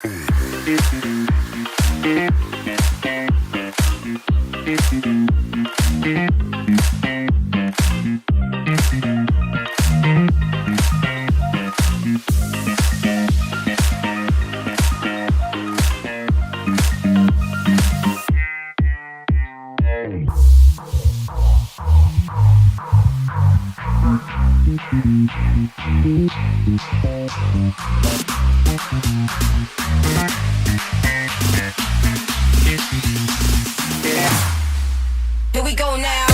Here we go now.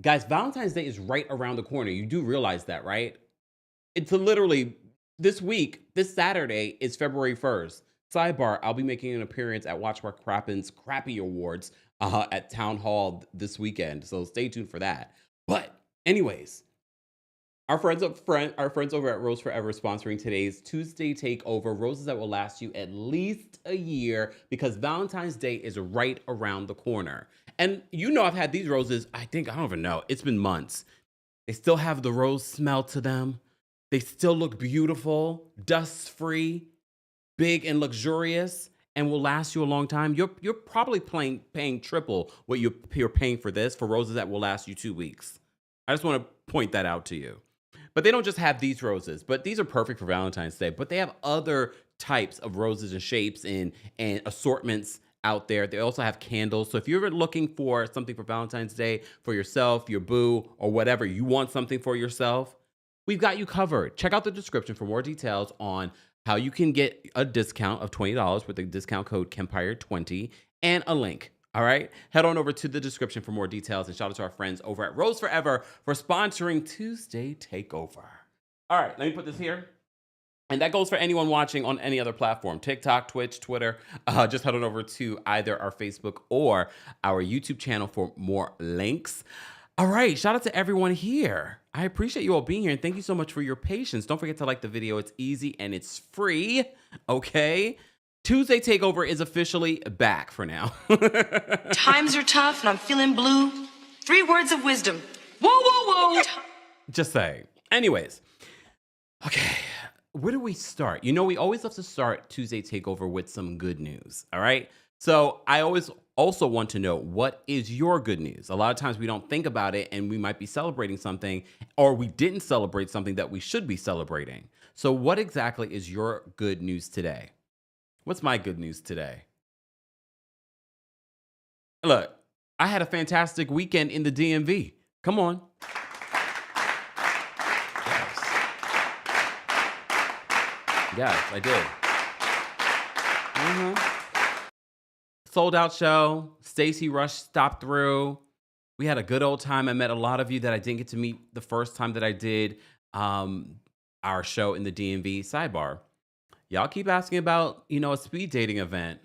Guys, Valentine's Day is right around the corner. You do realize that, right? It's literally this week, this Saturday is February 1st. Sidebar, I'll be making an appearance at Watchmark Crappen's Crappy Awards at Town Hall this weekend. So stay tuned for that. But anyways, our friends over at Rose Forever sponsoring today's Tuesday Takeover, roses that will last you at least a year because Valentine's Day is right around the corner. And you know I've had these roses, I don't even know, it's been months. They still have the rose smell to them. They still look beautiful, dust-free, big and luxurious, and will last you a long time. You're probably paying triple what you're paying for this for roses that will last you 2 weeks. I just want to point that out to you. But they don't just have these roses, but these are perfect for Valentine's Day. But they have other types of roses and shapes and assortments out there. They also have candles. So if you're ever looking for something for Valentine's Day for yourself, your boo, or whatever, you want something for yourself, we've got you covered. Check out the description for more details on how you can get a discount of $20 with the discount code Kempire20 and a link. All right, head on over to the description for more details, and shout out to our friends over at Rose Forever for sponsoring Tuesday Takeover. All right, let me put this here. And that goes for anyone watching on any other platform, TikTok, Twitch, Twitter. Just head on over to either our Facebook or our YouTube channel for more links. All right, shout out to everyone here. I appreciate you all being here, and thank you so much for your patience. Don't forget to like the video. It's easy and it's free, okay? Tuesday Takeover is officially back for now. Times are tough and I'm feeling blue. 3 words of wisdom. Whoa, whoa, whoa. Just saying. Anyways, okay, where do we start? You know, we always love to start Tuesday Takeover with some good news, all right? So I always also want to know, what is your good news? A lot of times we don't think about it and we might be celebrating something, or we didn't celebrate something that we should be celebrating. So what exactly is your good news today? What's my good news today? Look, I had a fantastic weekend in the DMV. Come on. Yes, I did. Sold out show. Stacey Rush stopped through. We had a good old time. I met a lot of you that I didn't get to meet the first time that I did our show in the DMV. Sidebar. Y'all keep asking about, a speed dating event.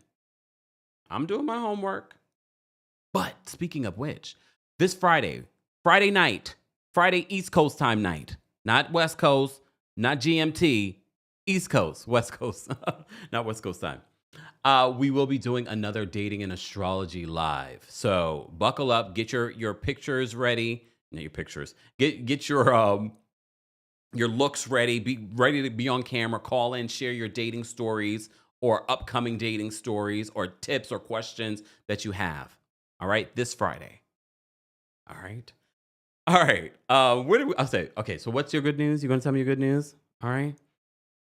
I'm doing my homework. But speaking of which, this Friday night, Friday East Coast time night, not West Coast, not GMT, East Coast, West Coast, not West Coast time. We will be doing another Dating and Astrology live. So buckle up, get your pictures ready. Not your pictures. Get your looks ready. Be ready to be on camera. Call in, share your dating stories or upcoming dating stories or tips or questions that you have. All right, this Friday. All right. I'll say, okay, so what's your good news? You gonna tell me your good news? All right.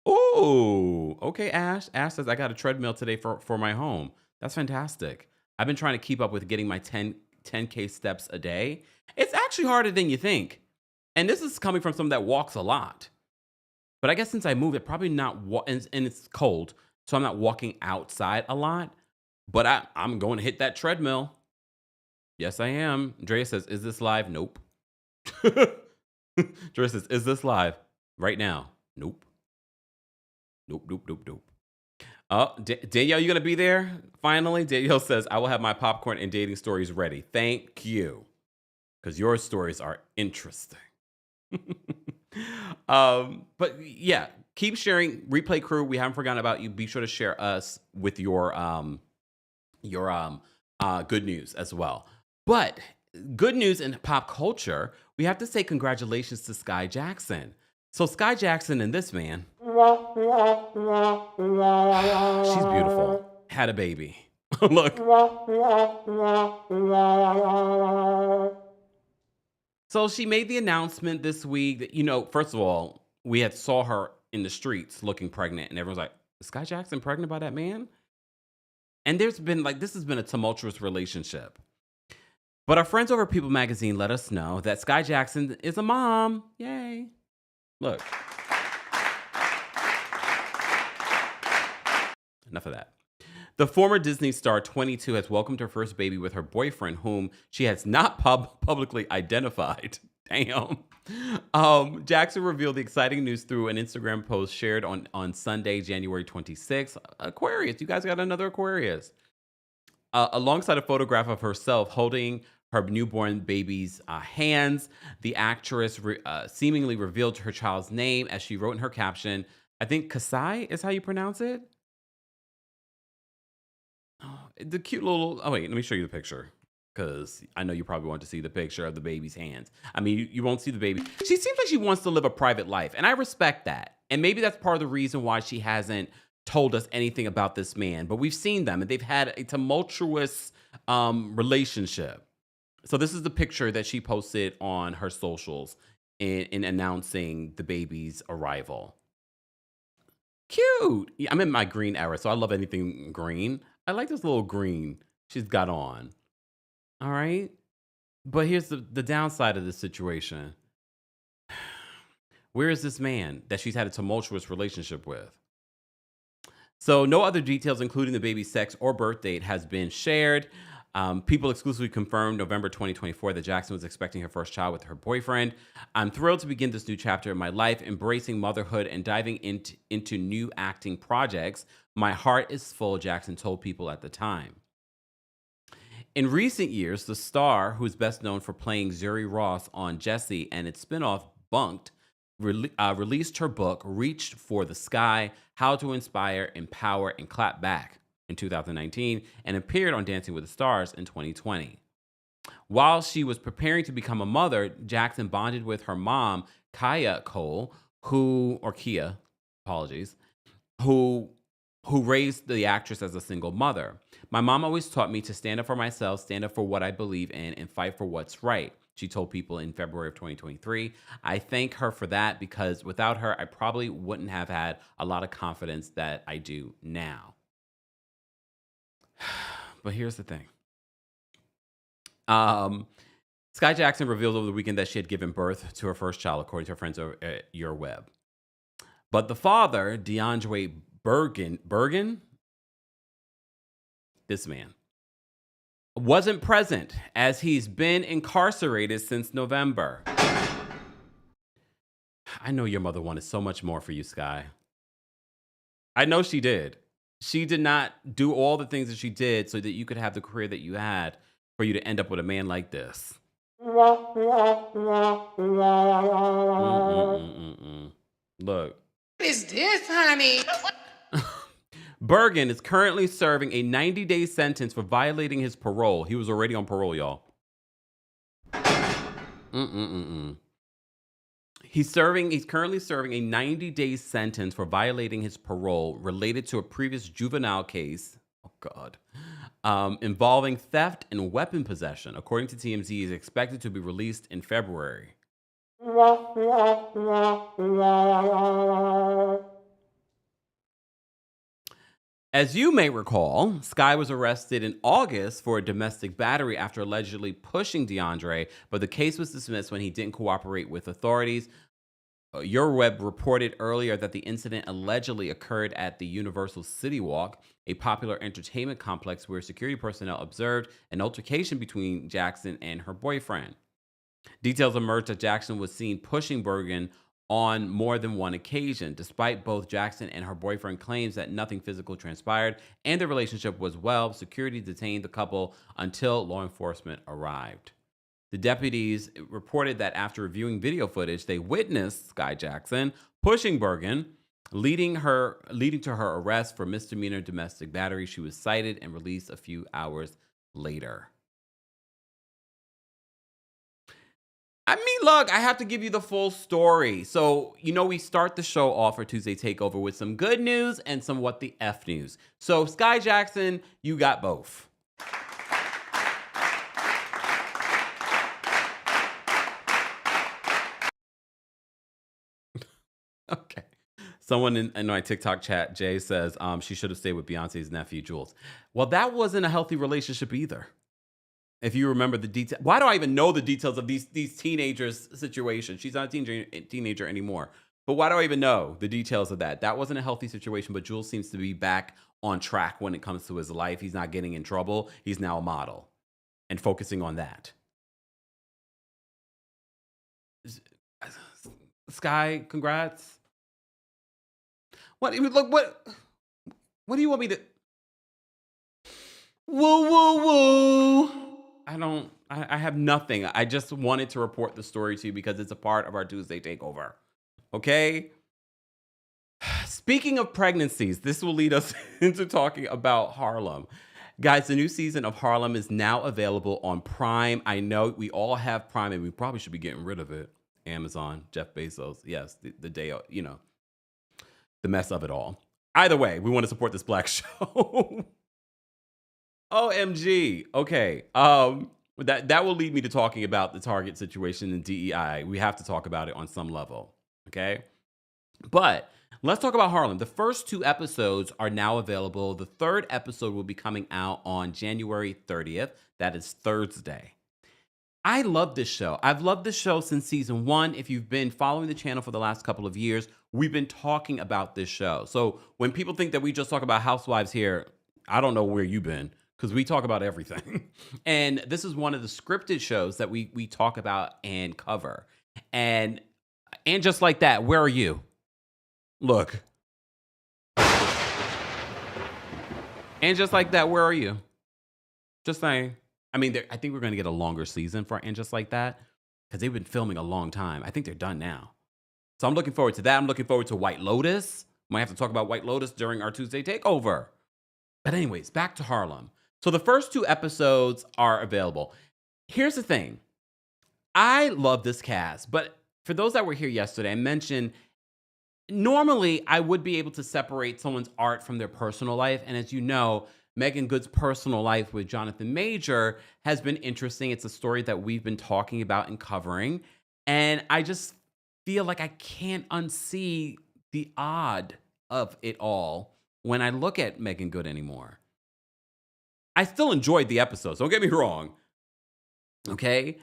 Oh, okay, Ash. Ash says, I got a treadmill today for my home. That's fantastic. I've been trying to keep up with getting my 10K steps a day. It's actually harder than you think. And this is coming from someone that walks a lot. But I guess since I moved, it probably not, and it's cold, so I'm not walking outside a lot. But I'm going to hit that treadmill. Yes, I am. Drea says, is this live? Nope. Drea says, is this live? Right now? Nope. Nope, nope, nope, nope. Oh, Danielle, you going to be there? Finally, Danielle says, I will have my popcorn and dating stories ready. Thank you. Because your stories are interesting. But yeah, keep sharing. Replay crew, we haven't forgotten about you. Be sure to share us with your good news as well. But good news in pop culture, we have to say congratulations to Skai Jackson. So Skai Jackson and this man, she's beautiful, had a baby. Look. So she made the announcement this week that, you know, first of all, we had saw her in the streets looking pregnant, and everyone's like, is Skai Jackson pregnant by that man? And there's been this has been a tumultuous relationship. But our friends over at People Magazine let us know that Skai Jackson is a mom. Yay. Look. Enough of that. The former Disney star, 22, has welcomed her first baby with her boyfriend, whom she has not publicly identified. Damn. Jackson revealed the exciting news through an Instagram post shared on Sunday, January 26th. Aquarius, you guys got another Aquarius. Alongside a photograph of herself holding her newborn baby's hands, the actress seemingly revealed her child's name as she wrote in her caption. I think Kasai is how you pronounce it. Oh, the cute little. Oh wait, let me show you the picture because I know you probably want to see the picture of the baby's hands. I mean, you won't see the baby. She seems like she wants to live a private life, and I respect that. And maybe that's part of the reason why she hasn't told us anything about this man. But we've seen them, and they've had a tumultuous relationship. So this is the picture that she posted on her socials in announcing the baby's arrival. Cute. I'm in my green era, so I love anything green. I like this little green she's got on. All right. But here's the downside of this situation. Where is this man that she's had a tumultuous relationship with? So no other details, including the baby's sex or birth date, has been shared. People exclusively confirmed November 2024 that Jackson was expecting her first child with her boyfriend. I'm thrilled to begin this new chapter in my life, embracing motherhood and diving into new acting projects. My heart is full, Jackson told People at the time. In recent years, the star, who is best known for playing Zuri Ross on Jessie and its spinoff Bunked, released her book, Reached for the Sky, How to Inspire, Empower, and Clap Back in 2019, and appeared on Dancing with the Stars in 2020. While she was preparing to become a mother, Jackson bonded with her mom, Kia Cole, who raised the actress as a single mother. My mom always taught me to stand up for myself, stand up for what I believe in, and fight for what's right, she told People in February of 2023. I thank her for that because without her, I probably wouldn't have had a lot of confidence that I do now. But here's the thing. Skai Jackson revealed over the weekend that she had given birth to her first child, according to her friends over at Your Web. But the father, DeAndre Bergen, this man, wasn't present as he's been incarcerated since November. I know your mother wanted so much more for you, Skai. I know she did. She did not do all the things that she did so that you could have the career that you had for you to end up with a man like this. Look. What is this, honey? Bergen is currently serving a 90-day sentence for violating his parole. He was already on parole, y'all. He's currently serving a 90-day sentence for violating his parole related to a previous juvenile case, involving theft and weapon possession. According to TMZ, he is expected to be released in February. As you may recall, Skai was arrested in August for a domestic battery after allegedly pushing DeAndre, but the case was dismissed when he didn't cooperate with authorities. Your Web reported earlier that the incident allegedly occurred at the Universal City Walk, a popular entertainment complex where security personnel observed an altercation between Jackson and her boyfriend. Details emerged that Jackson was seen pushing Bergen on more than one occasion. Despite both Jackson and her boyfriend claims that nothing physical transpired and their relationship was well, security detained the couple until law enforcement arrived. The deputies reported that after reviewing video footage, they witnessed Skai Jackson pushing Bergen, leading to her arrest for misdemeanor domestic battery. She was cited and released a few hours later. I mean, look, I have to give you the full story. So, we start the show off for Tuesday Takeover with some good news and some what the F news. So, Skai Jackson, you got both. Okay. Someone in my TikTok chat, Jay, says she should have stayed with Beyonce's nephew, Jules. Well, that wasn't a healthy relationship either. If you remember the detail, why do I even know the details of these teenagers' situations? She's not a teenager anymore. But why do I even know the details of that? That wasn't a healthy situation, but Jules seems to be back on track when it comes to his life. He's not getting in trouble. He's now a model and focusing on that. Skai, congrats. What do you want me to? Woo, woo, woo. I have nothing. I just wanted to report the story to you because it's a part of our Tuesday Takeover. Okay? Speaking of pregnancies, this will lead us into talking about Harlem. Guys, the new season of Harlem is now available on Prime. I know we all have Prime and we probably should be getting rid of it. Amazon, Jeff Bezos. Yes, the day, the mess of it all. Either way, we want to support this Black show. OMG. Okay. That will lead me to talking about the Target situation in DEI. We have to talk about it on some level. Okay. But let's talk about Harlem. The first 2 episodes are now available. The 3rd episode will be coming out on January 30th. That is Thursday. I love this show. I've loved this show since season 1. If you've been following the channel for the last couple of years, we've been talking about this show. So when people think that we just talk about housewives here, I don't know where you've been. Because we talk about everything. And this is one of the scripted shows that we talk about and cover. And just like that, where are you? Look. And just like that, where are you? Just saying. I mean, I think we're going to get a longer season for And Just Like That. Because they've been filming a long time. I think they're done now. So I'm looking forward to that. I'm looking forward to White Lotus. Might have to talk about White Lotus during our Tuesday Takeover. But anyways, back to Harlem. So the first 2 episodes are available. Here's the thing. I love this cast, but for those that were here yesterday, I mentioned normally I would be able to separate someone's art from their personal life. And as you know, Megan Good's personal life with Jonathan Major has been interesting. It's a story that we've been talking about and covering. And I just feel like I can't unsee the odd of it all when I look at Megan Good anymore. I still enjoyed the episodes. Don't get me wrong. Okay.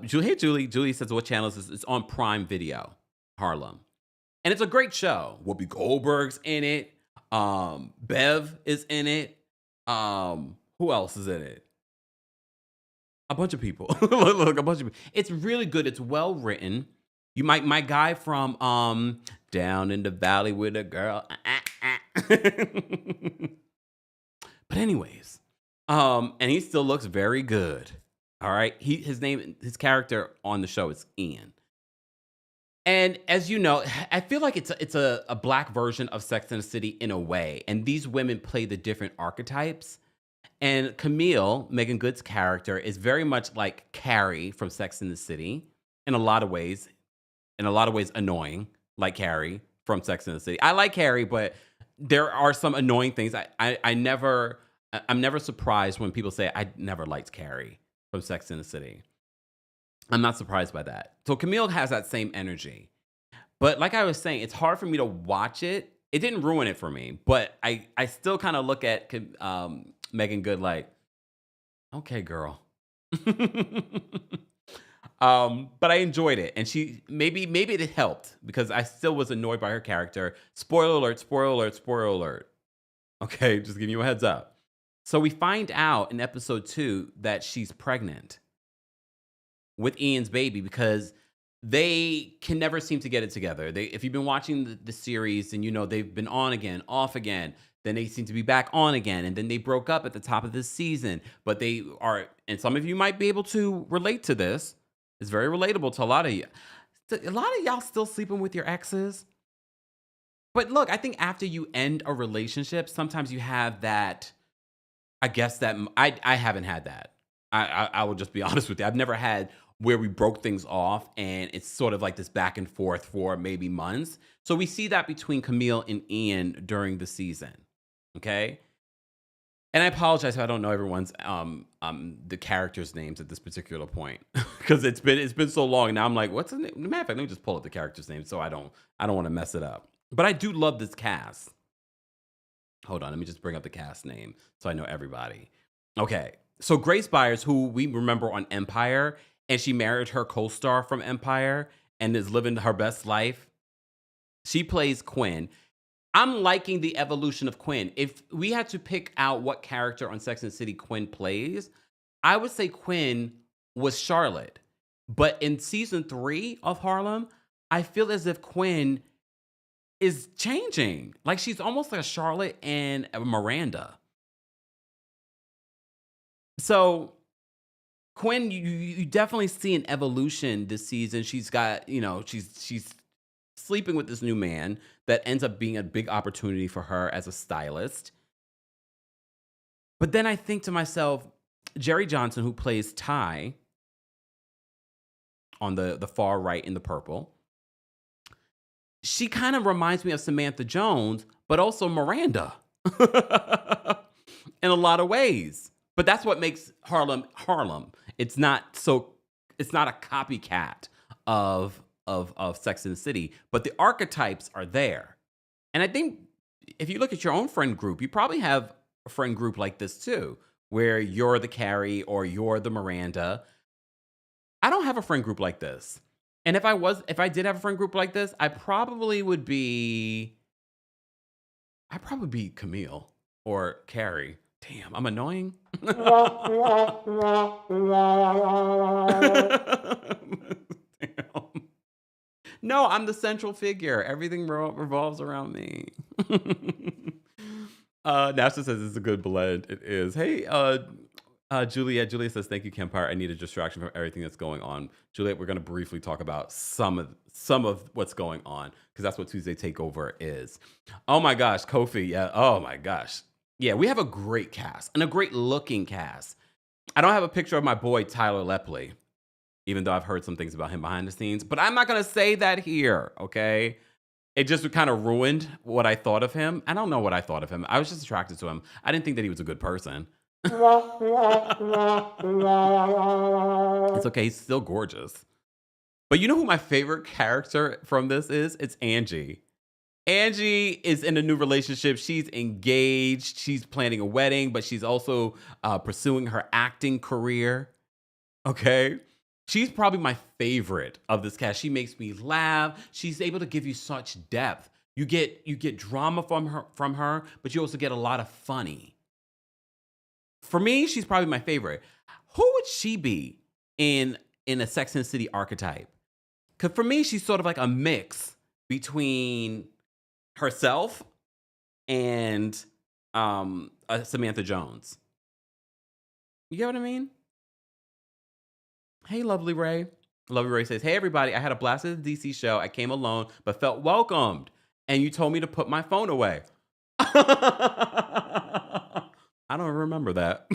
Julie says, what channel is this? It's on Prime Video, Harlem. And it's a great show. Whoopi Goldberg's in it. Bev is in it. Who else is in it? A bunch of people. Look, a bunch of people. It's really good. It's well written. You might, my guy from Down in the Valley with a Girl. But anyways, and he still looks very good. All right. His character on the show is Ian. And as you know, I feel like it's a Black version of Sex and the City in a way. And these women play the different archetypes. And Camille, Megan Good's character, is very much like Carrie from Sex and the City in a lot of ways. In a lot of ways, annoying, like Carrie from Sex and the City. I like Carrie, but there are some annoying things. I'm never surprised when people say I never liked Carrie from Sex and the City. I'm not surprised by that. So Camille has that same energy. But like I was saying, it's hard for me to watch it. It didn't ruin it for me, but I still kind of look at Megan Good like, okay, girl. But I enjoyed it. And she maybe it helped because I still was annoyed by her character. Spoiler alert, spoiler alert, spoiler alert. Okay, just giving you a heads up. So we find out in episode 2 that she's pregnant with Ian's baby because they can never seem to get it together. If you've been watching the series, and you know they've been on again, off again, then they seem to be back on again, and then they broke up at the top of this season. But they are, and some of you might be able to relate to this. It's very relatable to a lot of you. A lot of y'all still sleeping with your exes. But look, I think after you end a relationship, sometimes you have that. I guess that I haven't had that. I will just be honest with you. I've never had where we broke things off and it's sort of like this back and forth for maybe months. So we see that between Camille and Ian during the season. Okay. And I apologize if I don't know everyone's the characters' names at this particular point. Because it's been so long. Now I'm like, what's the name? Matter of fact, let me just pull up the character's name so I don't want to mess it up. But I do love this cast. Hold on, let me just bring up the cast name so I know everybody. Okay, so Grace Byers, who we remember on Empire, and she married her co-star from Empire and is living her best life. She plays Quinn. I'm liking the evolution of Quinn. If we had to pick out what character on Sex and the City Quinn plays, I would say Quinn was Charlotte. But in season 3 of Harlem, I feel as if Quinn is changing. Like she's almost like a Charlotte and a Miranda. So Quinn, you definitely see an evolution this season. She's got, she's sleeping with this new man that ends up being a big opportunity for her as a stylist. But then I think to myself, Jerry Johnson, who plays Ty on the far right in the purple, she kind of reminds me of Samantha Jones, but also Miranda in a lot of ways. But that's what makes Harlem. It's not a copycat of Sex and the City, but the archetypes are there. And I think if you look at your own friend group, you probably have a friend group like this too, where you're the Carrie or you're the Miranda. I don't have a friend group like this. And if I did have a friend group like this, I'd probably be Camille or Carrie. Damn, I'm annoying. Damn. No, I'm the central figure. Everything revolves around me. Nasta says it's a good blend. It is. Hey, Juliet says, thank you, Kempire. I need a distraction from everything that's going on. Juliet, we're going to briefly talk about some of what's going on because that's what Tuesday Takeover is. Oh my gosh, Kofi. Yeah. Oh my gosh. Yeah, we have a great cast and a great looking cast. I don't have a picture of my boy, Tyler Lepley, even though I've heard some things about him behind the scenes, but I'm not going to say that here. Okay. It just kind of ruined what I thought of him. I don't know what I thought of him. I was just attracted to him. I didn't think that he was a good person. It's okay. He's still gorgeous. But you know who my favorite character from this is? It's Angie. Angie is in a new relationship. She's engaged. She's planning a wedding, but she's also pursuing her acting career. Okay. She's probably my favorite of this cast. She makes me laugh. She's able to give you such depth. You get drama from her, but you also get a lot of funny. For me, she's probably my favorite. Who would she be in a Sex and the City archetype? Because for me, she's sort of like a mix between herself and Samantha Jones. You get what I mean? Hey, Lovely Ray. Lovely Ray says, hey, everybody, I had a blast at the DC show. I came alone, but felt welcomed. And you told me to put my phone away. I don't remember that.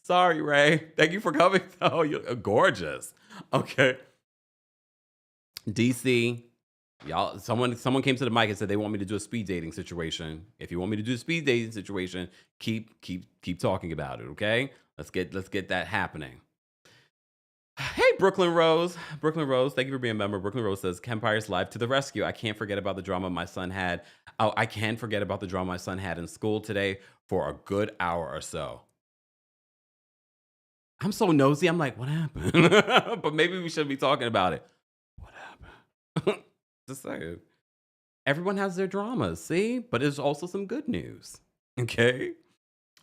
Sorry, Ray. Thank you for coming. Oh, you're gorgeous. Okay. DC, y'all, someone came to the mic and said they want me to do a speed dating situation. If you want me to do a speed dating situation, keep talking about it, okay? Let's get that happening. Hey, Brooklyn Rose. Brooklyn Rose, thank you for being a member. Brooklyn Rose says, Kempire's live to the rescue. I can't forget about the drama my son had. Oh, I can forget about the drama my son had in school today for a good hour or so. I'm so nosy. I'm like, what happened? But maybe we shouldn't be talking about it. What happened? Just saying. Everyone has their dramas, see? But there's also some good news. Okay.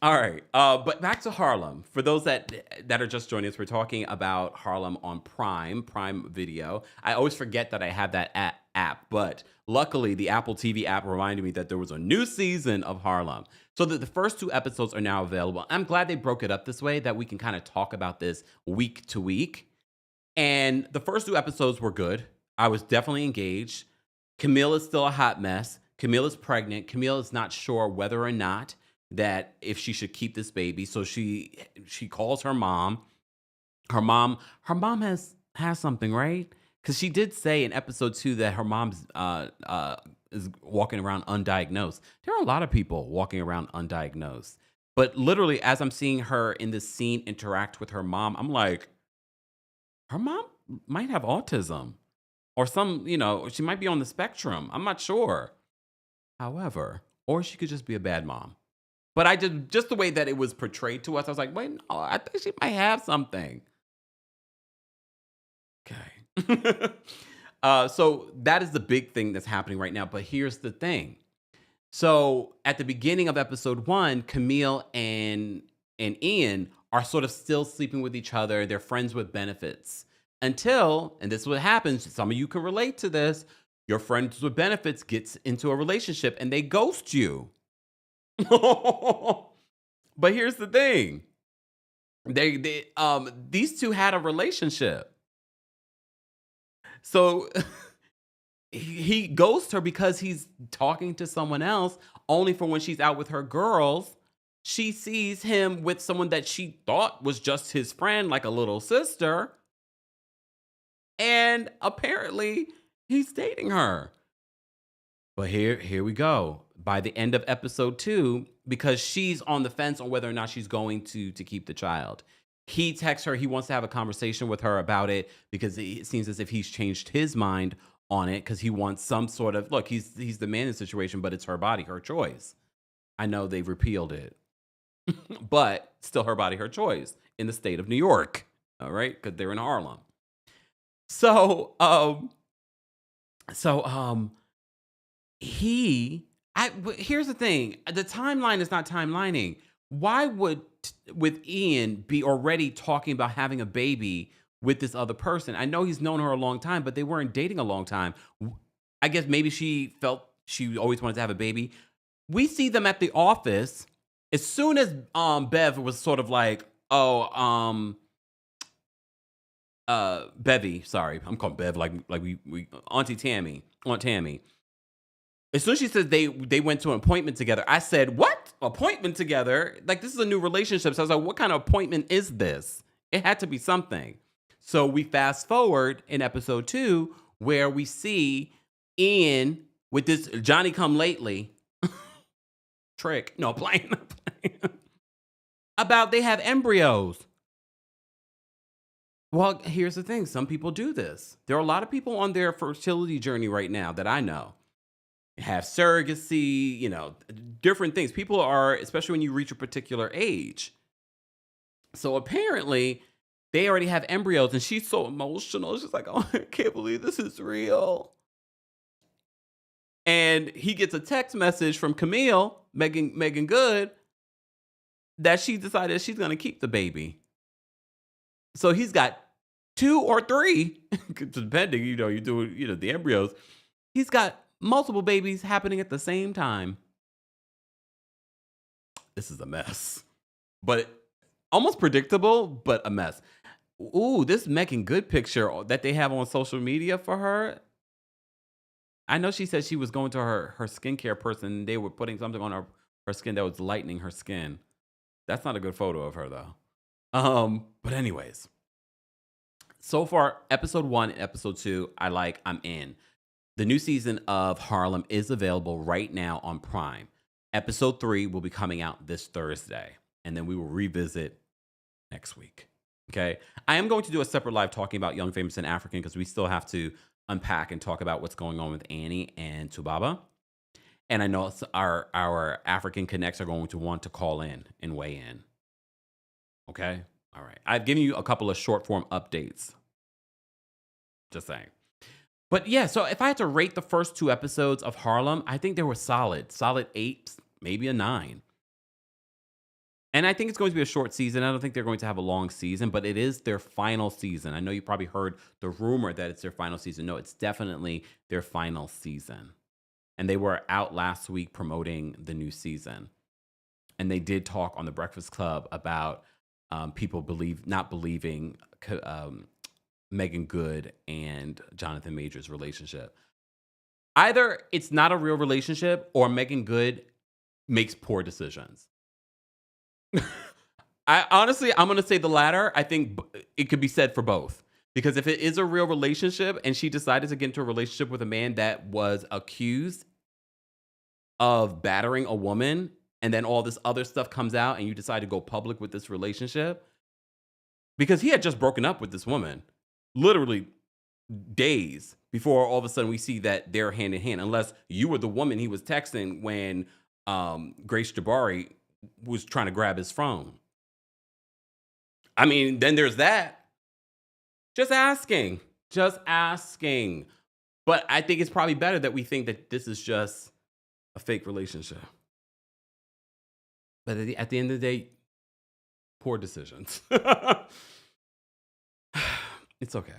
All right. But back to Harlem. For those that are just joining us, we're talking about Harlem on Prime Video. I always forget that I have that app, but luckily the Apple TV app reminded me that there was a new season of Harlem. So that the first 2 episodes are now available. I'm glad they broke it up this way that we can kind of talk about this week to week. And the first 2 episodes were good. I was definitely engaged. Camille is still a hot mess. Camille is pregnant. Camille is not sure whether or not that if she should keep this baby. So she calls her mom. Her mom has something, right? Because she did say in episode 2 that her mom's is walking around undiagnosed. There are a lot of people walking around undiagnosed. But literally, as I'm seeing her in this scene interact with her mom, I'm like, her mom might have autism. Or some, she might be on the spectrum. I'm not sure. However, or she could just be a bad mom. But I just the way that it was portrayed to us, I was like, wait, no, I think she might have something. Okay. So that is the big thing that's happening right now. But here's the thing. So at the beginning of episode 1, Camille and Ian are sort of still sleeping with each other. They're friends with benefits. Until, and this is what happens, some of you can relate to this, your friends with benefits gets into a relationship and they ghost you. But here's the thing. These two had a relationship. So he ghosts her because he's talking to someone else, only for when she's out with her girls, she sees him with someone that she thought was just his friend, like a little sister. And apparently he's dating her. But here we go. By the end of episode 2, because she's on the fence on whether or not she's going to keep the child, he texts her. He wants to have a conversation with her about it because it seems as if he's changed his mind on it because he wants some sort of, look, he's the man in the situation, but it's her body, her choice. I know they've repealed it, but still her body, her choice in the state of New York. All right, because they're in Harlem. So, here's the thing. The timeline is not timelining. Why would with Ian be already talking about having a baby with this other person? I know he's known her a long time, but they weren't dating a long time. I guess maybe she felt she always wanted to have a baby. We see them at the office. As soon as Bev was sort of like, Bevy, sorry, I'm calling Bev like we Aunt Tammy. As soon as she said they went to an appointment together, I said, what? Appointment together? Like, this is a new relationship. So I was like, what kind of appointment is this? It had to be something. So we fast forward in episode 2 where we see Ian with this Johnny come lately trick. No, playing. About they have embryos. Well, here's the thing. Some people do this. There are a lot of people on their fertility journey right now that I know. Have surrogacy, different things. People are, especially when you reach a particular age. So apparently, they already have embryos, and she's so emotional. She's like, oh, I can't believe this is real. And he gets a text message from Camille, Megan Good, that she decided she's going to keep the baby. So he's got 2 or 3, depending, you do, the embryos. He's got multiple babies happening at the same time. This is a mess, but almost predictable, but a mess. Ooh, this Megan Good picture that they have on social media for her. I know she said she was going to her skincare person. They were putting something on her skin that was lightening her skin. That's not a good photo of her though. But anyways, so far, episode 1 and episode 2, I'm in. The new season of Harlem is available right now on Prime. Episode 3 will be coming out this Thursday, and then we will revisit next week. Okay. I am going to do a separate live talking about Young, Famous, and African because we still have to unpack and talk about what's going on with Annie and Tubaba. And I know our African connects are going to want to call in and weigh in. Okay. All right. I've given you a couple of short form updates. Just saying. But yeah, so if I had to rate the first 2 episodes of Harlem, I think they were solid 8, maybe a 9. And I think it's going to be a short season. I don't think they're going to have a long season, but it is their final season. I know you probably heard the rumor that it's their final season. No, it's definitely their final season. And they were out last week promoting the new season. And they did talk on the Breakfast Club about people not believing Megan Good and Jonathan Majors' relationship. Either it's not a real relationship or Megan Good makes poor decisions. I'm going to say the latter. I think it could be said for both. Because if it is a real relationship and she decided to get into a relationship with a man that was accused of battering a woman, and then all this other stuff comes out and you decide to go public with this relationship, because he had just broken up with this woman, literally days before all of a sudden we see that they're hand in hand, unless you were the woman he was texting when Grace Jabari was trying to grab his phone. I mean, then there's that. Just asking. But I think it's probably better that we think that this is just a fake relationship. But at the end of the day, poor decisions. It's okay.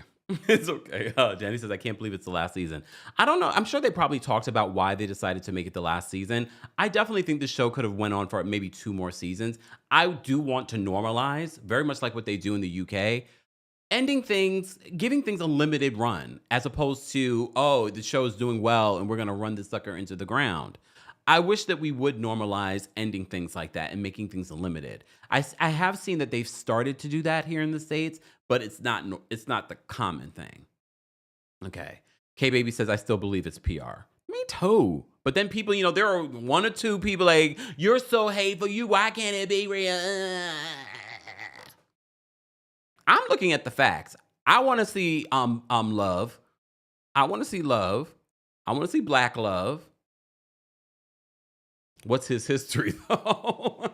It's okay. Danny says, I can't believe it's the last season. I don't know. I'm sure they probably talked about why they decided to make it the last season. I definitely think the show could have went on for maybe 2 more seasons. I do want to normalize, very much like what they do in the UK, ending things, giving things a limited run, as opposed to, oh, the show is doing well and we're going to run this sucker into the ground. I wish that we would normalize ending things like that and making things limited. I have seen that they've started to do that here in the States, but it's not the common thing. Okay. K-Baby says, I still believe it's PR. Me too. But then people, there are 1 or 2 people like, you're so hateful. Why can't it be real? I'm looking at the facts. I want to see love. I want to see love. I want to see black love. What's his history, though?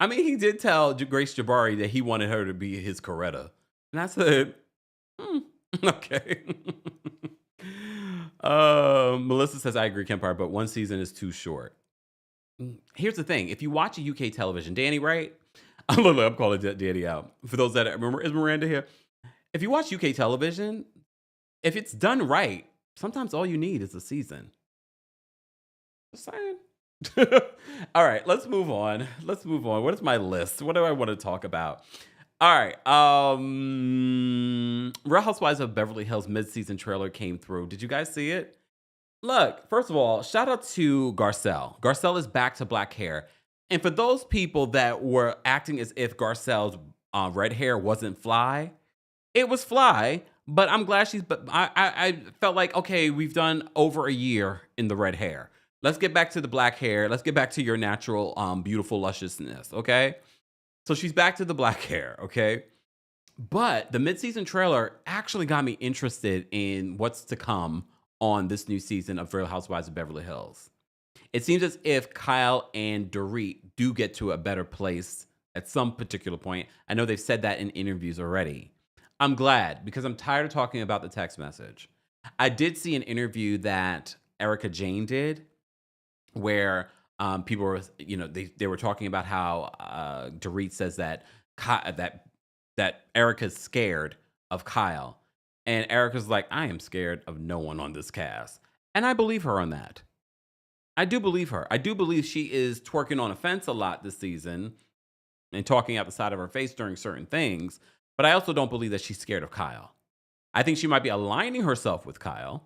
I mean, he did tell Grace Jabari that he wanted her to be his Coretta. And I said, okay. Melissa says, I agree, Kempire, but 1 season is too short. Here's the thing. If you watch a UK television, Danny, right? I'm calling Danny out. For those that remember, is Miranda here? If you watch UK television, if it's done right, sometimes all you need is a season. Just saying. All right, let's move on. What is my list? What do I want to talk about? All right. Real Housewives of Beverly Hills mid-season trailer came through. Did you guys see it? Look, first of all, shout out to Garcelle. Garcelle is back to black hair. And for those people that were acting as if Garcelle's red hair wasn't fly, it was fly. But I'm glad I felt like, okay, we've done over a year in the red hair. Let's get back to the black hair. Let's get back to your natural, beautiful lusciousness, okay? So she's back to the black hair, okay? But the mid-season trailer actually got me interested in what's to come on this new season of Real Housewives of Beverly Hills. It seems as if Kyle and Dorit do get to a better place at some particular point. I know they've said that in interviews already. I'm glad, because I'm tired of talking about the text message. I did see an interview that Erica Jane did where people were, they were talking about how Dorit says that Erica's scared of Kyle. And Erica's like, I am scared of no one on this cast. And I believe her on that. I do believe her. I do believe she is twerking on a fence a lot this season and talking out the side of her face during certain things. But I also don't believe that she's scared of Kyle. I think she might be aligning herself with Kyle.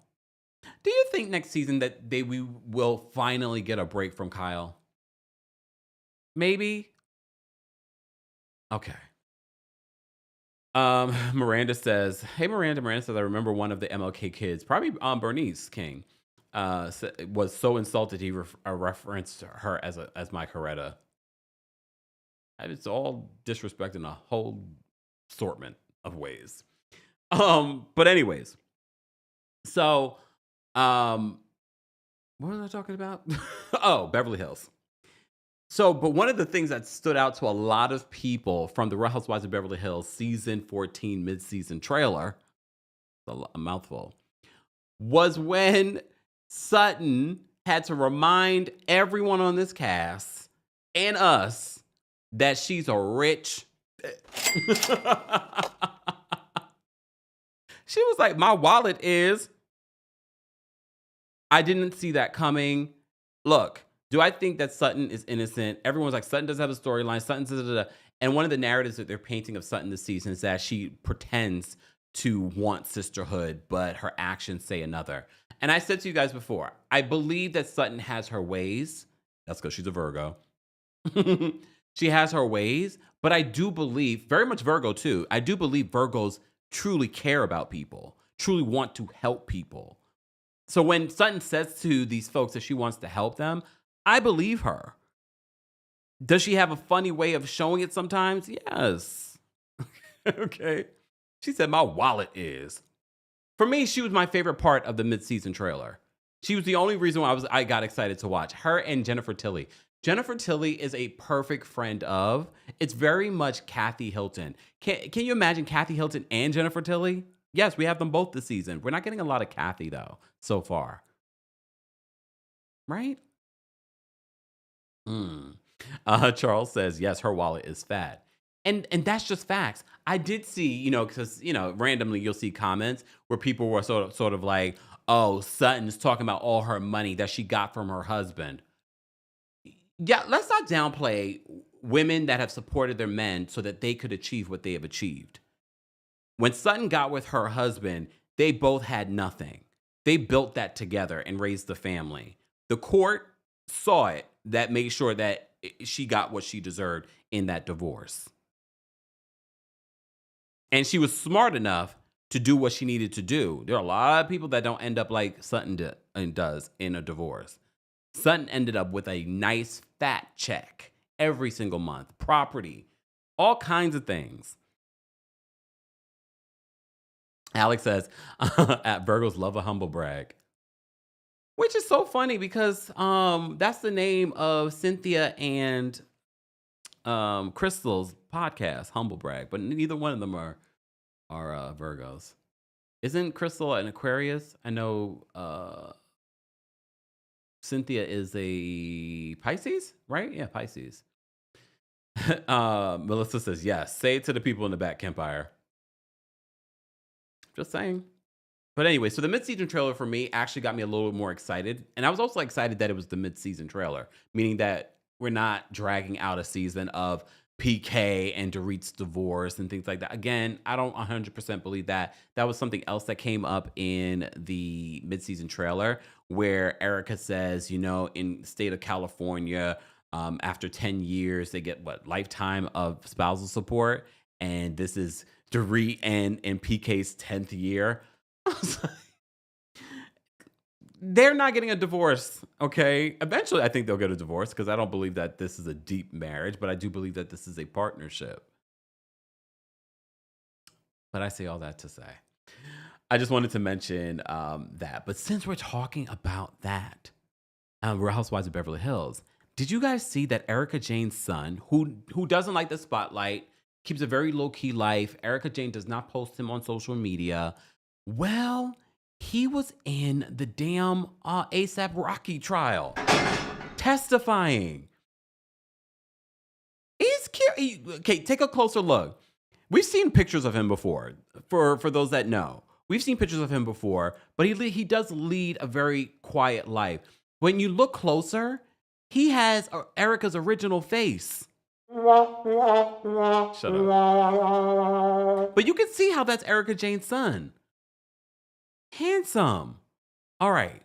Do you think next season that we will finally get a break from Kyle? Maybe? Okay. Miranda says, hey, Miranda says, I remember one of the MLK kids, probably Bernice King, was so insulted he referenced her as my Coretta. It's all disrespect in a whole assortment of ways. But anyways, so what was I talking about? Oh, Beverly Hills. So, but one of the things that stood out to a lot of people from the Real Housewives of Beverly Hills season 14 mid-season trailer, a mouthful, was when Sutton had to remind everyone on this cast and us that she's a rich. She was like, my wallet is. I didn't see that coming. Look, do I think that Sutton is innocent? Everyone's like, Sutton doesn't have a storyline. Sutton, da, da, da. And one of the narratives that they're painting of Sutton this season is that she pretends to want sisterhood, but her actions say another. And I said to you guys before, I believe that Sutton has her ways. That's because she's a Virgo. She has her ways, but I do believe, very much Virgo too, I do believe Virgos truly care about people, truly want to help people. So when Sutton says to these folks that she wants to help them, I believe her. Does she have a funny way of showing it sometimes? Yes. Okay. She said, my wallet is. For me, she was my favorite part of the mid-season trailer. She was the only reason why I got excited to watch. Her and Jennifer Tilly. Jennifer Tilly is a perfect friend of. It's very much Kathy Hilton. Can you imagine Kathy Hilton and Jennifer Tilly? Yes, we have them both this season. We're not getting a lot of Kathy, though, so far. Right? Charles says, yes, her wallet is fat. And that's just facts. I did see, because, randomly you'll see comments where people were sort of like, oh, Sutton's talking about all her money that she got from her husband. Yeah, let's not downplay women that have supported their men so that they could achieve what they have achieved. When Sutton got with her husband, they both had nothing. They built that together and raised the family. The court saw it, that made sure that she got what she deserved in that divorce. And she was smart enough to do what she needed to do. There are a lot of people that don't end up like Sutton does in a divorce. Sutton ended up with a nice fat check every single month, property, all kinds of things. Alex says, at Virgos love a humble brag. Which is so funny because that's the name of Cynthia and Crystal's podcast, Humble Brag, but neither one of them are Virgos. Isn't Crystal an Aquarius? I know Cynthia is a Pisces, right? Yeah, Pisces. Melissa says, yes, say it to the people in the back, Kempire. Just saying. But anyway, so the mid-season trailer for me actually got me a little more excited. And I was also excited that it was the mid-season trailer, meaning that we're not dragging out a season of PK and Dorit's divorce and things like that. Again, I don't 100% believe that. That was something else that came up in the mid-season trailer where Erica says, in the state of California, after 10 years, they get lifetime of spousal support. And this is Dorit and PK's 10th year. They're not getting a divorce, okay? Eventually, I think they'll get a divorce because I don't believe that this is a deep marriage, but I do believe that this is a partnership. But I say all that to say, I just wanted to mention that. But since we're talking about that, Real Housewives of Beverly Hills, did you guys see that Erica Jane's son, who doesn't like the spotlight, keeps a very low-key life? Erica Jane does not post him on social media. Well, he was in the damn A$AP Rocky trial, testifying. He's cute. Okay, take a closer look. We've seen pictures of him before. For those that know, we've seen pictures of him before, but he does lead a very quiet life. When you look closer, he has Erica's original face. Shut up. But you can see how that's Erica Jane's son. Handsome. All right.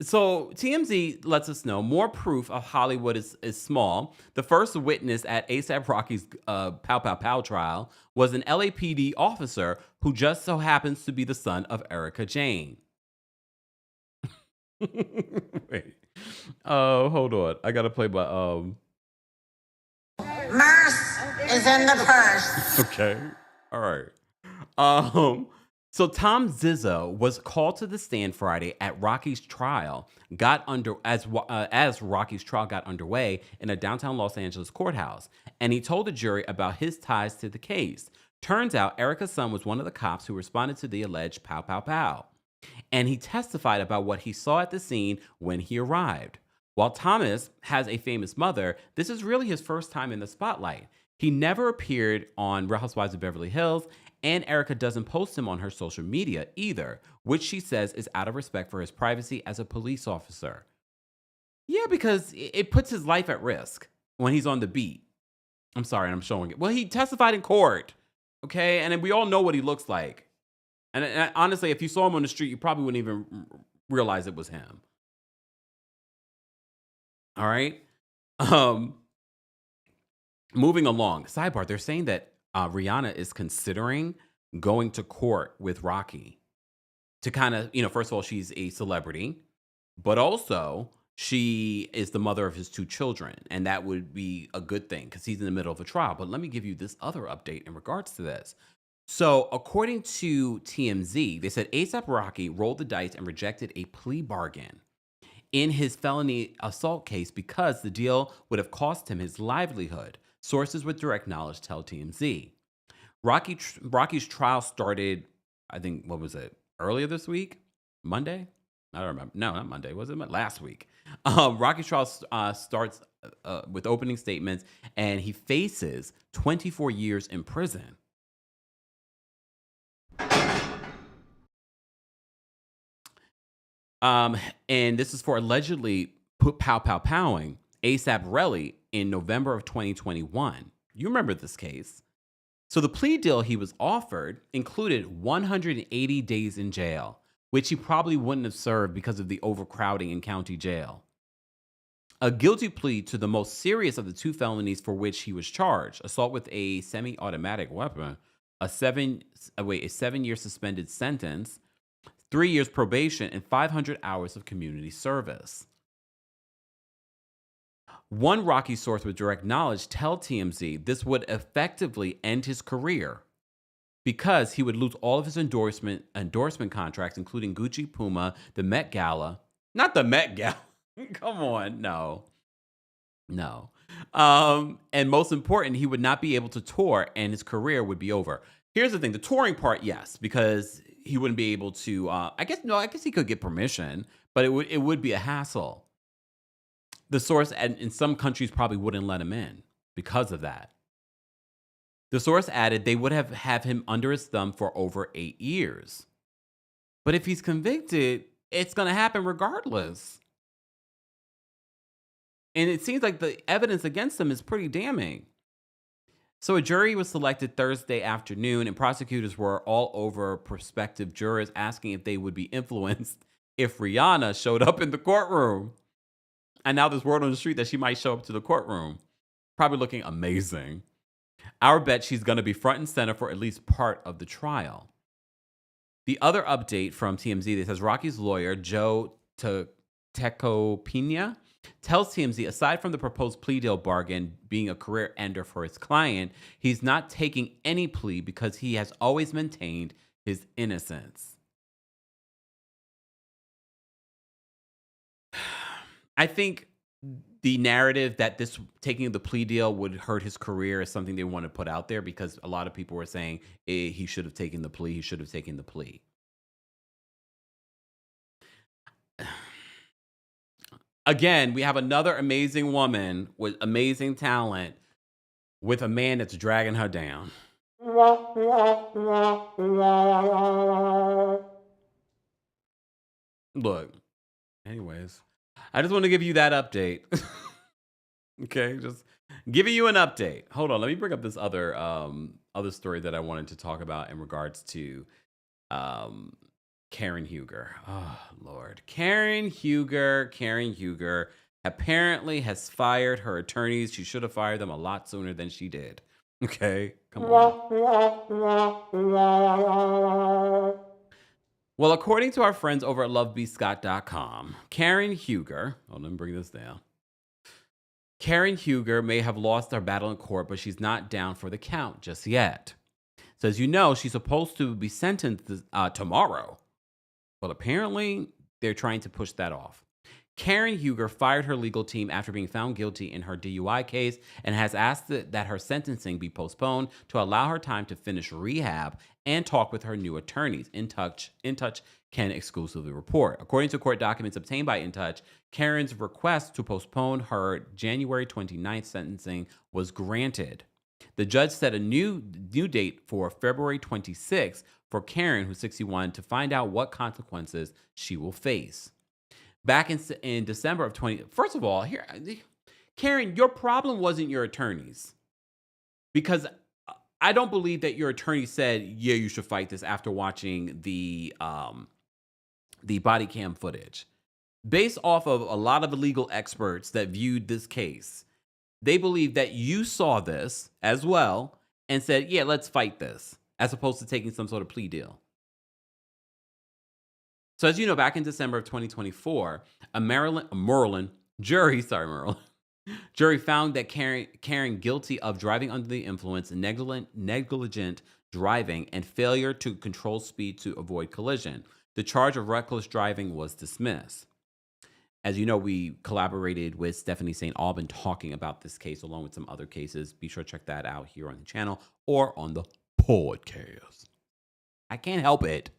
So TMZ lets us know more proof of Hollywood is small. The first witness at A$AP Rocky's Pow Pow Pow trial was an LAPD officer who just so happens to be the son of Erica Jane. Wait. Oh, hold on. I gotta play my Merce is in the purse. Okay. All right. So Tom Zizzo was called to the stand Friday at Rocky's trial as Rocky's trial got underway in a downtown Los Angeles courthouse, and he told the jury about his ties to the case. Turns out Erica's son was one of the cops who responded to the alleged pow pow pow, and he testified about what he saw at the scene when he arrived. While Thomas has a famous mother, this is really his first time in the spotlight. He never appeared on Real Housewives of Beverly Hills, and Erica doesn't post him on her social media either, which she says is out of respect for his privacy as a police officer. Yeah, because it puts his life at risk when he's on the beat. I'm sorry, I'm showing it. Well, he testified in court, okay? And we all know what he looks like. And honestly, if you saw him on the street, you probably wouldn't even realize it was him. All right? Moving along. Sidebar, they're saying that Rihanna is considering going to court with Rocky to kind of, first of all, she's a celebrity, but also she is the mother of his 2 children. And that would be a good thing because he's in the middle of a trial. But let me give you this other update in regards to this. So according to TMZ, they said A$AP Rocky rolled the dice and rejected a plea bargain in his felony assault case because the deal would have cost him his livelihood. Sources with direct knowledge tell TMZ. Rocky's trial started, I think, what was it, earlier this week? Monday? I don't remember. No, not Monday. Was it last week? Rocky's trial starts with opening statements, and he faces 24 years in prison. And this is for allegedly pow pow powing A$AP Rocky in November of 2021. You remember this case. So the plea deal he was offered included 180 days in jail, which he probably wouldn't have served because of the overcrowding in county jail. A guilty plea to the most serious of the 2 felonies for which he was charged: assault with a semi-automatic weapon, a 7-year suspended sentence, 3 years probation, and 500 hours of community service. One Rocky source with direct knowledge tell TMZ this would effectively end his career because he would lose all of his endorsement contracts, including Gucci, Puma, the Met Gala. Not the Met Gala. Come on, no. And most important, he would not be able to tour and his career would be over. Here's the thing, the touring part, yes, because he wouldn't be able to, I guess he could get permission, but it would be a hassle. The source in some countries probably wouldn't let him in because of that. The source added they would have him under his thumb for over 8 years. But if he's convicted, it's going to happen regardless. And it seems like the evidence against him is pretty damning. So a jury was selected Thursday afternoon, and prosecutors were all over prospective jurors asking if they would be influenced if Rihanna showed up in the courtroom. And now there's word on the street that she might show up to the courtroom, probably looking amazing. Our bet she's going to be front and center for at least part of the trial. The other update from TMZ that says Rocky's lawyer, Joe Tecopina, tells TMZ aside from the proposed plea deal bargain being a career ender for his client, he's not taking any plea because he has always maintained his innocence. I think the narrative that this taking the plea deal would hurt his career is something they want to put out there because a lot of people were saying he should have taken the plea. He should have taken the plea. Again, we have another amazing woman with amazing talent with a man that's dragging her down. Look, anyways, I just want to give you that update. Okay, just giving you an update. Hold on, let me bring up this other story that I wanted to talk about in regards to Karen Huger. Oh, Lord. Karen Huger apparently has fired her attorneys. She should have fired them a lot sooner than she did. Okay, come on. Well, according to our friends over at lovebscott.com, Karen Huger, let me bring this down. Karen Huger may have lost her battle in court, but she's not down for the count just yet. So as you know, she's supposed to be sentenced tomorrow. But apparently, they're trying to push that off. Karen Huger fired her legal team after being found guilty in her DUI case and has asked that her sentencing be postponed to allow her time to finish rehab and talk with her new attorneys. In Touch can exclusively report. According to court documents obtained by In Touch, Karen's request to postpone her January 29th sentencing was granted. The judge set a new date for February 26th for Karen, who's 61, to find out what consequences she will face. Back in December of 20, first of all, here, Karen, your problem wasn't your attorneys, because I don't believe that your attorney said, yeah, you should fight this after watching the body cam footage. Based off of a lot of the legal experts that viewed this case, they believe that you saw this as well and said, yeah, let's fight this, as opposed to taking some sort of plea deal. So as you know, back in December of 2024, a Maryland jury found that Karen guilty of driving under the influence, negligent driving, and failure to control speed to avoid collision. The charge of reckless driving was dismissed. As you know, we collaborated with Stephanie St. Alban talking about this case along with some other cases. Be sure to check that out here on the channel or on the podcast. I can't help it.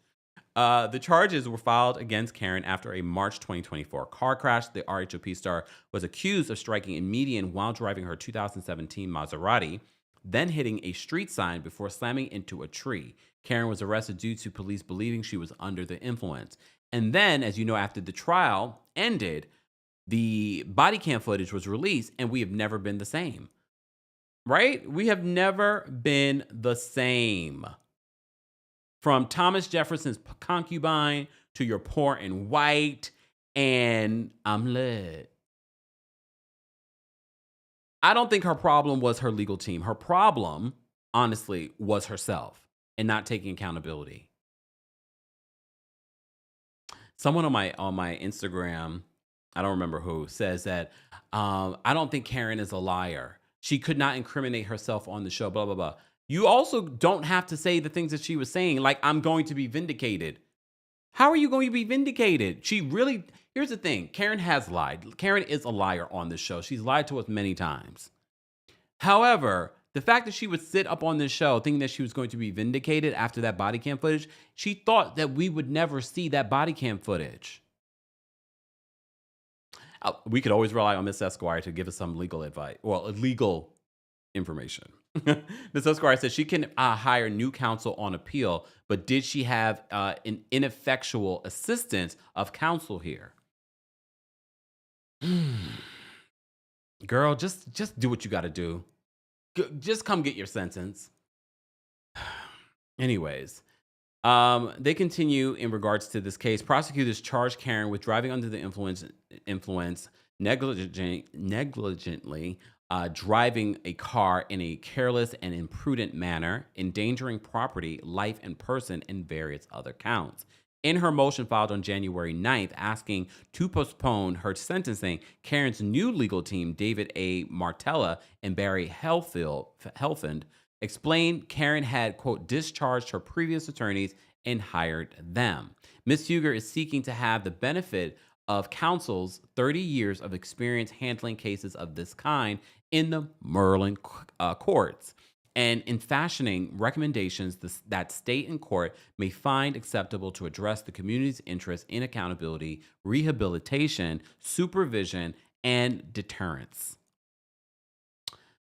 The charges were filed against Karen after a March 2024 car crash. The RHOP star was accused of striking a median while driving her 2017 Maserati, then hitting a street sign before slamming into a tree. Karen was arrested due to police believing she was under the influence. And then, as you know, after the trial ended, the body cam footage was released, and we have never been the same. Right? We have never been the same. From Thomas Jefferson's concubine to your poor and white, and I'm lit. I don't think her problem was her legal team. Her problem, honestly, was herself and not taking accountability. Someone on my Instagram, I don't remember who, says that I don't think Karen is a liar. She could not incriminate herself on the show, blah, blah, blah. You also don't have to say the things that she was saying, like, I'm going to be vindicated. How are you going to be vindicated? Here's the thing. Karen has lied. Karen is a liar on this show. She's lied to us many times. However, the fact that she would sit up on this show thinking that she was going to be vindicated after that body cam footage, she thought that we would never see that body cam footage. We could always rely on Miss Esquire to give us some legal advice, well, legal information. Ms. Esquire says she can hire new counsel on appeal, but did she have an ineffectual assistance of counsel here? Girl, just do what you got to do. Just come get your sentence. Anyways, they continue in regards to this case. Prosecutors charged Karen with driving under the influence negligently, driving a car in a careless and imprudent manner, endangering property, life, and person, and various other counts. In her motion filed on January 9th asking to postpone her sentencing, Karen's new legal team, David A. Martella and Barry Helfand, explained Karen had, quote, discharged her previous attorneys and hired them. Ms. Huger is seeking to have the benefit of counsel's 30 years of experience handling cases of this kind in the Maryland courts, and in fashioning recommendations that state and court may find acceptable to address the community's interest in accountability, rehabilitation, supervision, and deterrence.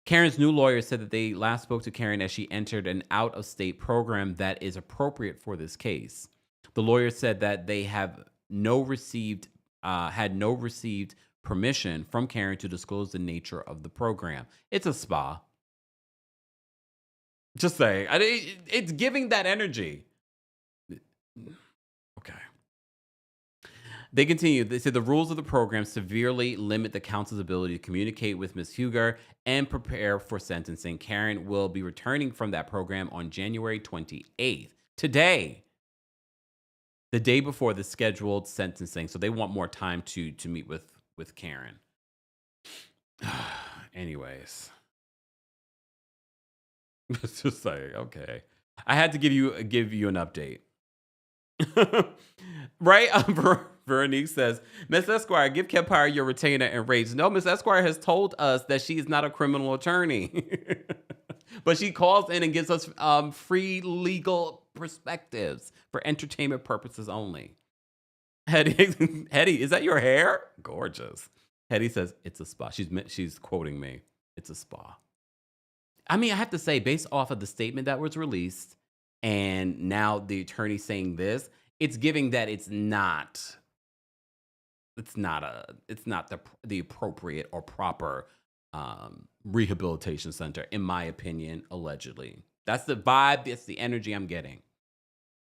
Karen's new lawyer said that they last spoke to Karen as she entered an out-of-state program that is appropriate for this case. The lawyer said that they had no received permission from Karen to disclose the nature of the program. It's a spa. Just saying. It's giving that energy. Okay. They continue. They said the rules of the program severely limit the counsel's ability to communicate with Ms. Huger and prepare for sentencing. Karen will be returning from that program on January 28th. Today, the day before the scheduled sentencing. So they want more time to meet with Karen. Anyways. Let's just say, okay. I had to give you an update. Right? Veronique says, Miss Esquire, give Kempire your retainer and rates. No, Miss Esquire has told us that she is not a criminal attorney. But she calls in and gives us free legal perspectives for entertainment purposes only. Hetty, is that your hair? Gorgeous. Hetty says, it's a spa. She's quoting me. It's a spa. I mean, I have to say, based off of the statement that was released and now the attorney saying this, it's giving that it's not the appropriate or proper rehabilitation center, in my opinion, allegedly. That's the vibe. That's the energy I'm getting.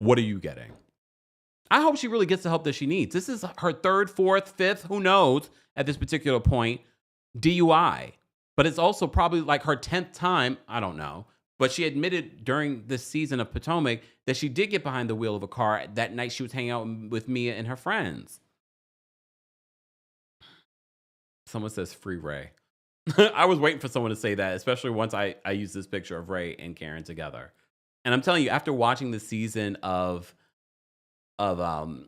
What are you getting? I hope she really gets the help that she needs. This is her third, fourth, fifth, who knows, at this particular point, DUI. But it's also probably like her 10th time, I don't know. But she admitted during this season of Potomac that she did get behind the wheel of a car that night she was hanging out with Mia and her friends. Someone says free Ray. I was waiting for someone to say that, especially once I used this picture of Ray and Karen together. And I'm telling you, after watching the season of Real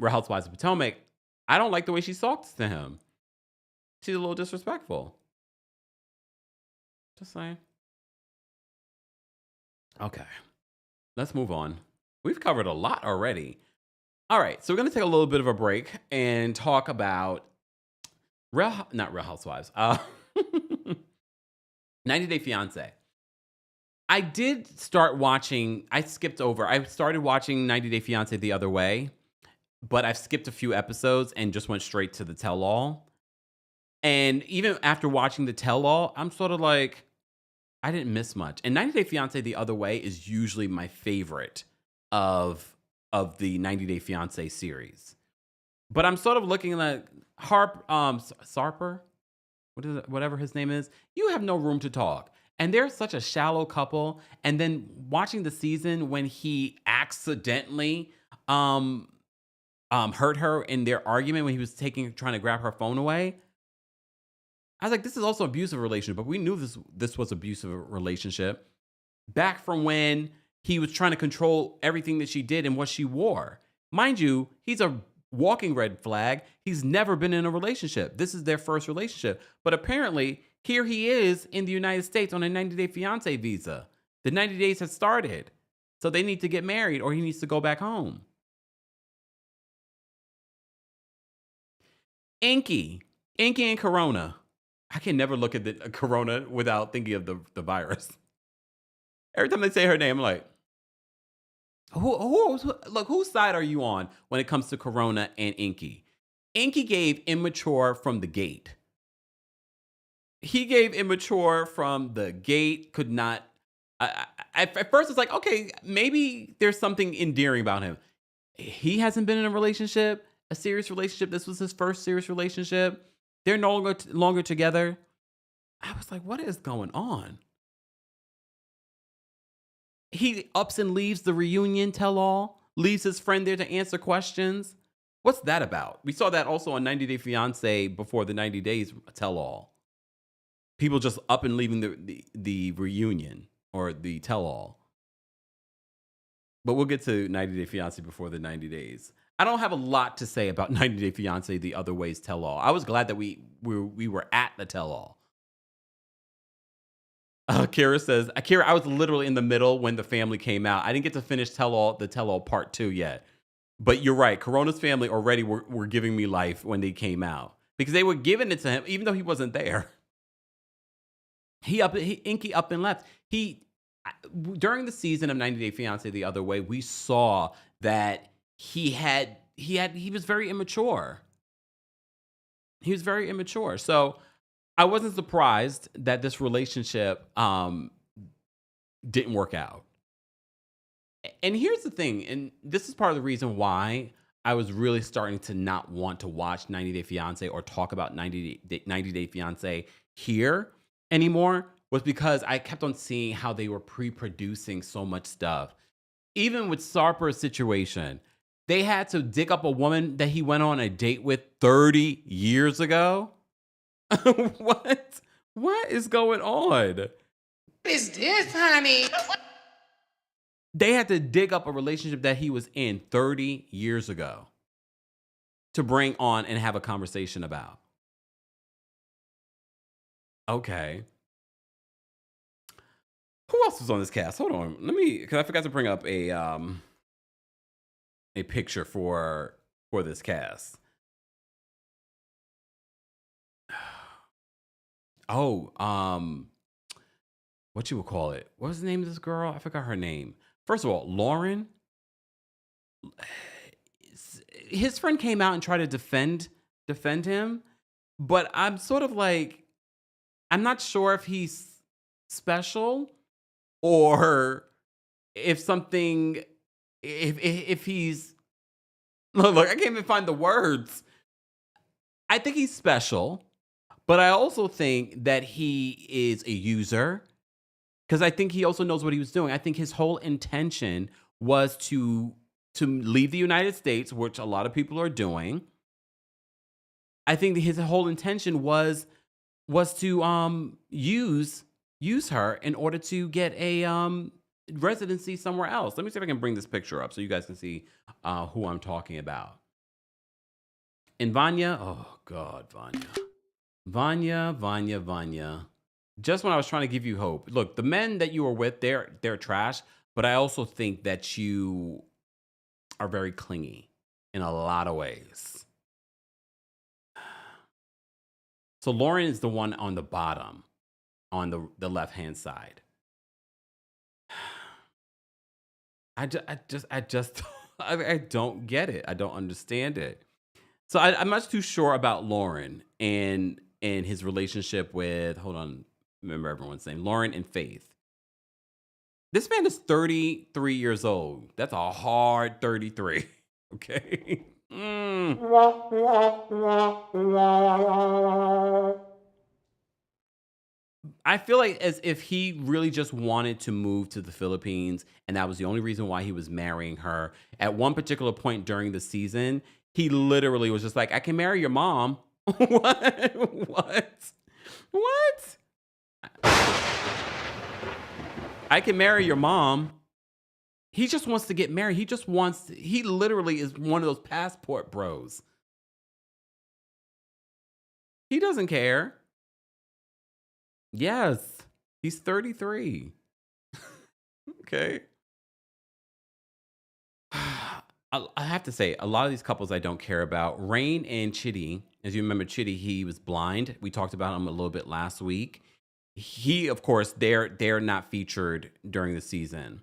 Housewives of Potomac, I don't like the way she talks to him. She's a little disrespectful. Just saying. Okay, let's move on. We've covered a lot already. All right, so we're going to take a little bit of a break and talk about not Real Housewives, 90 Day Fiancé. I did start watching, I started watching 90 Day Fiancé the other way, but I've skipped a few episodes and just went straight to the tell-all. And even after watching the tell-all, I'm sort of like, I didn't miss much. And 90 Day Fiancé the other way is usually my favorite of the 90 Day Fiancé series. But I'm sort of looking at Sarper, whatever his name is. You have no room to talk. And they're such a shallow couple. And then watching the season when he accidentally hurt her in their argument when he was trying to grab her phone away. I was like, this is also abusive relationship, but we knew this was abusive relationship back from when he was trying to control everything that she did and what she wore. Mind you, he's a walking red flag. He's never been in a relationship. This is their first relationship. But apparently, here he is in the United States on a 90-day fiancé visa. The 90 days has started. So they need to get married or he needs to go back home. Inky and Corona. I can never look at the Corona without thinking of the virus. Every time they say her name, I'm like, whose side are you on when it comes to Corona and Inky? Inky gave immature from the gate. He gave immature from the gate, could not. At first, it's like, okay, maybe there's something endearing about him. He hasn't been in a serious relationship. This was his first serious relationship. They're no longer together. I was like, what is going on? He ups and leaves the reunion tell-all, leaves his friend there to answer questions. What's that about? We saw that also on 90 Day Fiancé before the 90 days tell-all. People just up and leaving the reunion or the tell-all. But we'll get to 90 Day Fiancé before the 90 days. I don't have a lot to say about 90 Day Fiancé the other ways tell-all. I was glad that we were at the tell-all. Kira says, I was literally in the middle when the family came out. I didn't get to finish the tell-all part 2 yet. But you're right. Corona's family already were giving me life when they came out. Because they were giving it to him, even though he wasn't there. Inky up and left. During the season of 90 Day Fiancé the other way, we saw that he was very immature. He was very immature. So I wasn't surprised that this relationship didn't work out. And here's the thing, and this is part of the reason why I was really starting to not want to watch 90 Day Fiancé or talk about 90 Day Fiancé here anymore, was because I kept on seeing how they were pre-producing so much stuff. Even with Sarper's situation, they had to dig up a woman that he went on a date with 30 years ago. What is going on? What is this, honey? They had to dig up a relationship that he was in 30 years ago to bring on and have a conversation about. Okay. Who else was on this cast? Hold on. Because I forgot to bring up a picture for this cast. Oh, what you would call it? What was the name of this girl? I forgot her name. First of all, Lauren. His friend came out and tried to defend him, but I'm sort of like, I'm not sure if he's special or if he's look, I can't even find the words. I think he's special, but I also think that he is a user because I think he also knows what he was doing. I think his whole intention was to leave the United States, which a lot of people are doing. I think his whole intention was to use her in order to get a residency somewhere else. Let me see if I can bring this picture up so you guys can see who I'm talking about. And Vanya, oh God, Vanya. Just when I was trying to give you hope. Look, the men that you were with, they're trash, but I also think that you are very clingy in a lot of ways. So Lauren is the one on the bottom, on the left-hand side. I don't get it. I don't understand it. So I'm not too sure about Lauren and his relationship with, hold on, remember everyone's name, Lauren and Faith. This man is 33 years old. That's a hard 33. Okay. I feel like as if he really just wanted to move to the Philippines, and that was the only reason why he was marrying her. At one particular point during the season, he literally was just like, I can marry your mom. What? I can marry your mom. He just wants to get married. He literally is one of those passport bros. He doesn't care. Yes, he's 33. Okay. I have to say, a lot of these couples I don't care about. Rain and Chitty, as you remember, Chitty, he was blind. We talked about him a little bit last week. He, of course, they're not featured during the season.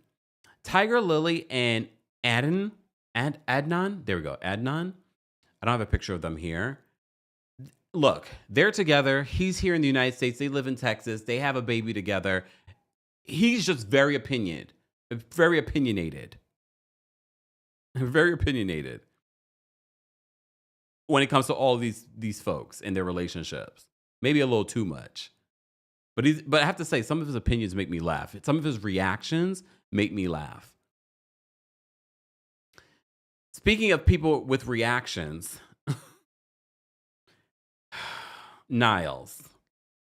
Tiger Lily and Adnan. There we go, Adnan. I don't have a picture of them here. Look, they're together. He's here in the United States. They live in Texas. They have a baby together. He's just very opinionated. Very opinionated when it comes to all these folks and their relationships. Maybe a little too much. But I have to say, some of his opinions make me laugh. Some of his reactions make me laugh. Speaking of people with reactions, Niles.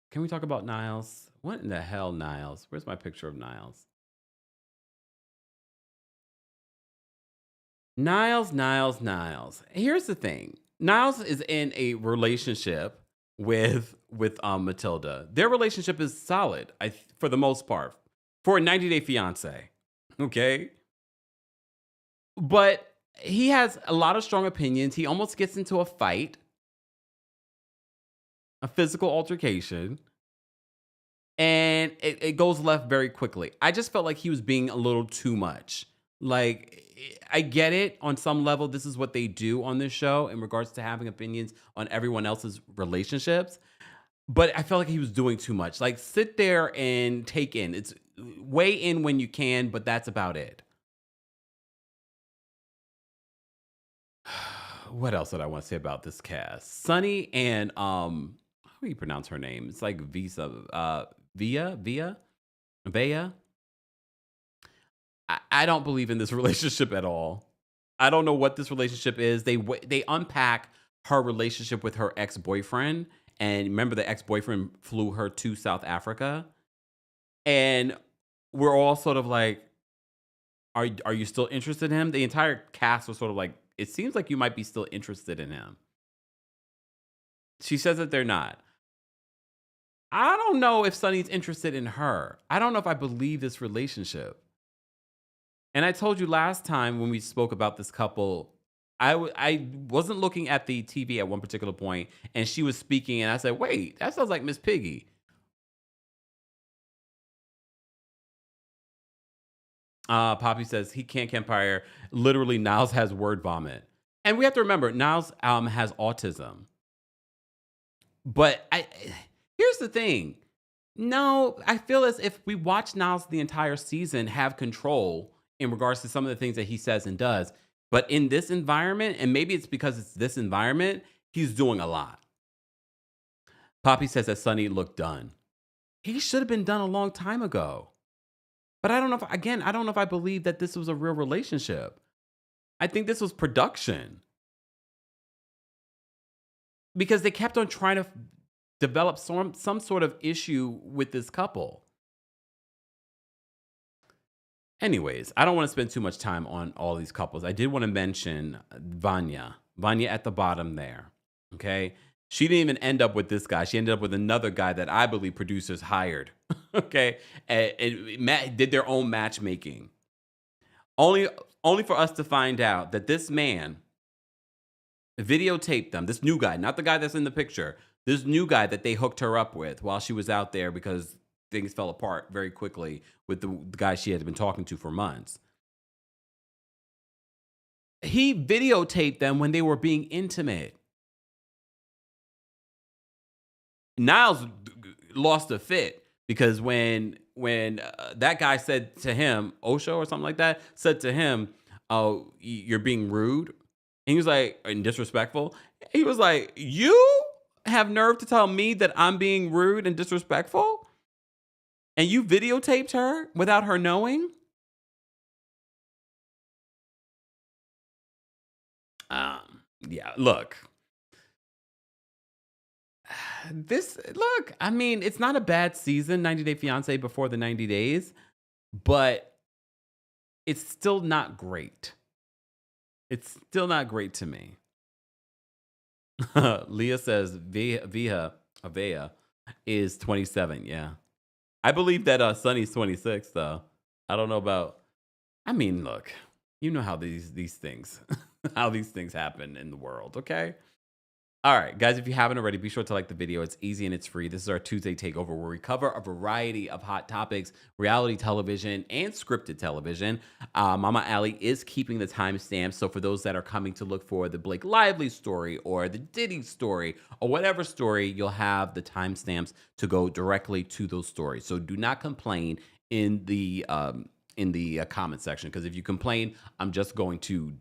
Can we talk about Niles? What in the hell, Niles? Where's my picture of Niles? Niles. Here's the thing. Niles is in a relationship with Matilda. Their relationship is solid, for the most part, for a 90-day fiance. Okay? But he has a lot of strong opinions. He almost gets into a fight, a physical altercation, and it goes left very quickly. I just felt like he was being a little too much. Like, I get it on some level. This is what they do on this show in regards to having opinions on everyone else's relationships. But I felt like he was doing too much. Like, sit there and take in. It's weigh in when you can, but that's about it. What else did I want to say about this cast? Sunny and how do you pronounce her name? It's like Via. I don't believe in this relationship at all. I don't know what this relationship is. They unpack her relationship with her ex-boyfriend. And remember, the ex-boyfriend flew her to South Africa. And we're all sort of like, Are you still interested in him? The entire cast was sort of like, it seems like you might be still interested in him. She says that they're not. I don't know if Sonny's interested in her. I don't know if I believe this relationship. And I told you last time when we spoke about this couple, I wasn't looking at the TV at one particular point, and she was speaking, and I said, wait, that sounds like Miss Piggy. Poppy says he can't Kempire. Literally, Niles has word vomit. And we have to remember, Niles has autism. But here's the thing. No, I feel as if we watch Niles the entire season have control in regards to some of the things that he says and does. But in this environment, and maybe it's because it's this environment, he's doing a lot. Poppy says that Sonny looked done. He should have been done a long time ago. But I don't know if, again, I don't know if I believe that this was a real relationship. I think this was production. Because they kept on trying to develop some sort of issue with this couple. Anyways, I don't want to spend too much time on all these couples. I did want to mention Vanya. Vanya at the bottom there. Okay? She didn't even end up with this guy. She ended up with another guy that I believe producers hired. Okay? And did their own matchmaking. Only for us to find out that this man videotaped them. This new guy, not the guy that's in the picture. This new guy that they hooked her up with while she was out there because things fell apart very quickly with the guy she had been talking to for months. He videotaped them when they were being intimate. Niles lost a fit because when that guy said to him, Osho or something like that, said to him, "Oh, you're being rude," and he was like, and disrespectful. He was like, "You have nerve to tell me that I'm being rude and disrespectful? And you videotaped her without her knowing?" Yeah, look. I mean, it's not a bad season, 90 Day Fiancé before the 90 days, but it's still not great. It's still not great to me. Leah says Avea is 27. Yeah. I believe that Sonny's 26, though. I don't know about. I mean, look, you know how these things how these things happen in the world, okay? All right, guys, if you haven't already, be sure to like the video. It's easy and it's free. This is our Tuesday takeover where we cover a variety of hot topics, reality television and scripted television. Mama Allie is keeping the timestamps. So for those that are coming to look for the Blake Lively story or the Diddy story or whatever story, you'll have the timestamps to go directly to those stories. So do not complain in the comment section, because if you complain, I'm just going to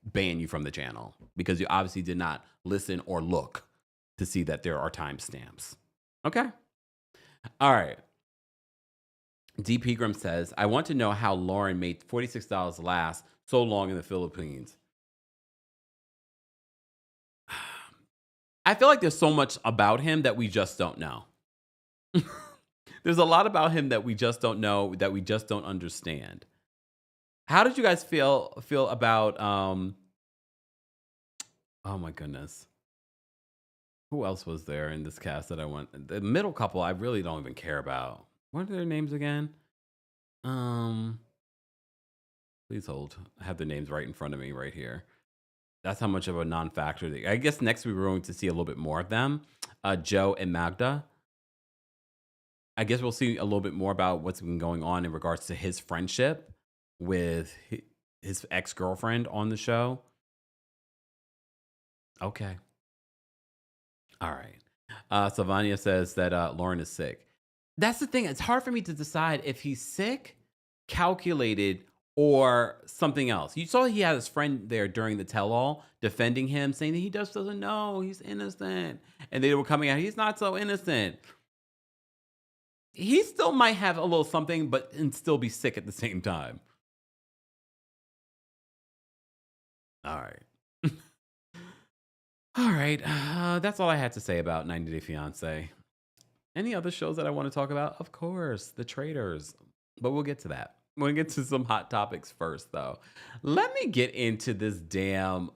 ban you from the channel because you obviously did not listen or look to see that there are timestamps. Okay. All right. D. Pegram says, I want to know how Lauren made $46 last so long in the Philippines. I feel like there's so much about him that we just don't know. There's a lot about him that we just don't know, that we just don't understand. How did you guys feel about oh my goodness. Who else was there in this cast that I want? The middle couple I really don't even care about. What are their names again? Please hold. I have the names right in front of me right here. That's how much of a non-factor. I guess next we're going to see a little bit more of them. Joe and Magda. I guess we'll see a little bit more about what's been going on in regards to his friendship with his ex-girlfriend on the show. Okay. All right. Sylvania says that Lauren is sick. That's the thing. It's hard for me to decide if he's sick, calculated, or something else. You saw he had his friend there during the tell-all defending him, saying that he just doesn't know. He's innocent. And they were coming out, he's not so innocent. He still might have a little something, but and still be sick at the same time. All right. All right. That's all I had to say about 90 Day Fiancé. Any other shows that I want to talk about? Of course, The Traitors. But we'll get to that. We'll get to some hot topics first, though. Let me get into this damn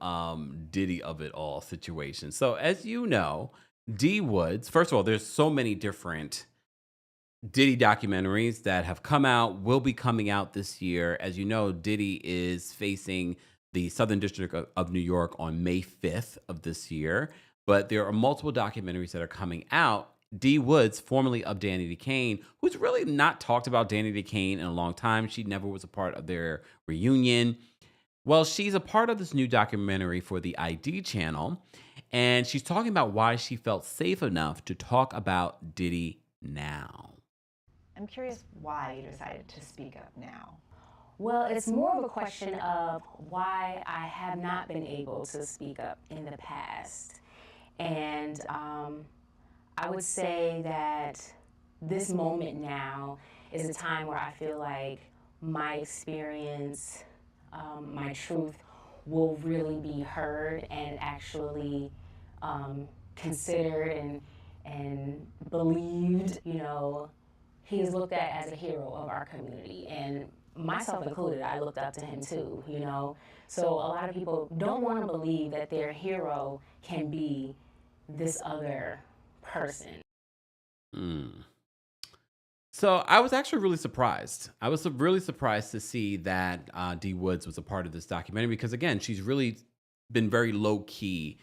Diddy of it all situation. So, as you know, D Woods, first of all, there's so many different Diddy documentaries that have come out, will be coming out this year. As you know, Diddy is facing the Southern District of New York on May 5th of this year. But there are multiple documentaries that are coming out. D Woods, formerly of Danny Kane, who's really not talked about Danny Kane in a long time. She never was a part of their reunion. Well, she's a part of this new documentary for the ID channel, and she's talking about why she felt safe enough to talk about Diddy now. I'm curious why you decided to speak up now. Well, it's more of a question of why I have not been able to speak up in the past. And I would say that this moment now is a time where I feel like my experience, my truth will really be heard and actually considered and believed. You know, he's looked at as a hero of our community, and myself included, I looked up to him too, you know. So a lot of people don't want to believe that their hero can be this other person. So I was actually really surprised. I was really surprised to see that D Woods was a part of this documentary because, again, she's really been very low key.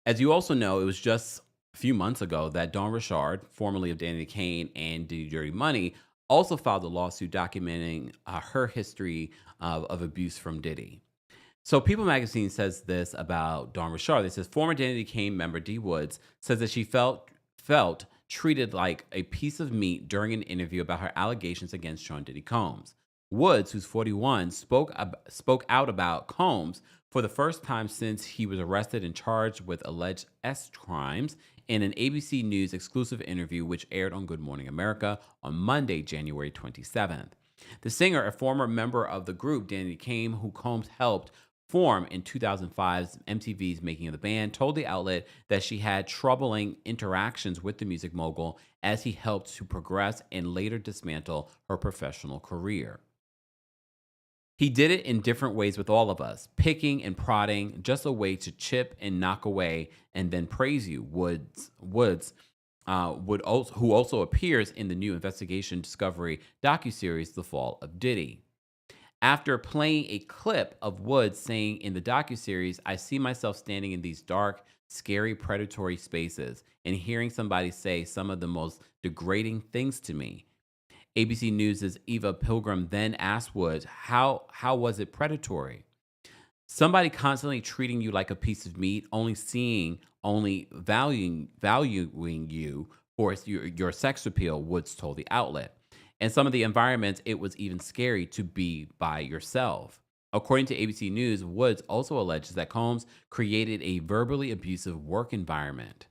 As you also know, it was just a few months ago that Dawn Richard, formerly of Danny Kane and Diddy Dirty Money, also filed a lawsuit documenting her history of abuse from Diddy. So People Magazine says this about Dawn Richard. It says former Danny Kane member D Woods says that she felt treated like a piece of meat during an interview about her allegations against Sean Diddy Combs. Woods, who's 41, spoke out about Combs for the first time since he was arrested and charged with alleged S crimes in an ABC News exclusive interview which aired on Good Morning America on Monday, January 27th. The singer, a former member of the group Danny Kane, who Combs helped form in 2005's MTV's Making of the Band, told the outlet that she had troubling interactions with the music mogul as he helped to progress and later dismantle her professional career. He did it in different ways with all of us, picking and prodding, just a way to chip and knock away and then praise you, Woods, who also appears in the new investigation discovery docuseries The Fall of Diddy. After playing a clip of Woods saying in the docuseries, I see myself standing in these dark, scary, predatory spaces and hearing somebody say some of the most degrading things to me. ABC News' Eva Pilgrim then asked Woods, how was it predatory? Somebody constantly treating you like a piece of meat, only valuing you for your sex appeal, Woods told the outlet. And some of the environments, it was even scary to be by yourself. According to ABC News, Woods also alleges that Combs created a verbally abusive work environment.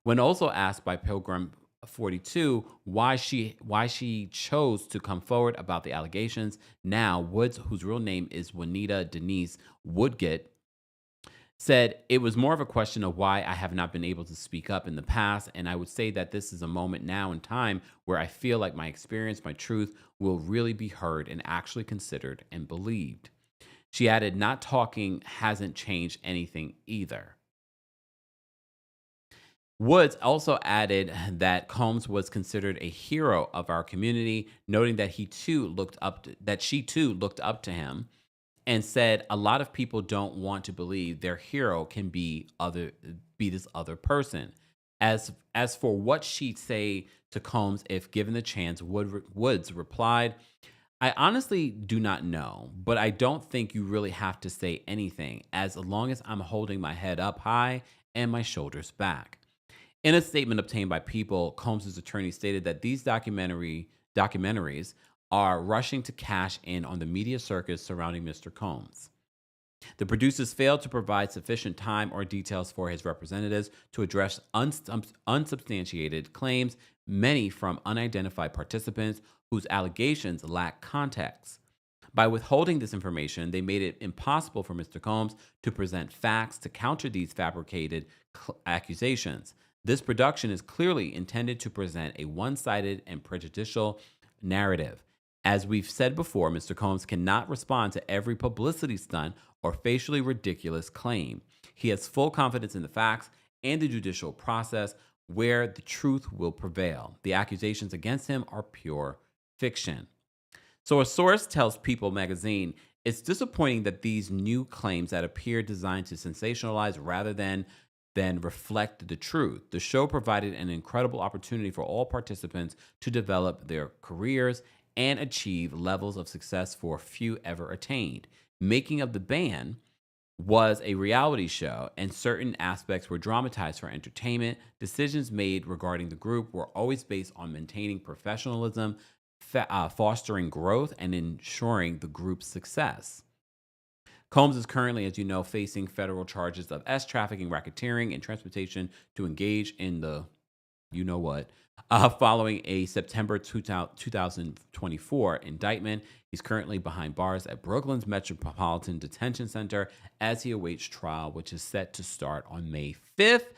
When also asked by Pilgrim 42 why she chose to come forward about the allegations, now Woods, whose real name is Juanita Denise Woodgett, said, it was more of a question of why I have not been able to speak up in the past, and I would say that this is a moment now in time where I feel like my experience, my truth, will really be heard and actually considered and believed. She added, not talking hasn't changed anything either. Woods also added that Combs was considered a hero of our community, noting that she too looked up to him, and said a lot of people don't want to believe their hero can be this other person. As for what she'd say to Combs if given the chance, Woods replied, I honestly do not know, but I don't think you really have to say anything as long as I'm holding my head up high and my shoulders back. In a statement obtained by People, Combs' attorney stated that these documentaries are rushing to cash in on the media circus surrounding Mr. Combs. The producers failed to provide sufficient time or details for his representatives to address unsubstantiated claims, many from unidentified participants whose allegations lack context. By withholding this information, they made it impossible for Mr. Combs to present facts to counter these fabricated accusations. This production is clearly intended to present a one-sided and prejudicial narrative. As we've said before, Mr. Combs cannot respond to every publicity stunt or facially ridiculous claim. He has full confidence in the facts and the judicial process where the truth will prevail. The accusations against him are pure fiction. So a source tells People magazine, it's disappointing that these new claims that appear designed to sensationalize rather than reflect the truth. The show provided an incredible opportunity for all participants to develop their careers and achieve levels of success for few ever attained. Making of the Band was a reality show, and certain aspects were dramatized for entertainment. Decisions made regarding the group were always based on maintaining professionalism, fostering growth, and ensuring the group's success. Combs is currently, as you know, facing federal charges of trafficking, racketeering, and transportation to engage in the you-know-what, following a September 2024 indictment. He's currently behind bars at Brooklyn's Metropolitan Detention Center as he awaits trial, which is set to start on May 5th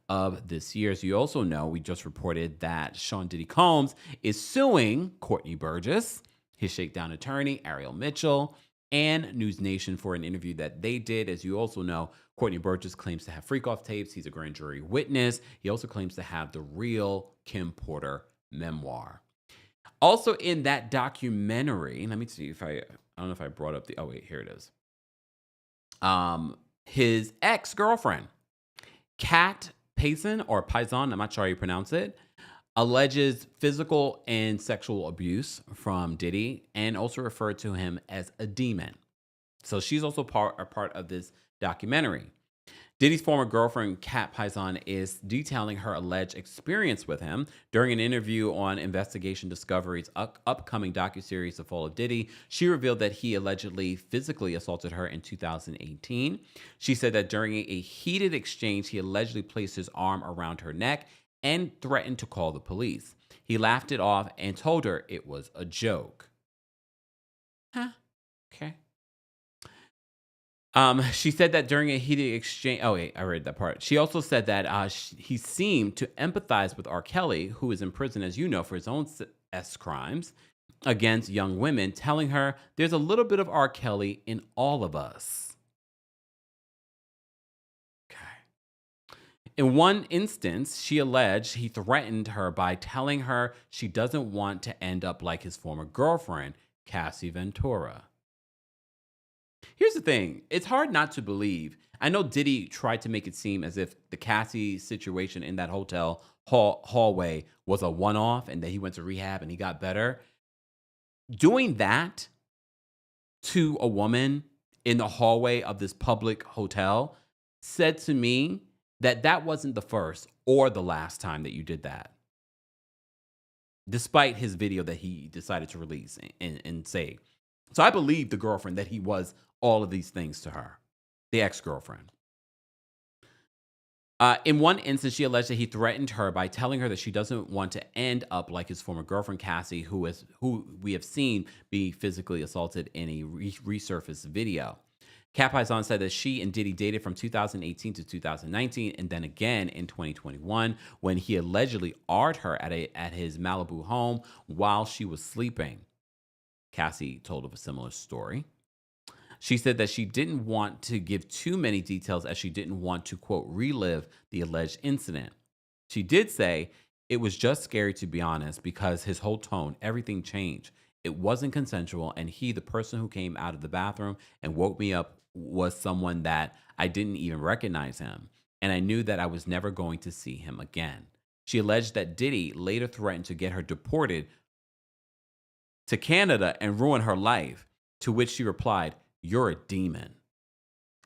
of this year. As you also know, we just reported that Sean Diddy Combs is suing Courtney Burgess, his shakedown attorney, Ariel Mitchell, and News Nation for an interview that they did. As you also know, Courtney Burgess claims to have freak-off tapes. He's a grand jury witness. He also claims to have the real Kim Porter memoir. Also in that documentary, let me see if I don't know if I brought up the, oh wait, here it is. His ex-girlfriend, Kat Payson, or Payson, I'm not sure how you pronounce it, alleges physical and sexual abuse from Diddy and also referred to him as a demon. So she's also a part of this documentary. Diddy's former girlfriend, Kat Payson, is detailing her alleged experience with him. During an interview on Investigation Discovery's upcoming docuseries, The Fall of Diddy, she revealed that he allegedly physically assaulted her in 2018. She said that during a heated exchange, he allegedly placed his arm around her neck and threatened to call the police. He laughed it off and told her it was a joke. Huh? Okay. She said that during a heated exchange, oh wait, I read that part. She also said that he seemed to empathize with R. Kelly, who is in prison, as you know, for his own crimes against young women, telling her there's a little bit of R. Kelly in all of us. Okay. In one instance, she alleged he threatened her by telling her she doesn't want to end up like his former girlfriend, Cassie Ventura. Here's the thing. It's hard not to believe. I know Diddy tried to make it seem as if the Cassie situation in that hotel hallway was a one-off and that he went to rehab and he got better. Doing that to a woman in the hallway of this public hotel said to me that that wasn't the first or the last time that you did that. Despite his video that he decided to release and say. So I believe the girlfriend that he was all of these things to her, the ex-girlfriend. In one instance, she alleged that he threatened her by telling her that she doesn't want to end up like his former girlfriend, Cassie, who we have seen be physically assaulted in a resurfaced video. Kat Payson said that she and Diddy dated from 2018 to 2019, and then again in 2021 when he allegedly R''d her at his Malibu home while she was sleeping. Cassie told of a similar story. She said that she didn't want to give too many details as she didn't want to, quote, relive the alleged incident. She did say, it was just scary to be honest because his whole tone, everything changed. It wasn't consensual, and he, the person who came out of the bathroom and woke me up, was someone that I didn't even recognize him, and I knew that I was never going to see him again. She alleged that Diddy later threatened to get her deported to Canada and ruin her life, to which she replied, "You're a demon."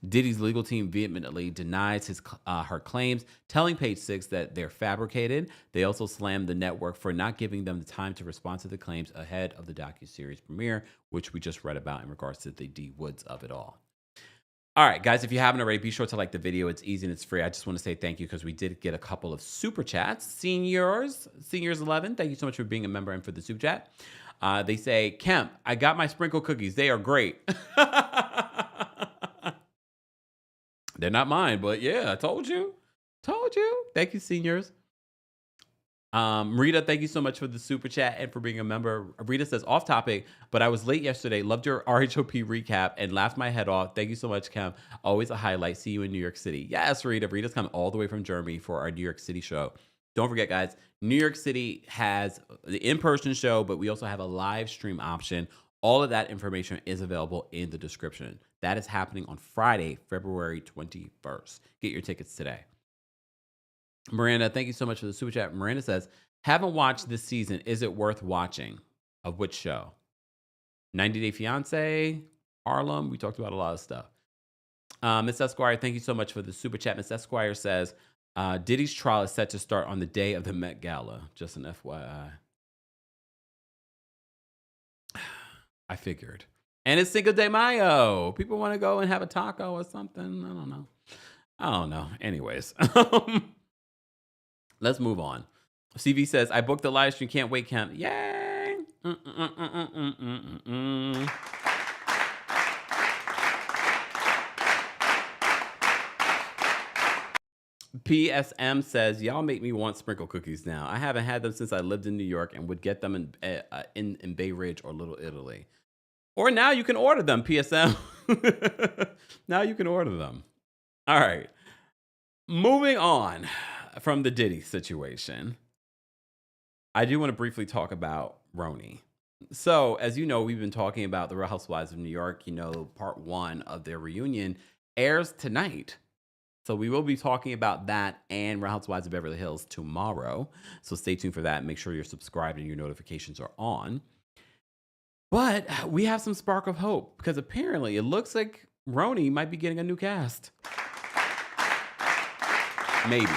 Diddy's legal team vehemently denies her claims, telling Page Six that they're fabricated. They also slammed the network for not giving them the time to respond to the claims ahead of the docuseries premiere, which we just read about in regards to the D Woods of it all. All right, guys, if you haven't already, be sure to like the video. It's easy and it's free. I just want to say thank you because we did get a couple of super chats. Seniors 11, thank you so much for being a member and for the super chat. They say, Kemp, I got my sprinkle cookies. They are great. They're not mine, but yeah, I told you. Thank you, seniors. Rita, thank you so much for the super chat and for being a member. Rita says, off topic, but I was late yesterday. Loved your RHOP recap and laughed my head off. Thank you so much, Kim. Always a highlight. See you in New York City. Yes, Rita. Rita's come all the way from Germany for our New York City show. Don't forget, guys, New York City has the in-person show, but we also have a live stream option. All of that information is available in the description. That is happening on Friday, February 21st. Get your tickets today. Miranda, thank you so much for the super chat. Miranda says, haven't watched this season. Is it worth watching? Of which show? 90 Day Fiancé, Harlem. We talked about a lot of stuff. Miss Esquire, thank you so much for the super chat. Miss Esquire says, Diddy's trial is set to start on the day of the Met Gala. Just an FYI. I figured. And it's Cinco de Mayo. People want to go and have a taco or something. I don't know. Anyways. Let's move on. CV says, I booked the live stream. Can't wait, Kemp. Yay! PSM says, y'all make me want sprinkle cookies now. I haven't had them since I lived in New York and would get them in Bay Ridge or Little Italy. Or now you can order them, PSM. Now you can order them. All right. Moving on from the Diddy situation, I do want to briefly talk about RHONY. So, as you know, we've been talking about the Real Housewives of New York. You know, part 1 of their reunion airs tonight. So we will be talking about that and Real Housewives of Beverly Hills tomorrow. So stay tuned for that. Make sure you're subscribed and your notifications are on. But we have some spark of hope because apparently it looks like RHONY might be getting a new cast. Maybe.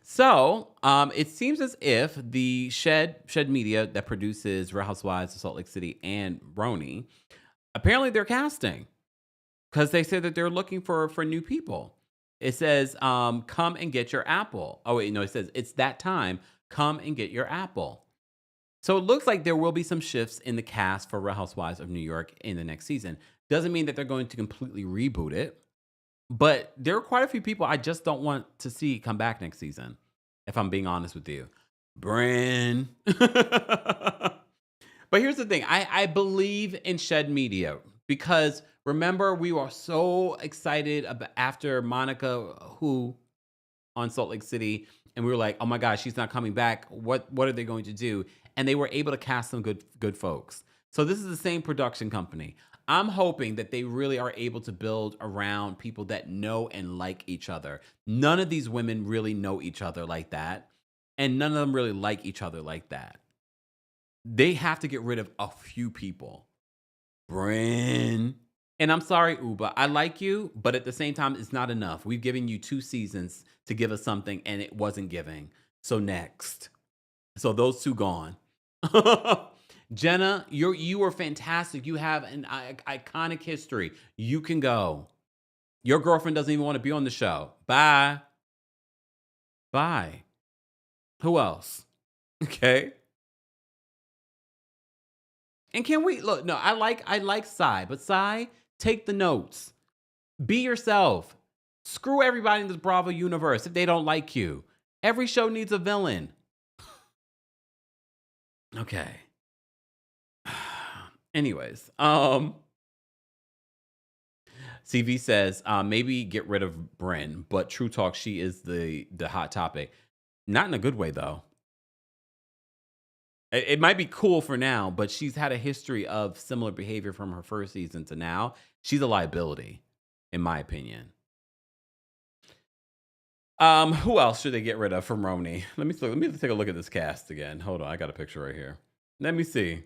So it seems as if the Shed Media that produces Real Housewives of Salt Lake City and RHONY, apparently they're casting because they said that they're looking for new people. It says, come and get your apple. Oh, wait, no, it says it's that time. Come and get your apple. So it looks like there will be some shifts in the cast for Real Housewives of New York in the next season. Doesn't mean that they're going to completely reboot it, but there are quite a few people I just don't want to see come back next season, if I'm being honest with you. Bryn. But here's the thing. I believe in Shed Media because remember, we were so excited about after Monica, who on Salt Lake City, and we were like, oh my gosh, she's not coming back. What are they going to do? And they were able to cast some good folks. So this is the same production company. I'm hoping that they really are able to build around people that know and like each other. None of these women really know each other like that. And none of them really like each other like that. They have to get rid of a few people. Bryn. And I'm sorry, Uba, I like you, but at the same time, it's not enough. We've given you 2 seasons to give us something, and it wasn't giving. So next. So those 2 gone. Jenna, you are fantastic. You have an iconic history. You can go. Your girlfriend doesn't even want to be on the show. Bye. Bye. Who else? Okay. And can we look? No, I like Skai, but Skai, take the notes. Be yourself. Screw everybody in this Bravo universe if they don't like you. Every show needs a villain. Okay. Anyways, CV says maybe get rid of Bryn, but true talk, she is the hot topic. Not in a good way though. It might be cool for now, but she's had a history of similar behavior from her first season to now. She's a liability, in my opinion. Who else should they get rid of from RHONY? Let me take a look at this cast again. Hold on, I got a picture right here. Let me see.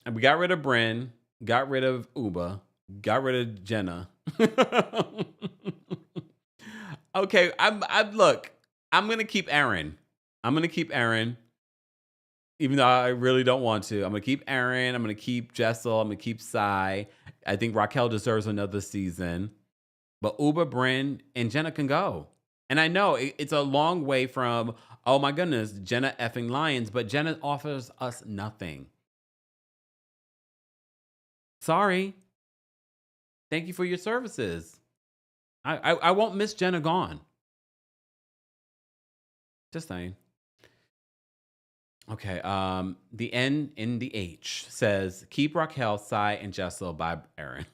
And we got rid of Bryn, got rid of Uba, got rid of Jenna. Okay, look, I'm gonna keep Aaron. Even though I really don't want to. I'm gonna keep Aaron. I'm gonna keep Jessel. I'm gonna keep Skai. I think Raquel deserves another season. But Uba, Bryn, and Jenna can go. And I know it's a long way from, oh my goodness, Jenna effing Lyons, but Jenna offers us nothing. Sorry. Thank you for your services. I won't miss Jenna gone. Just saying. Okay. The N in the H says keep Raquel, Skai, and Jessel by Aaron.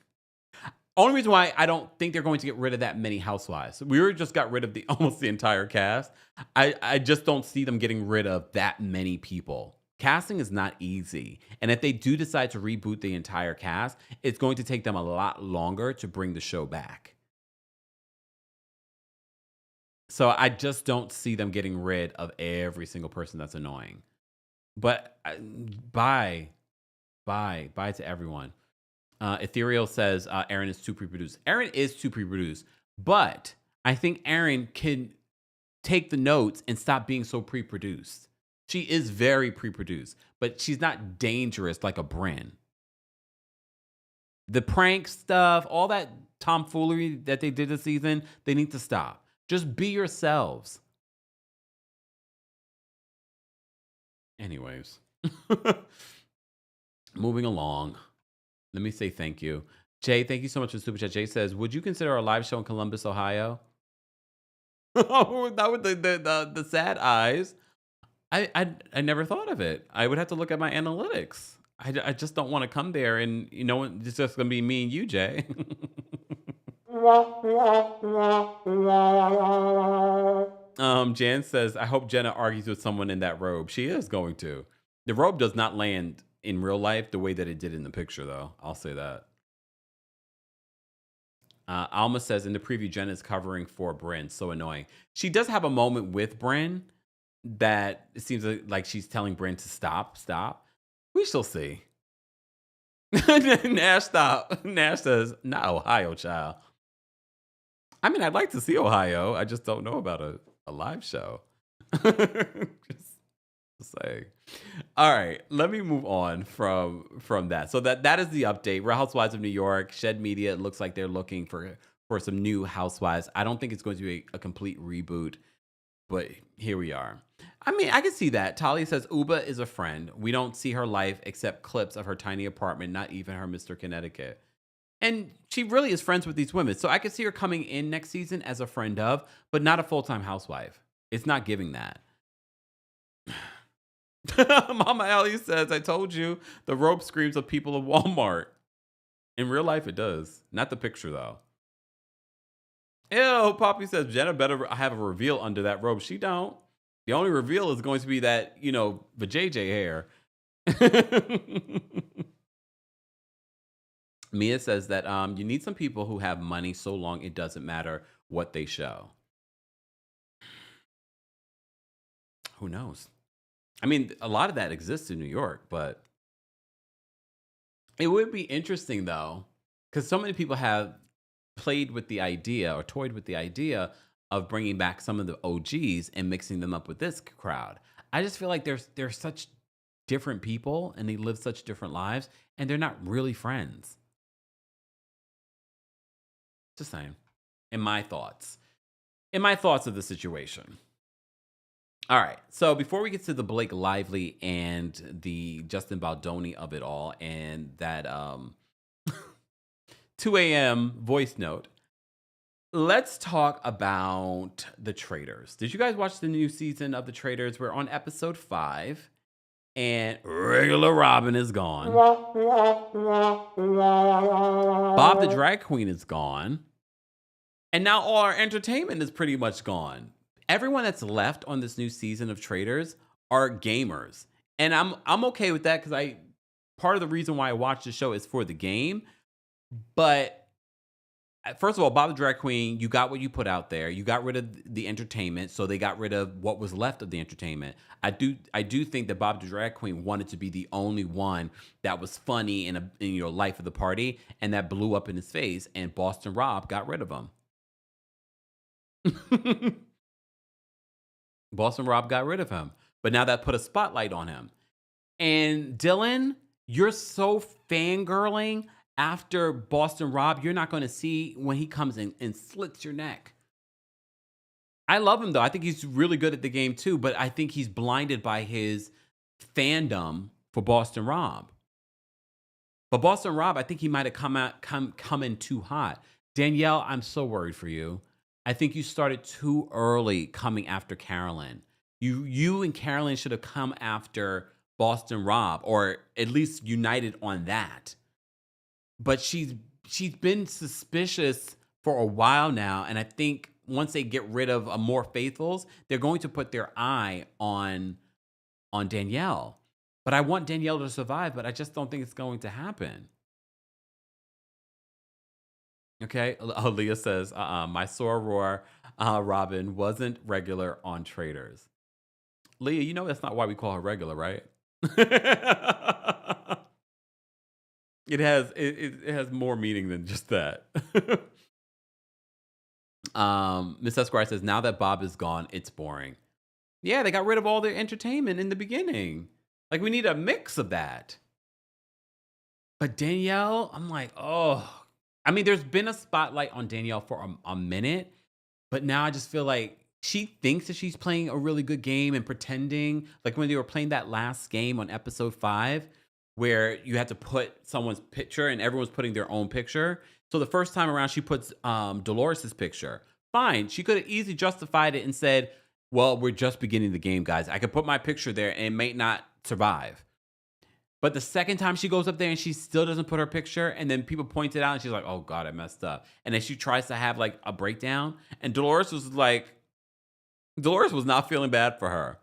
Only reason why I don't think they're going to get rid of that many housewives. We already just got rid of almost the entire cast. I just don't see them getting rid of that many people. Casting is not easy. And if they do decide to reboot the entire cast, it's going to take them a lot longer to bring the show back. So I just don't see them getting rid of every single person that's annoying. But bye to everyone. Ethereal says Aaron is too pre-produced. Aaron is too pre-produced, but I think Aaron can take the notes and stop being so pre-produced. She is very pre-produced, but she's not dangerous like a Brynn. The prank stuff, all that tomfoolery that they did this season, they need to stop. Just be yourselves. Anyways, moving along. Let me say thank you. Jay, thank you so much for Super Chat. Jay says, would you consider a live show in Columbus, Ohio? Oh, that with the sad eyes. I never thought of it. I would have to look at my analytics. I just don't want to come there and, you know, it's just going to be me and you, Jay. Jan says, I hope Jenna argues with someone in that robe. She is going to. The robe does not land in real life the way that it did in the picture, though. I'll say that. Alma says, in the preview, Jenna is covering for Brynn. So annoying. She does have a moment with Brynn that it seems like she's telling Brynn to stop. We shall see. Nash, stop. Nash says, not Ohio, child. I mean, I'd like to see Ohio. I just don't know about a live show. Just saying. All right, let me move on from that. So that is the update. Real Housewives of New York, Shed Media. It looks like they're looking for some new housewives. I don't think it's going to be a complete reboot, but here we are. I mean, I can see that. Talia says Uba is a friend. We don't see her life except clips of her tiny apartment, not even her Mr. Connecticut. And she really is friends with these women. So I could see her coming in next season as a friend of, but not a full-time housewife. It's not giving that. Mama Allie says, I told you, the robe screams of people of Walmart. In real life, it does. Not the picture, though. Ew, Poppy says, Jenna better have a reveal under that robe. She don't. The only reveal is going to be that, you know, the JJ hair. Mia says that you need some people who have money so long it doesn't matter what they show. Who knows? I mean, a lot of that exists in New York, but it would be interesting, though, because so many people have played with the idea or toyed with the idea of bringing back some of the OGs and mixing them up with this crowd. I just feel like they're such different people and they live such different lives and they're not really friends. Just saying. In my thoughts of the situation. All right. So before we get to the Blake Lively and the Justin Baldoni of it all and that 2 a.m. voice note, let's talk about the Traitors. Did you guys watch the new season of the Traitors? We're on episode 5 and regular Robin is gone. Bob the drag queen is gone. And now all our entertainment is pretty much gone. Everyone that's left on this new season of Traitors are gamers. And I'm okay with that because part of the reason why I watch the show is for the game. But first of all, Bob the Drag Queen, you got what you put out there. You got rid of the entertainment, so they got rid of what was left of the entertainment. I do think that Bob the Drag Queen wanted to be the only one that was funny in your life of the party, and that blew up in his face, and Boston Rob got rid of him. Boston Rob got rid of him. But now that put a spotlight on him. And Dylan, you're so fangirling after Boston Rob, you're not going to see when he comes in and slits your neck. I love him, though. I think he's really good at the game, too. But I think he's blinded by his fandom for Boston Rob. But Boston Rob, I think he might have come in too hot. Danielle, I'm so worried for you. I think you started too early coming after Carolyn. You and Carolyn should have come after Boston Rob, or at least united on that. But she's been suspicious for a while now, and I think once they get rid of more faithfuls, they're going to put their eye on Danielle. But I want Danielle to survive, but I just don't think it's going to happen. Okay, Leah says, my soror Robin wasn't regular on Traitors. Leah, you know that's not why we call her regular, right? It has more meaning than just that. Miss Esquire says, now that Bob is gone, it's boring. Yeah, they got rid of all their entertainment in the beginning. Like, we need a mix of that. But Danielle, I'm like, oh. I mean, there's been a spotlight on Danielle for a minute, but now I just feel like she thinks that she's playing a really good game and pretending. Like when they were playing that last game on episode 5, where you had to put someone's picture and everyone's putting their own picture. So the first time around, she puts Dolores's picture. Fine. She could have easily justified it and said, well, we're just beginning the game, guys. I could put my picture there and it may not survive. But the second time she goes up there and she still doesn't put her picture, and then people point it out and she's like, oh God, I messed up. And then she tries to have like a breakdown. And Dolores was not feeling bad for her.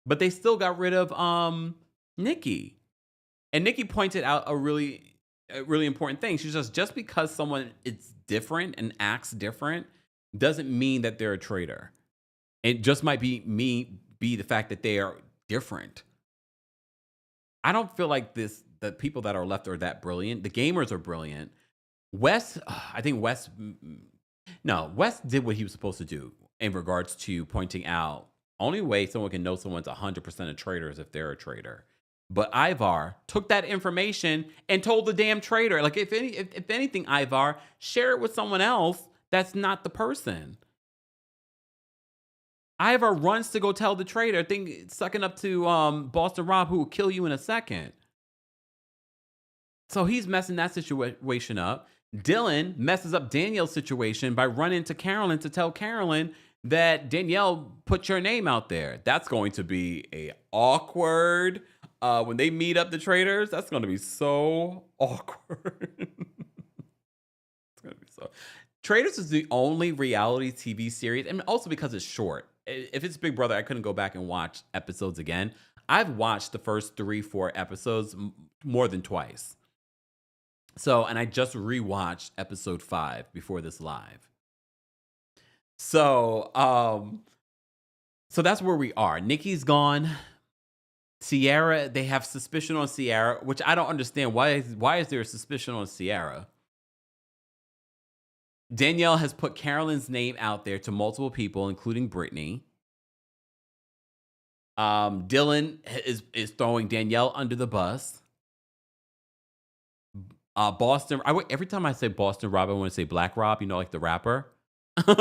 But they still got rid of Nikki. And Nikki pointed out a really important thing. She says, just because someone is different and acts different doesn't mean that they're a traitor. It just might be the fact that they are different. I don't feel like the people that are left are that brilliant. The gamers are brilliant. Wes did what he was supposed to do in regards to pointing out only way someone can know someone's 100% a traitor is if they're a traitor. But Ivar took that information and told the damn traitor. Like, if anything, Ivar, share it with someone else that's not the person. Ivar runs to go tell the traitor, sucking up to Boston Rob, who will kill you in a second. So he's messing that situation up. Dylan messes up Danielle's situation by running to Carolyn to tell Carolyn that Danielle put your name out there. That's going to be a awkward. When they meet up the Traitors, that's going to be so awkward. It's going to be so. Traitors is the only reality TV series, and also because it's short. If it's Big Brother, I couldn't go back and watch episodes again. I've watched the first 3-4 episodes more than twice. So, and I just rewatched episode 5 before this live. So that's where we are. Nikki's gone. Sierra, they have suspicion on Sierra, which I don't understand. Why is there a suspicion on Sierra? Danielle has put Carolyn's name out there to multiple people, including Brittany. Dylan is throwing Danielle under the bus. Boston. Every time I say Boston Rob, I want to say Black Rob. You know, like the rapper. Okay.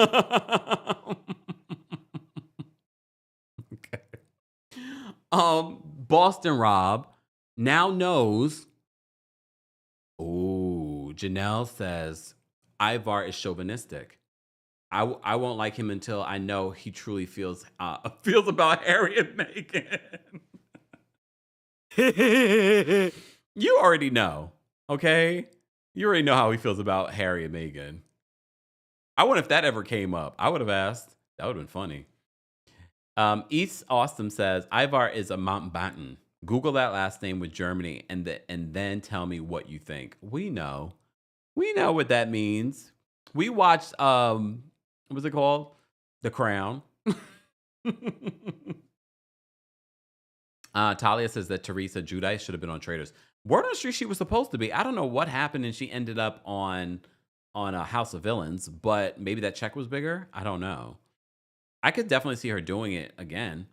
Boston Rob now knows. Oh, Janelle says Ivar is chauvinistic. I won't like him until I know he truly feels about Harry and Meghan. You already know, okay? You already know how he feels about Harry and Meghan. I wonder if that ever came up. I would have asked. That would have been funny. East Austin says Ivar is a Mountbatten. Google that last name with Germany and then tell me what you think. We know what that means. We watched what's it called? The Crown. Talia says that Teresa Giudice should have been on Traitors. Word on the street she was supposed to be. I don't know what happened and she ended up on a House of Villains, but maybe that check was bigger. I don't know. I could definitely see her doing it again,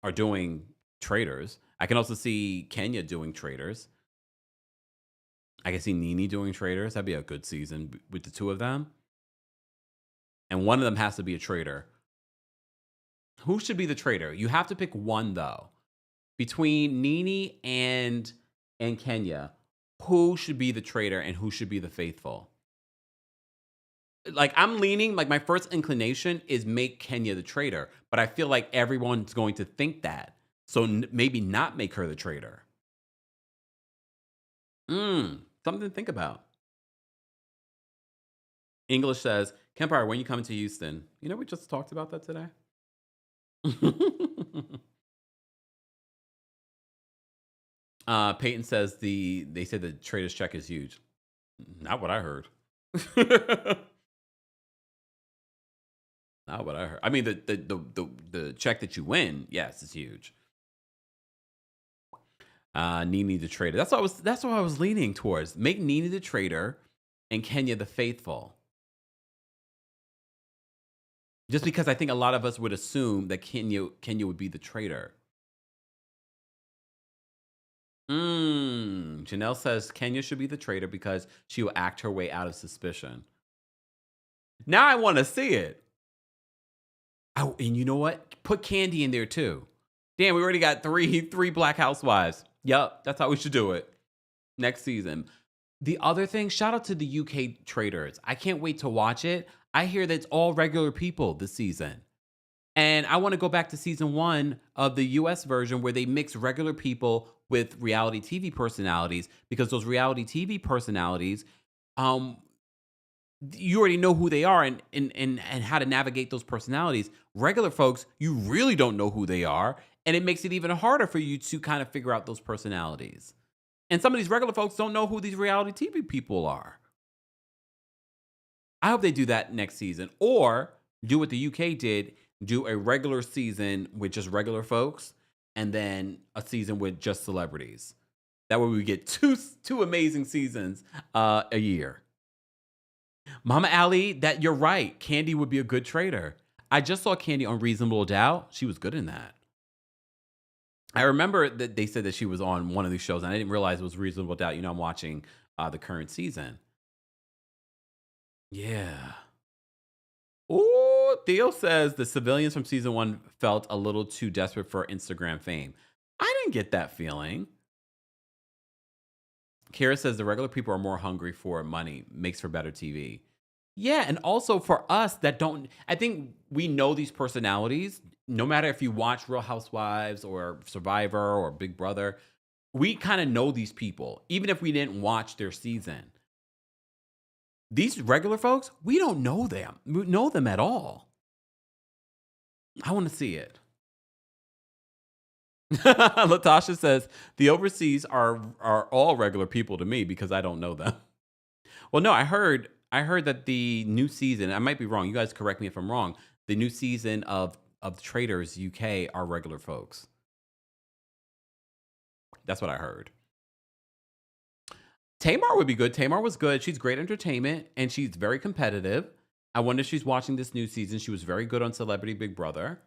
or doing Traitors. I can also see Kenya doing Traitors. I can see Nene doing Traitors. That'd be a good season with the two of them. And one of them has to be a traitor. Who should be the traitor? You have to pick one, though. Between Nene and Kenya, who should be the traitor and who should be the faithful? like I'm leaning, like my first inclination is make Kenya the traitor, but I feel like everyone's going to think that. So maybe not make her the traitor. Something to think about. English says, Kempire, when you coming to Houston? You know, we just talked about that today. Peyton says they said the trader's check is huge. Not what I heard. Not what I heard. I mean, the check that you win, yes, it's huge. Nene the traitor. That's what I was leaning towards. Make Nene the traitor and Kenya the faithful. Just because I think a lot of us would assume that Kenya would be the traitor. Janelle says Kenya should be the traitor because she will act her way out of suspicion. Now I want to see it. Oh, and you know what? Put Candy in there too. Damn, we already got three Black Housewives. Yup, that's how we should do it. Next season. The other thing, shout out to the UK Traitors. I can't wait to watch it. I hear that it's all regular people this season. And I want to go back to season 1 of the US version where they mix regular people with reality TV personalities, because those reality TV personalities, you already know who they are and how to navigate those personalities. Regular folks, you really don't know who they are, and it makes it even harder for you to kind of figure out those personalities. And some of these regular folks don't know who these reality TV people are. I hope they do that next season, or do what the UK did, do a regular season with just regular folks, and then a season with just celebrities. That way we get two amazing seasons a year. Mama Allie, that you're right. Candy would be a good traitor. I just saw Candy on Reasonable Doubt. She was good in that. I remember that they said that she was on one of these shows, and I didn't realize it was Reasonable Doubt. You know, I'm watching the current season. Yeah. Ooh, Theo says the civilians from season 1 felt a little too desperate for Instagram fame. I didn't get that feeling. Kara says the regular people are more hungry for money, makes for better TV. Yeah, and also for us that don't, I think we know these personalities. No matter if you watch Real Housewives or Survivor or Big Brother, we kind of know these people, even if we didn't watch their season. These regular folks, we don't know them. We know them at all. I want to see it. Latasha says the overseas are all regular people to me because I don't know them. Well, no, I heard that the new season, I might be wrong. You guys correct me if I'm wrong. The new season of Traitors UK are regular folks. That's what I heard. Tamar would be good. Tamar was good. She's great entertainment and she's very competitive. I wonder if she's watching this new season. She was very good on Celebrity Big Brother.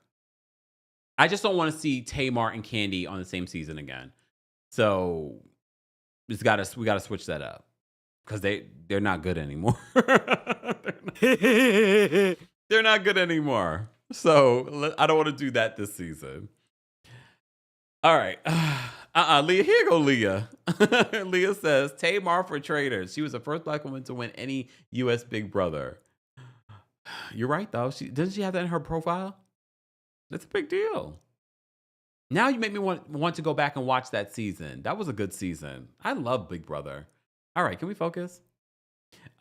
I just don't want to see Tamar and Candy on the same season again. So we got to switch that up because they're not good anymore. They're not good anymore. So I don't want to do that this season. All right. Leah, here go Leah. Leah says, Tamar for Traitors. She was the first Black woman to win any U.S. Big Brother. You're right, though. Doesn't she have that in her profile? That's a big deal. Now you make me want to go back and watch that season. That was a good season. I love Big Brother. All right, can we focus?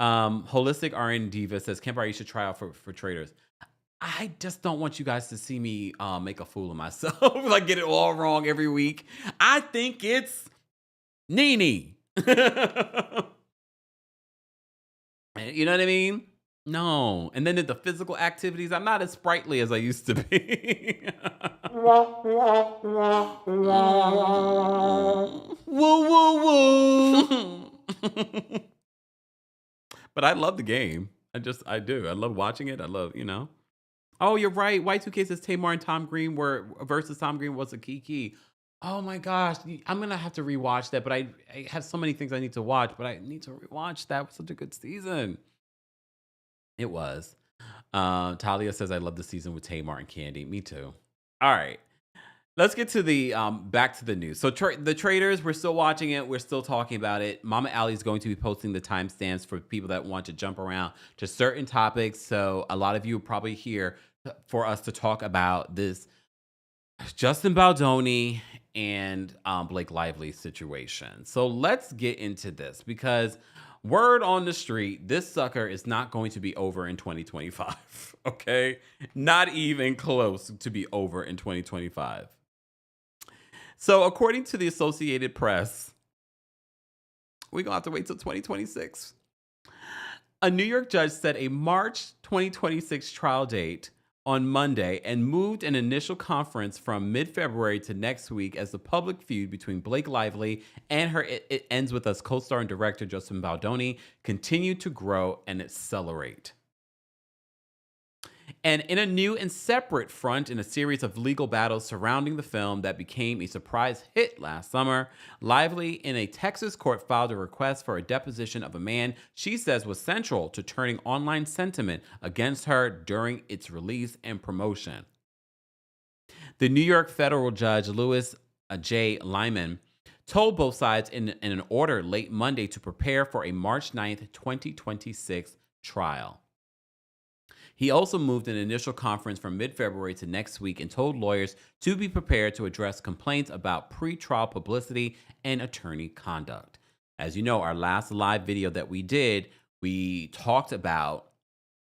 Holistic RN Diva says, Kempire, you should try out for Traitors. I just don't want you guys to see me make a fool of myself. Like get it all wrong every week. I think it's Nene. You know what I mean? No. And then the physical activities, I'm not as sprightly as I used to be. Woo, woo, woo. But I love the game. I do. I love watching it. I love, Oh, you're right. Y2K says Tamar and Tom Green versus Tom Green was a key. Oh my gosh. I'm going to have to rewatch that, but I have so many things I need to watch, but I need to rewatch that. It was such a good season. It was. Talia says, I love the season with Tamar and Candy. Me too. All right. Let's get to the back to the news. So the Traitors, we're still watching it. We're still talking about it. Mama Ali is going to be posting the timestamps for people that want to jump around to certain topics. So a lot of you are probably here for us to talk about this Justin Baldoni and Blake Lively situation. So let's get into this because word on the street, this sucker is not going to be over in 2025. Okay? Not even close to be over in 2025. So according to the Associated Press, we're going to have to wait till 2026. A New York judge set a March 2026 trial date on Monday and moved an initial conference from mid-February to next week as the public feud between Blake Lively and her It Ends With Us co-star and director Justin Baldoni continued to grow and accelerate. And in a new and separate front in a series of legal battles surrounding the film that became a surprise hit last summer, Lively in a Texas court filed a request for a deposition of a man she says was central to turning online sentiment against her during its release and promotion. The New York federal judge Louis J. Lyman told both sides in an order late Monday to prepare for a March 9th, 2026 trial. He also moved an initial conference from mid-February to next week and told lawyers to be prepared to address complaints about pre-trial publicity and attorney conduct. As you know, our last live video that we did, we talked about,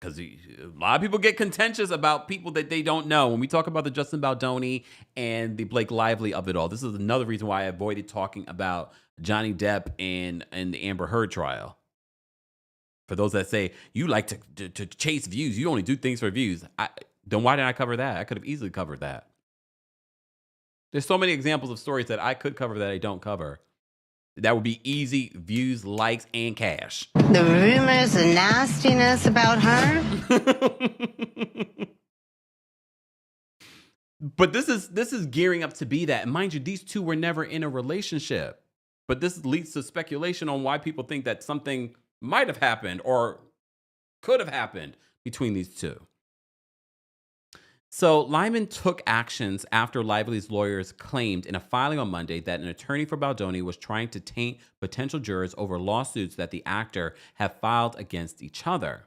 because a lot of people get contentious about people that they don't know. When we talk about the Justin Baldoni and the Blake Lively of it all, this is another reason why I avoided talking about Johnny Depp and the Amber Heard trial. For those that say, you like to chase views, you only do things for views. Then why didn't I cover that? I could have easily covered that. There's so many examples of stories that I could cover that I don't cover. That would be easy views, likes, and cash. The rumors and nastiness about her? But this is gearing up to be that. And mind you, these two were never in a relationship. But this leads to speculation on why people think that something might have happened or could have happened between these two. So Lyman took actions after Lively's lawyers claimed in a filing on Monday that an attorney for Baldoni was trying to taint potential jurors over lawsuits that the actor had filed against each other.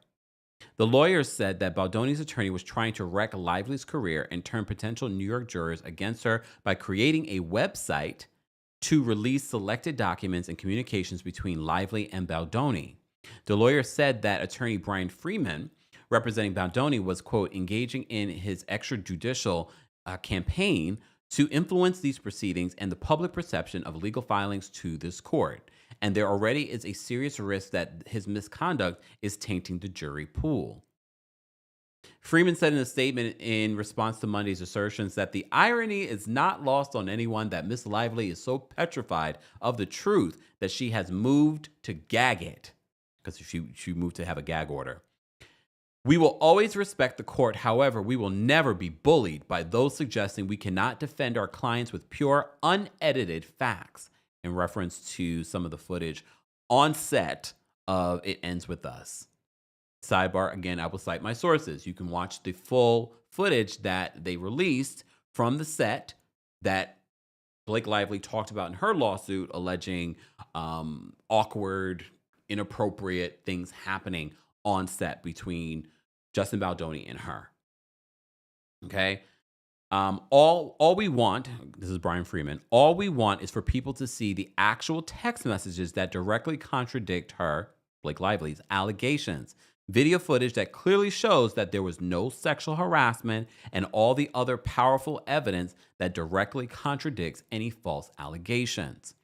The lawyers said that Baldoni's attorney was trying to wreck Lively's career and turn potential New York jurors against her by creating a website to release selected documents and communications between Lively and Baldoni. The lawyer said that attorney Brian Freeman, representing Baldoni, was, quote, engaging in his extrajudicial campaign to influence these proceedings and the public perception of legal filings to this court. And there already is a serious risk that his misconduct is tainting the jury pool. Freeman said in a statement in response to Monday's assertions that the irony is not lost on anyone that Miss Lively is so petrified of the truth that she has moved to gag it. Because she moved to have a gag order. We will always respect the court. However, we will never be bullied by those suggesting we cannot defend our clients with pure, unedited facts, in reference to some of the footage on set of It Ends With Us. Sidebar, again, I will cite my sources. You can watch the full footage that they released from the set that Blake Lively talked about in her lawsuit, alleging awkward, inappropriate things happening on set between Justin Baldoni and her. Okay? All we want, this is Brian Freeman, all we want is for people to see the actual text messages that directly contradict her, Blake Lively's, allegations. Video footage that clearly shows that there was no sexual harassment and all the other powerful evidence that directly contradicts any false allegations.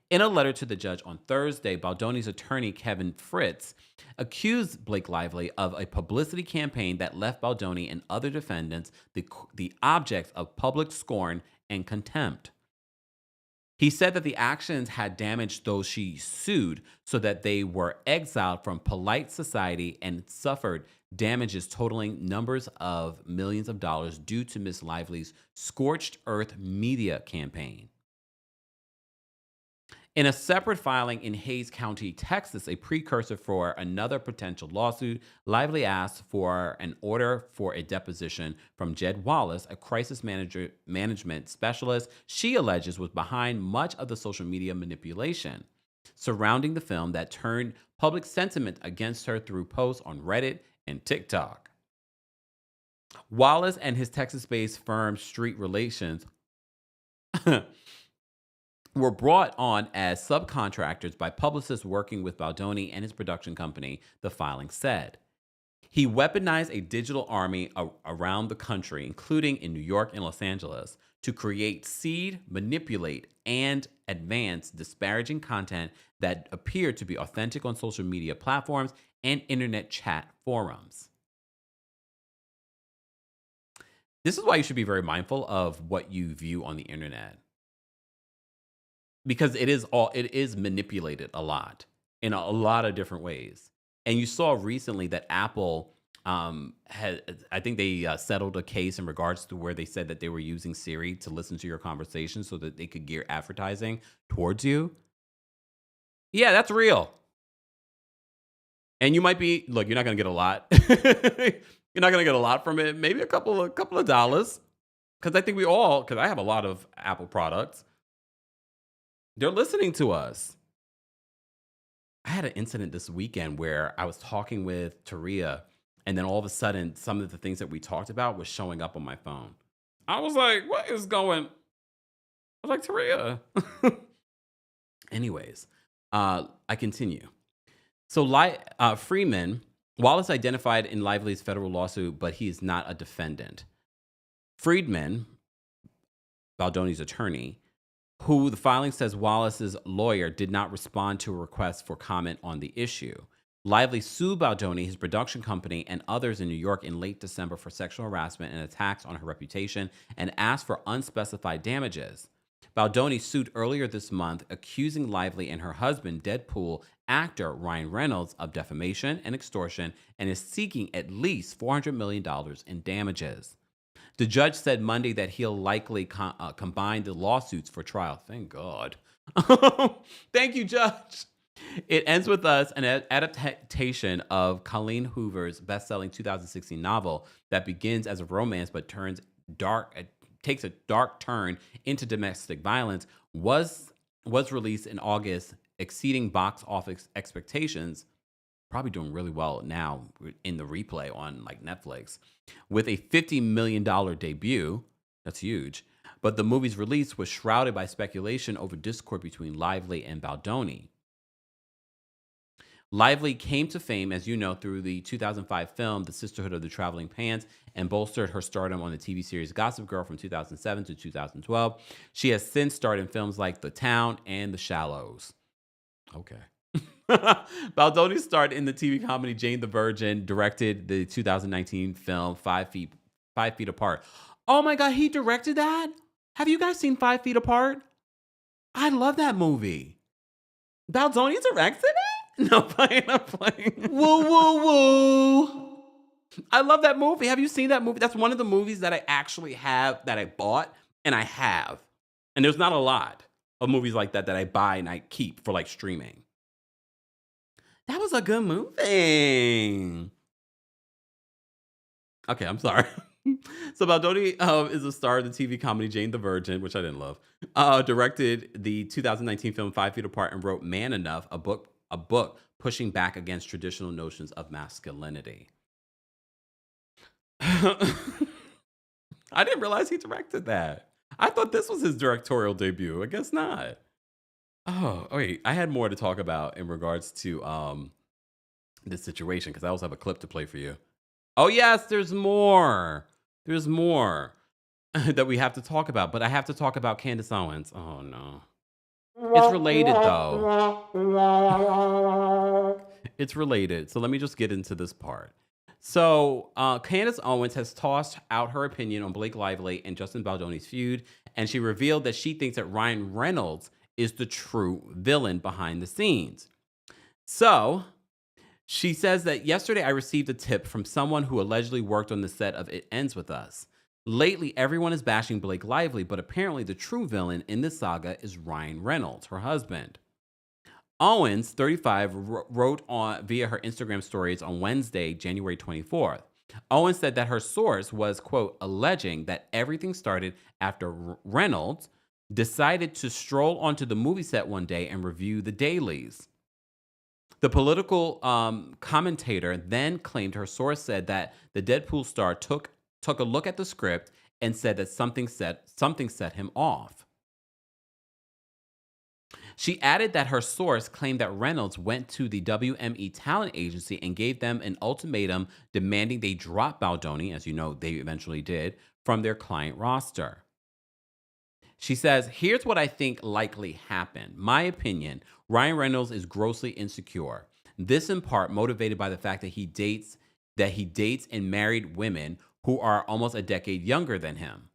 In a letter to the judge on Thursday, Baldoni's attorney, Kevin Fritz, accused Blake Lively of a publicity campaign that left Baldoni and other defendants the objects of public scorn and contempt. He said that the actions had damaged those she sued so that they were exiled from polite society and suffered damages totaling numbers of millions of dollars due to Miss Lively's scorched earth media campaign. In a separate filing in Hays County, Texas, a precursor for another potential lawsuit, Lively asked for an order for a deposition from Jed Wallace, a crisis management specialist she alleges was behind much of the social media manipulation surrounding the film that turned public sentiment against her through posts on Reddit and TikTok. Wallace and his Texas-based firm Street Relations were brought on as subcontractors by publicists working with Baldoni and his production company, the filing said. He weaponized a digital army around the country, including in New York and Los Angeles, to create, seed, manipulate, and advance disparaging content that appeared to be authentic on social media platforms and internet chat forums. This is why you should be very mindful of what you view on the internet. Because it is manipulated a lot in a lot of different ways. And you saw recently that Apple I think they settled a case in regards to where they said that they were using Siri to listen to your conversation so that they could gear advertising towards you. Yeah, that's real. And you might be, look, you're not going to get a lot. You're not going to get a lot from it. Maybe a couple of dollars. Because I think because I have a lot of Apple products. They're listening to us. I had an incident this weekend where I was talking with Taria, and then all of a sudden, some of the things that we talked about was showing up on my phone. I was like, what is going? I was like, Taria. Anyways, I continue. So Freeman, Wallace identified in Lively's federal lawsuit, but he is not a defendant. Friedman, Baldoni's attorney, who the filing says Wallace's lawyer did not respond to a request for comment on the issue. Lively sued Baldoni, his production company, and others in New York in late December for sexual harassment and attacks on her reputation and asked for unspecified damages. Baldoni sued earlier this month, accusing Lively and her husband, Deadpool actor Ryan Reynolds, of defamation and extortion and is seeking at least $400 million in damages. The judge said Monday that he'll likely combine the lawsuits for trial. Thank God. Thank you, Judge. It ends with us, an adaptation of Colleen Hoover's best-selling 2016 novel that begins as a romance but takes a dark turn into domestic violence, was released in August, exceeding box office expectations. Probably doing really well now in the replay on like Netflix, with a $50 million debut. That's huge. But the movie's release was shrouded by speculation over discord between Lively and Baldoni. Lively came to fame, as you know, through the 2005 film The Sisterhood of the Traveling Pants, and bolstered her stardom on the TV series Gossip Girl from 2007 to 2012. She has since starred in films like The Town and The Shallows. Okay. Baldoni starred in the TV comedy Jane the Virgin, directed the 2019 film 5 Feet Apart. Oh my God, he directed that? Have you guys seen 5 Feet Apart? I love that movie. Baldoni directed it? No, I'm playing. Woo, woo, woo. I love that movie. Have you seen that movie? That's one of the movies that I actually have, that I bought, and I have. And there's not a lot of movies like that I buy and I keep for like streaming. That was a good movie. Okay, I'm sorry. So Baldoni is a star of the TV comedy Jane the Virgin, which I didn't love. Directed the 2019 film 5 Feet Apart and wrote Man Enough, a book pushing back against traditional notions of masculinity. I didn't realize he directed that. I thought this was his directorial debut. I guess not. Oh, wait. I had more to talk about in regards to this situation, because I also have a clip to play for you. Oh, yes, there's more. There's more that we have to talk about, but I have to talk about Candace Owens. Oh, no. It's related, though. It's related. So let me just get into this part. So Candace Owens has tossed out her opinion on Blake Lively and Justin Baldoni's feud, and she revealed that she thinks that Ryan Reynolds is the true villain behind the scenes. So she says that yesterday I received a tip from someone who allegedly worked on the set of It Ends With Us. Lately, everyone is bashing Blake Lively, but apparently the true villain in this saga is Ryan Reynolds, her husband. Owens, 35, wrote via her Instagram stories on Wednesday, January 24th. Owens said that her source was, quote, alleging that everything started after Reynolds decided to stroll onto the movie set one day and review the dailies. The political commentator then claimed her source said that the Deadpool star took a look at the script and said that something set him off. She added that her source claimed that Reynolds went to the WME talent agency and gave them an ultimatum demanding they drop Baldoni, as you know they eventually did, from their client roster. She says, here's what I think likely happened. My opinion, Ryan Reynolds is grossly insecure. This in part motivated by the fact that he dates and married women who are almost a decade younger than him.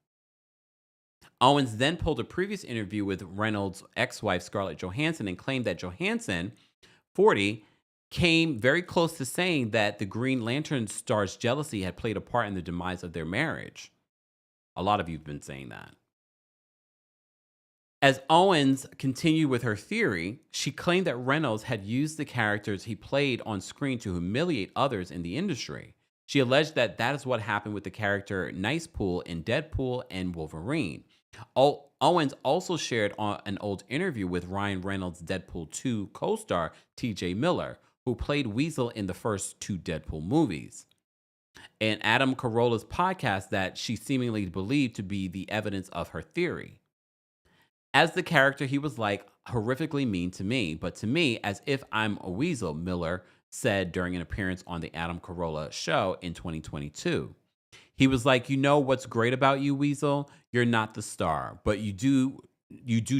Owens then pulled a previous interview with Reynolds' ex-wife Scarlett Johansson and claimed that Johansson, 40, came very close to saying that the Green Lantern star's jealousy had played a part in the demise of their marriage. A lot of you have been saying that. As Owens continued with her theory, she claimed that Reynolds had used the characters he played on screen to humiliate others in the industry. She alleged that that is what happened with the character Nicepool in Deadpool and Wolverine. Owens also shared an old interview with Ryan Reynolds' Deadpool 2 co-star TJ Miller, who played Weasel in the first 2 Deadpool movies, and Adam Carolla's podcast that she seemingly believed to be the evidence of her theory. As the character, he was like horrifically mean to me, but to me, as if I'm a weasel, Miller said during an appearance on the Adam Carolla show in 2022. He was like, you know what's great about you, Weasel? You're not the star, but you do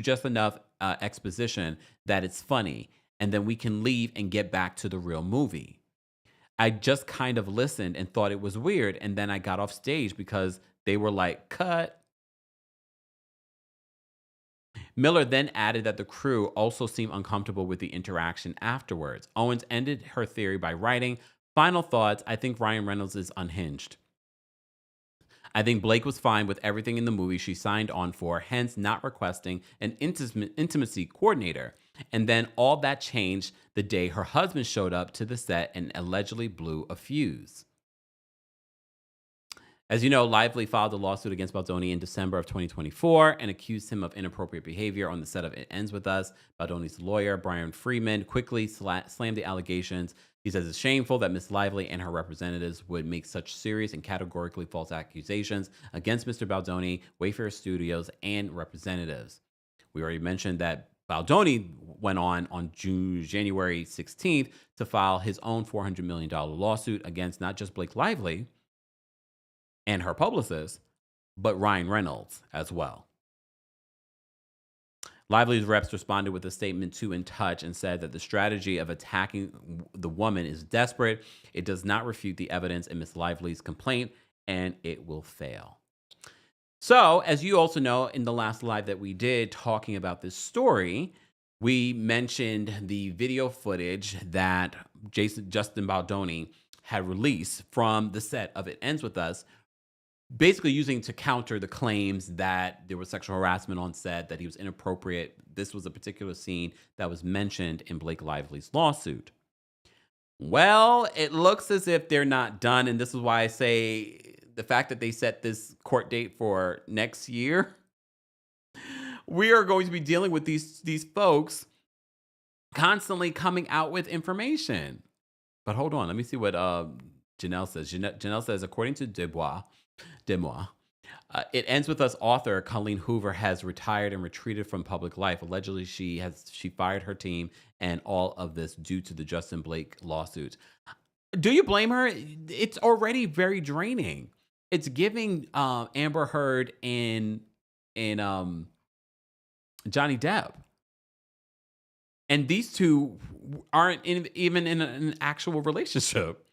just enough exposition that it's funny, and then we can leave and get back to the real movie. I just kind of listened and thought it was weird, and then I got off stage because they were like, cut. Miller then added that the crew also seemed uncomfortable with the interaction afterwards. Owens ended her theory by writing, final thoughts, I think Ryan Reynolds is unhinged. I think Blake was fine with everything in the movie she signed on for, hence not requesting an intimacy coordinator. And then all that changed the day her husband showed up to the set and allegedly blew a fuse. As you know, Lively filed a lawsuit against Baldoni in December of 2024 and accused him of inappropriate behavior on the set of It Ends With Us. Baldoni's lawyer, Brian Freeman, quickly slammed the allegations. He says it's shameful that Miss Lively and her representatives would make such serious and categorically false accusations against Mr. Baldoni, Wayfair Studios, and representatives. We already mentioned that Baldoni went on January 16th to file his own $400 million lawsuit against not just Blake Lively and her publicist, but Ryan Reynolds as well. Lively's reps responded with a statement to In Touch and said that the strategy of attacking the woman is desperate. It does not refute the evidence in Miss Lively's complaint, and it will fail. So, as you also know, in the last live that we did talking about this story, we mentioned the video footage that Justin Baldoni had released from the set of It Ends With Us, basically using to counter the claims that there was sexual harassment on set, that he was inappropriate. This was a particular scene that was mentioned in Blake Lively's lawsuit. Well, it looks as if they're not done, and this is why I say the fact that they set this court date for next year, we are going to be dealing with these folks constantly coming out with information. But hold on, let me see what Janelle says. Janelle says, according to Demois, It Ends With Us author Colleen Hoover has retired and retreated from public life. Allegedly, she fired her team and all of this due to the Justin Blake lawsuit. Do you blame her? It's already very draining. It's giving Amber Heard and Johnny Depp. And these two aren't even in an actual relationship.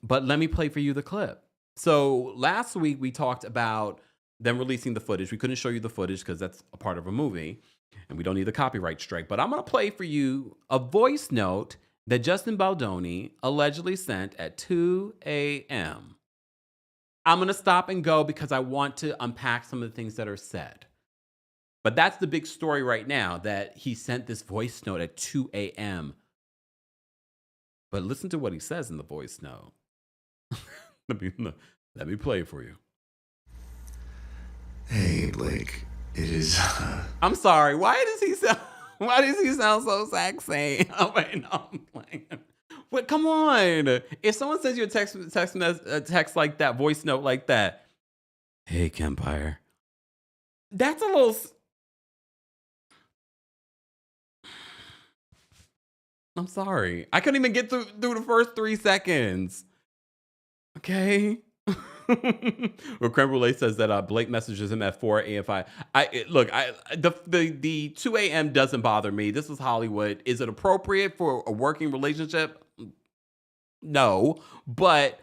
But let me play for you the clip. So last week we talked about them releasing the footage. We couldn't show you the footage because that's a part of a movie and we don't need the copyright strike. But I'm going to play for you a voice note that Justin Baldoni allegedly sent at 2 a.m. I'm going to stop and go because I want to unpack some of the things that are said. But that's the big story right now, that he sent this voice note at 2 a.m. But listen to what he says in the voice note. Let me play it for you. Hey, Blake. It is. I'm sorry. Why does he sound so sexy? Oh wait, no, I'm playing. But come on. If someone sends you a text like that, voice note like that, hey, Kempire. That's a little. I'm sorry. I couldn't even get through the first 3 seconds. Okay. Well, Creme Brulee says that Blake messages him at 4 a.m. The 2 a.m. doesn't bother me. This is Hollywood. Is it appropriate for a working relationship? No. But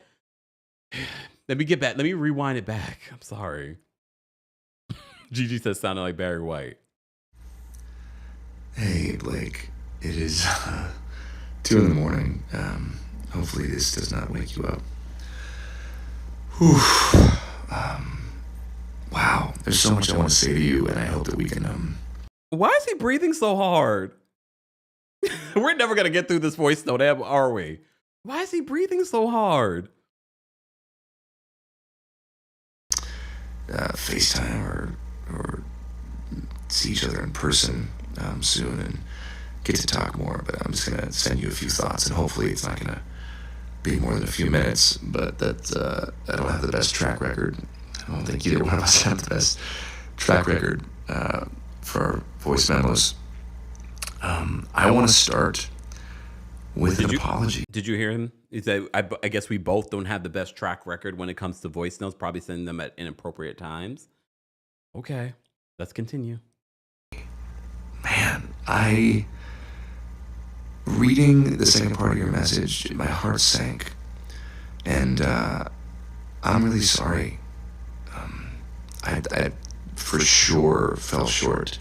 let me get back. Let me rewind it back. I'm sorry. Gigi says sounded like Barry White. Hey, Blake. It is 2 in the morning. Hopefully this does not wake you up. Whew. Wow. There's so much I want to say to you, and I hope that we can... Why is he breathing so hard? We're never going to get through this voice note, are we? Why is he breathing so hard? FaceTime or see each other in person soon and get to talk more. But I'm just going to send you a few thoughts, and hopefully it's not going to be more than a few minutes. But that I don't have the best track record. I don't think either one of us have the best track record for voice memos. I want to start with an apology. Did you hear him? He said, I guess we both don't have the best track record when it comes to voice notes, probably sending them at inappropriate times. Okay, let's continue. Man, reading the second part of your message, my heart sank. And I'm really sorry. I for sure fell short.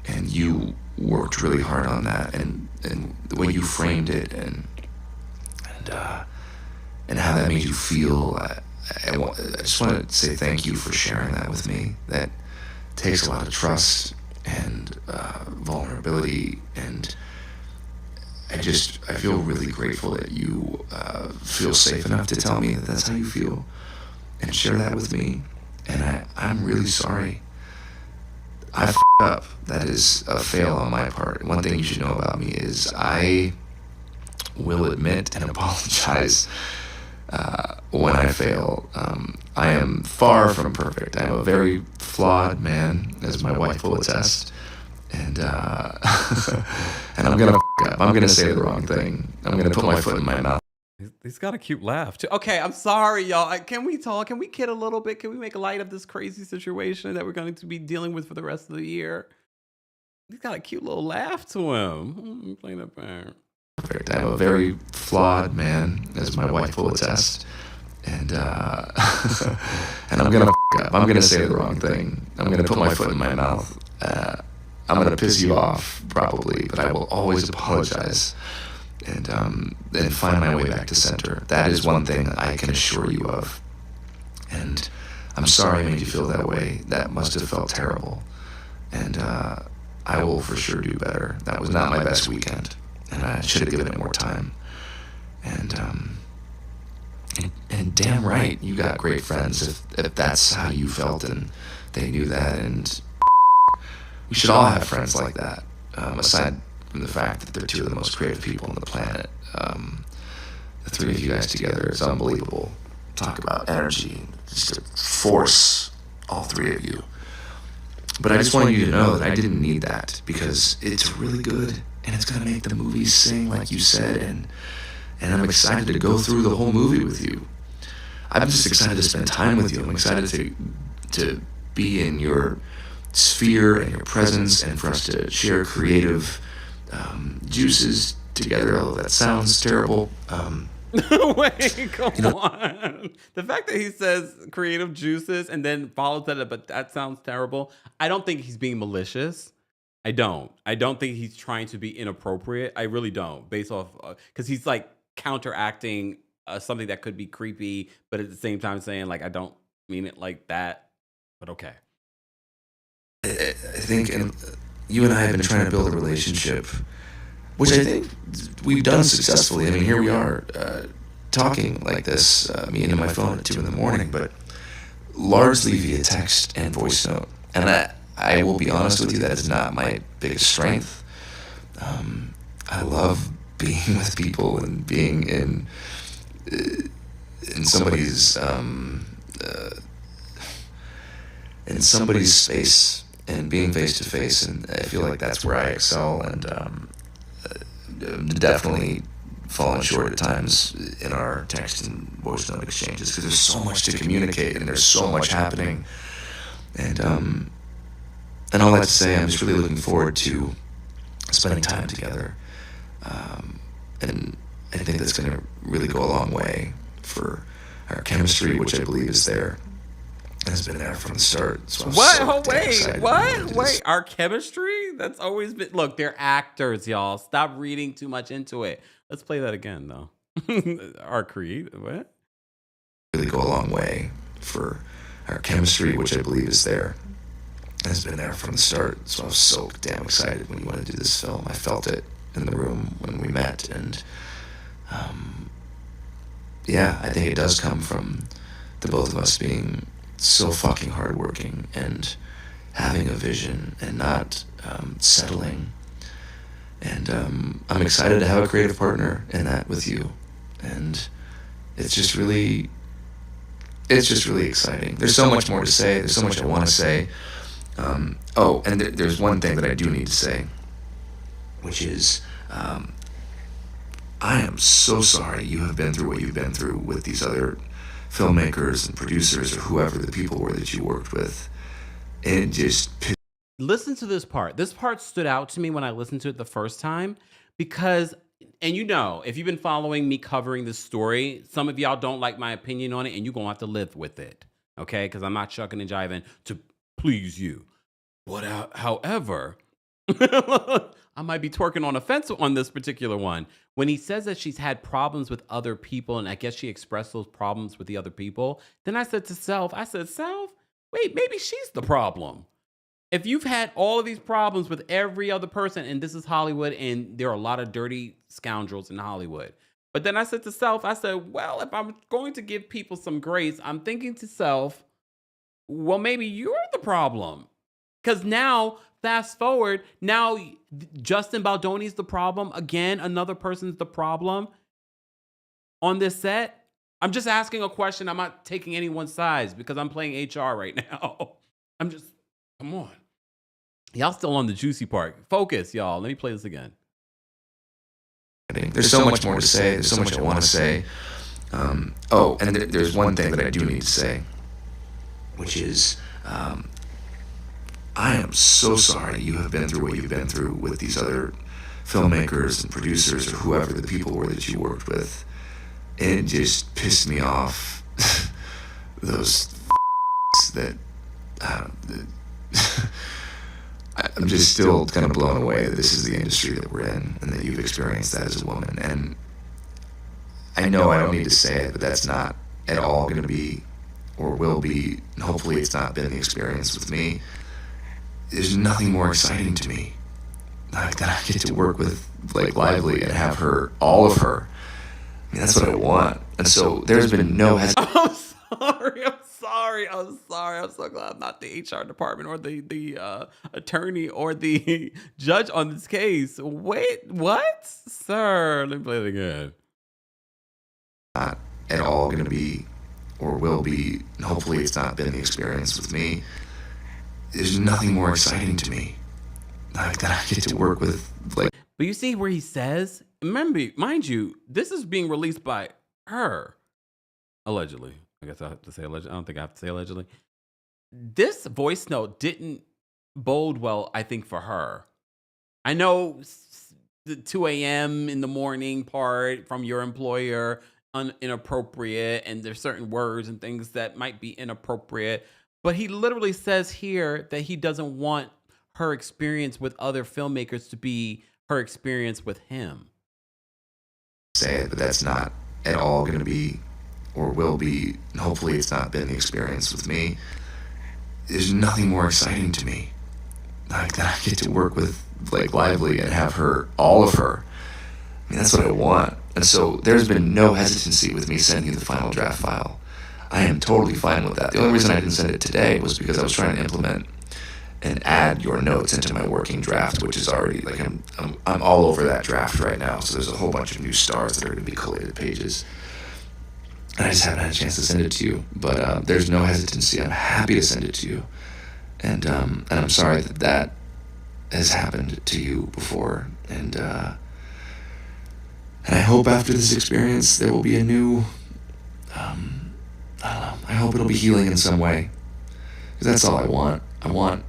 And you worked really hard on that. And the way you framed it and how that made you feel, I just want to say thank you for sharing that with me. That takes a lot of trust and vulnerability, and I feel really grateful that you feel safe enough to tell me that that's how you feel and share that with me. And I'm really sorry. I f***ed up. That is a fail on my part. One thing you should know about me is I will admit and apologize when I fail. I am far from perfect. I am a very flawed man, as my wife will attest. And and I'm gonna f*** up. I'm gonna say the wrong thing. I'm gonna put my foot in my mouth. He's got a cute laugh too. Okay, I'm sorry, y'all. Can we talk? Can we kid a little bit? Can we make light of this crazy situation that we're going to be dealing with for the rest of the year? He's got a cute little laugh to him. Let me play that back. Perfect. I'm a very flawed man, as my wife will attest. And and I'm gonna f*** up. I'm gonna say the wrong thing. I'm gonna put my foot in my mouth. I'm gonna piss you off probably, but I will always apologize and find my way back to center. That is one thing I can assure you of. And I'm sorry I made you feel that way. That must have felt terrible. And I will for sure do better. That was not my best weekend, and I should have given it more time. And damn right, you got great friends if that's how you felt and they knew that. And we should all have friends like that, aside from the fact that they're two of the most creative people on the planet. The three of you guys together is unbelievable. Talk about energy, just a force, all three of you. But I just wanted you to know that I didn't need that, because it's really good and it's gonna make the movie sing like you said, and I'm excited to go through the whole movie with you. I'm just excited to spend time with you. I'm excited to be in your sphere and your presence, and for us to share creative juices together, although that sounds terrible. Wait, come on. The fact that he says creative juices and then follows that, but that sounds terrible. I don't think he's being malicious. I don't think he's trying to be inappropriate. I really don't, based off, because he's like counteracting something that could be creepy, but at the same time saying like, I don't mean it like that, but okay. I think you and I have been trying to build a relationship, which I think we've done successfully. I mean, here we are talking like this, me into my phone at 2 a.m, but largely via text and voice note. And I will be honest with you, that is not my biggest strength. I love being with people and being in somebody's space and being face to face, and I feel like that's where I excel, and definitely fallen short at times in our text and voice note exchanges, because there's so much to communicate and there's so much happening, and all that to say, I'm just really looking forward to spending time together, and I think that's going to really go a long way for our chemistry, which I believe is there. Has been there from the start. So Wait, our chemistry? That's always been. Look, they're actors, y'all. Stop reading too much into it. Let's play that again, though. Our what? Really go a long way for our chemistry, which I believe is there. Has been there from the start. So I was so damn excited when you wanted to do this film. I felt it in the room when we met, and yeah, I think it does come from the both of us being so fucking hardworking and having a vision and not settling. And I'm excited to have a creative partner in that with you. And it's just really exciting. There's so much more to say. There's so much I want to say. And there's one thing that I do need to say, which is I am so sorry you have been through what you've been through with these other filmmakers and producers or whoever the people were that you worked with. It just Listen to this part. This part stood out to me when I listened to it the first time because, and you know, if you've been following me covering this story, some of y'all don't like my opinion on it, and you're going to have to live with it, okay? Because I'm not shucking and jiving to please you. However, I might be twerking on a fence on this particular one. When he says that she's had problems with other people, and I guess she expressed those problems with the other people, then I said to self, wait, maybe she's the problem. If you've had all of these problems with every other person, and this is Hollywood, and there are a lot of dirty scoundrels in Hollywood. But then I said to self, well, if I'm going to give people some grace, I'm thinking to self, well, maybe you're the problem. Because now, fast forward, now Justin Baldoni's the problem. Again, another person's the problem on this set. I'm just asking a question. I'm not taking anyone's sides because I'm playing HR right now. Come on. Y'all still on the juicy part. Focus, y'all. Let me play this again. There's so much more to say. There's so much I want to say. And there's one thing that I do need to say, which is I am so sorry you have been through what you've been through with these other filmmakers and producers or whoever the people were that you worked with. It just pissed me off. Those that I'm just still kind of blown away that this is the industry that we're in and that you've experienced that as a woman. And I know I don't need to say it, but that's not at all going to be or will be, and hopefully it's not been the experience with me. There's nothing more exciting to me that I get to work with Blake Lively and have her, all of her. I mean, that's what I want. And so there's been no hesitation. I'm sorry. I'm so glad I'm not the HR department or the attorney or the judge on this case. Wait, what? Sir, let me play it again. Not at all going to be or will be, and hopefully it's not been the experience with me. There's nothing more exciting to me that I get to work with. But you see where he says, mind you, this is being released by her. Allegedly. I guess I have to say allegedly. I don't think I have to say allegedly. This voice note didn't bode well, I think, for her. I know the 2 a.m. in the morning part from your employer, inappropriate, and there's certain words and things that might be inappropriate. But he literally says here that he doesn't want her experience with other filmmakers to be her experience with him. Say it, but that's not at all going to be or will be, and hopefully it's not been the experience with me. There's nothing more exciting to me like that I get to work with Blake Lively and have her, all of her. I mean, that's what I want. And so there's been no hesitancy with me sending you the final draft file. I am totally fine with that. The only reason I didn't send it today was because I was trying to implement and add your notes into my working draft, which is already, like, I'm all over that draft right now. So there's a whole bunch of new stars that are going to be collated pages. And I just haven't had a chance to send it to you. But there's no hesitancy. I'm happy to send it to you. And I'm sorry that that has happened to you before. And I hope after this experience there will be a new, I don't know, I hope it'll be healing in some way. Because that's all I want. I want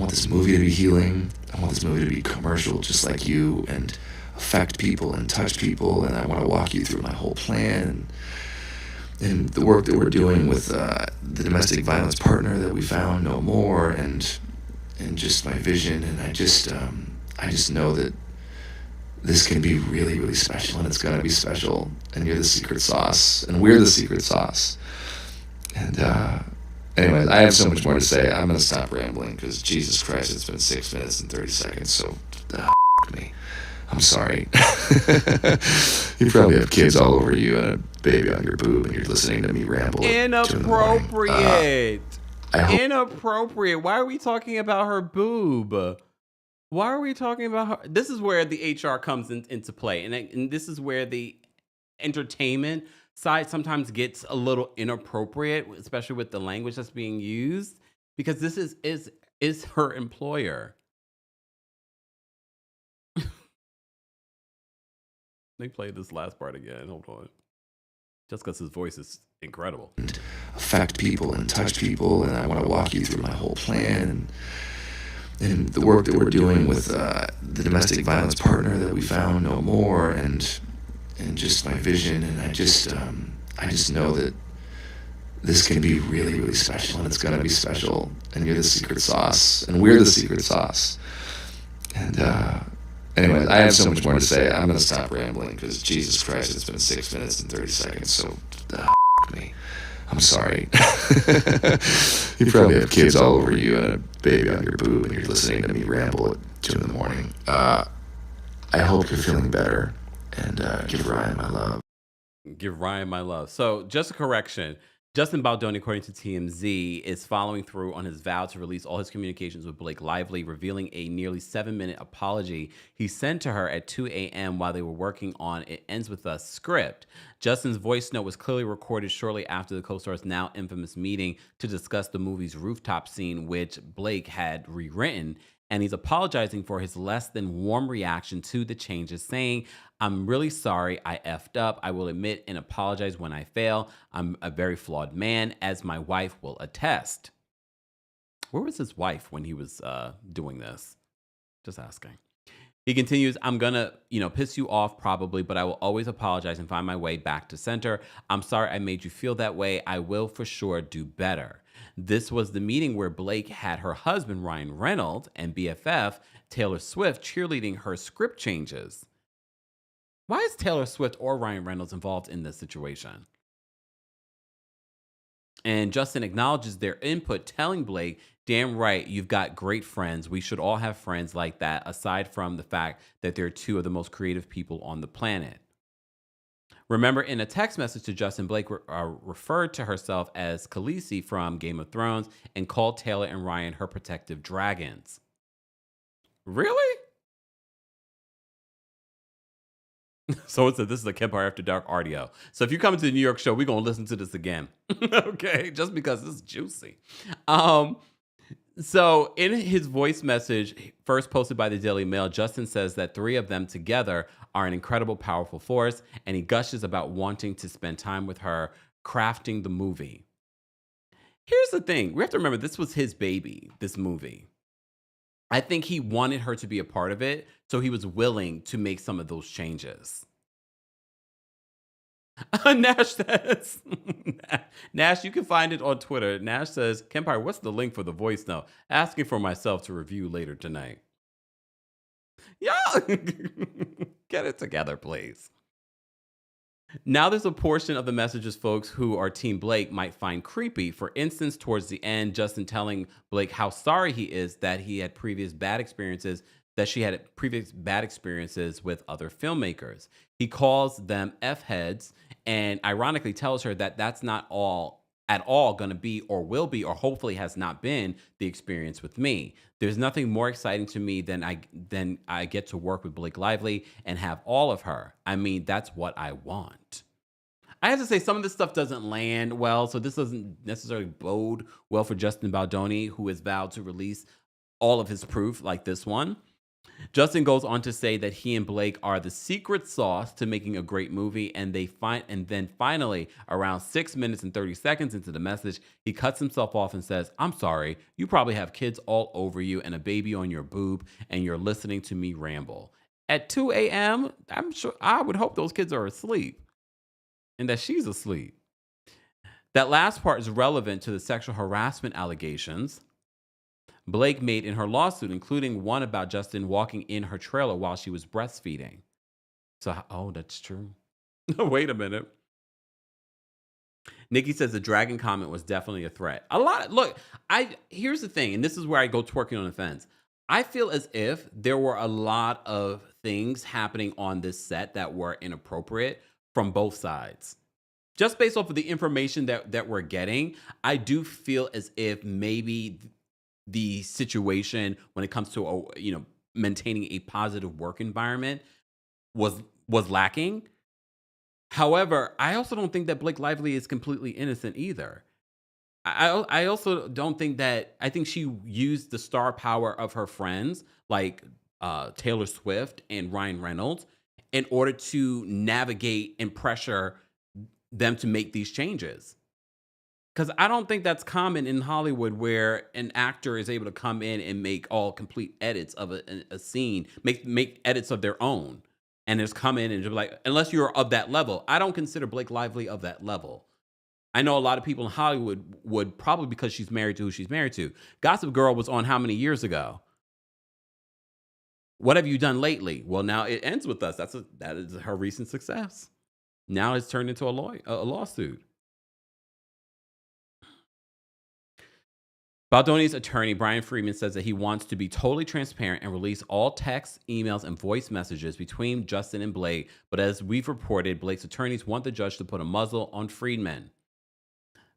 this movie to be healing. I want this movie to be commercial just like you and affect people and touch people. And I want to walk you through my whole plan and the work that we're doing with the domestic violence partner that we found no more and just my vision. And I just know that this can be really, really special, and it's gonna be special, and you're the secret sauce, and we're the secret sauce. And anyways, I have so much more to say. I'm gonna stop rambling, because Jesus Christ, it's been 6 minutes and 30 seconds, so me. I'm sorry. You probably have kids all over you and a baby on your boob, and you're listening to me ramble. Inappropriate. Inappropriate. Why are we talking about her boob? Why are we talking about her? This is where the HR comes into play. And this is where the entertainment side sometimes gets a little inappropriate, especially with the language that's being used, because this is her employer. Let me play this last part again. Hold on. Just because his voice is incredible. And affect people and touch people, and I want to walk you through my whole plan and the work that we're doing with the domestic violence partner that we found no more, and just my vision. And I just know that this can be really, really special, and it's gonna be special, and you're the secret sauce, and we're the secret sauce. And anyways, I have so much more to say. I'm gonna stop rambling, because Jesus Christ, it's been 6 minutes and 30 seconds, so me. I'm sorry. You probably have kids all over you and a baby on your boob, and you're listening to me ramble at 2 in the morning. I hope you're feeling better, and give Ryan my love. Give Ryan my love. So, just a correction. Justin Baldoni, according to TMZ, is following through on his vow to release all his communications with Blake Lively, revealing a nearly 7-minute apology he sent to her at 2 a.m. while they were working on It Ends With Us script. Justin's voice note was clearly recorded shortly after the co-star's now infamous meeting to discuss the movie's rooftop scene, which Blake had rewritten. And he's apologizing for his less than warm reaction to the changes, saying, "I'm really sorry I effed up. I will admit and apologize when I fail. I'm a very flawed man, as my wife will attest." Where was his wife when he was doing this? Just asking. He continues, "I'm gonna, piss you off probably, but I will always apologize and find my way back to center. I'm sorry I made you feel that way. I will for sure do better." This was the meeting where Blake had her husband, Ryan Reynolds, and BFF, Taylor Swift, cheerleading her script changes. Why is Taylor Swift or Ryan Reynolds involved in this situation? And Justin acknowledges their input, telling Blake, "Damn right, you've got great friends. We should all have friends like that, aside from the fact that they're two of the most creative people on the planet." Remember, in a text message to Justin, Blake referred to herself as Khaleesi from Game of Thrones and called Taylor and Ryan her protective dragons. Really? So this is the Kempire After Dark audio. So if you come to the New York show, we're going to listen to this again. Okay? Just because it's juicy. So in his voice message, first posted by the Daily Mail, Justin says that 3 of them together are an incredible, powerful force, and he gushes about wanting to spend time with her crafting the movie. Here's the thing. We have to remember, this was his baby, this movie. I think he wanted her to be a part of it, so he was willing to make some of those changes. Nash says, Nash, you can find it on Twitter. Nash says, "Kempire, what's the link for the voice note? Asking for myself to review later tonight." Y'all, get it together, please. Now, there's a portion of the messages folks who are Team Blake might find creepy. For instance, towards the end, Justin telling Blake how sorry he is that she had previous bad experiences with other filmmakers. He calls them F-heads and ironically tells her that that's not at all going to be or will be or hopefully has not been the experience with me. There's nothing more exciting to me than I get to work with Blake Lively and have all of her. I mean, that's what I want. I have to say some of this stuff doesn't land well, so this doesn't necessarily bode well for Justin Baldoni, who has vowed to release all of his proof like this one. Justin goes on to say that he and Blake are the secret sauce to making a great movie, and then finally, around 6 minutes and 30 seconds into the message, he cuts himself off and says, "I'm sorry, you probably have kids all over you and a baby on your boob, and you're listening to me ramble." At 2 a.m., I'm sure I would hope those kids are asleep and that she's asleep. That last part is relevant to the sexual harassment allegations Blake made in her lawsuit, including one about Justin walking in her trailer while she was breastfeeding. So, oh, that's true. Wait a minute. Nikki says the dragon comment was definitely a threat. Here's the thing, and this is where I go twerking on the fence. I feel as if there were a lot of things happening on this set that were inappropriate from both sides. Just based off of the information that we're getting, I do feel as if maybe the situation when it comes to maintaining a positive work environment was lacking. However, I also don't think that Blake Lively is completely innocent either. I also don't think that. I think she used the star power of her friends like Taylor Swift and Ryan Reynolds in order to navigate and pressure them to make these changes. Because I don't think that's common in Hollywood where an actor is able to come in and make all complete edits of a scene, make edits of their own, and just come in and just like, unless you're of that level. I don't consider Blake Lively of that level. I know a lot of people in Hollywood would, probably because she's married to who she's married to. Gossip Girl was on how many years ago? What have you done lately? Well, now it ends with us. That is her recent success. Now it's turned into a lawsuit. Baldoni's attorney, Brian Freeman, says that he wants to be totally transparent and release all texts, emails, and voice messages between Justin and Blake. But as we've reported, Blake's attorneys want the judge to put a muzzle on Friedman.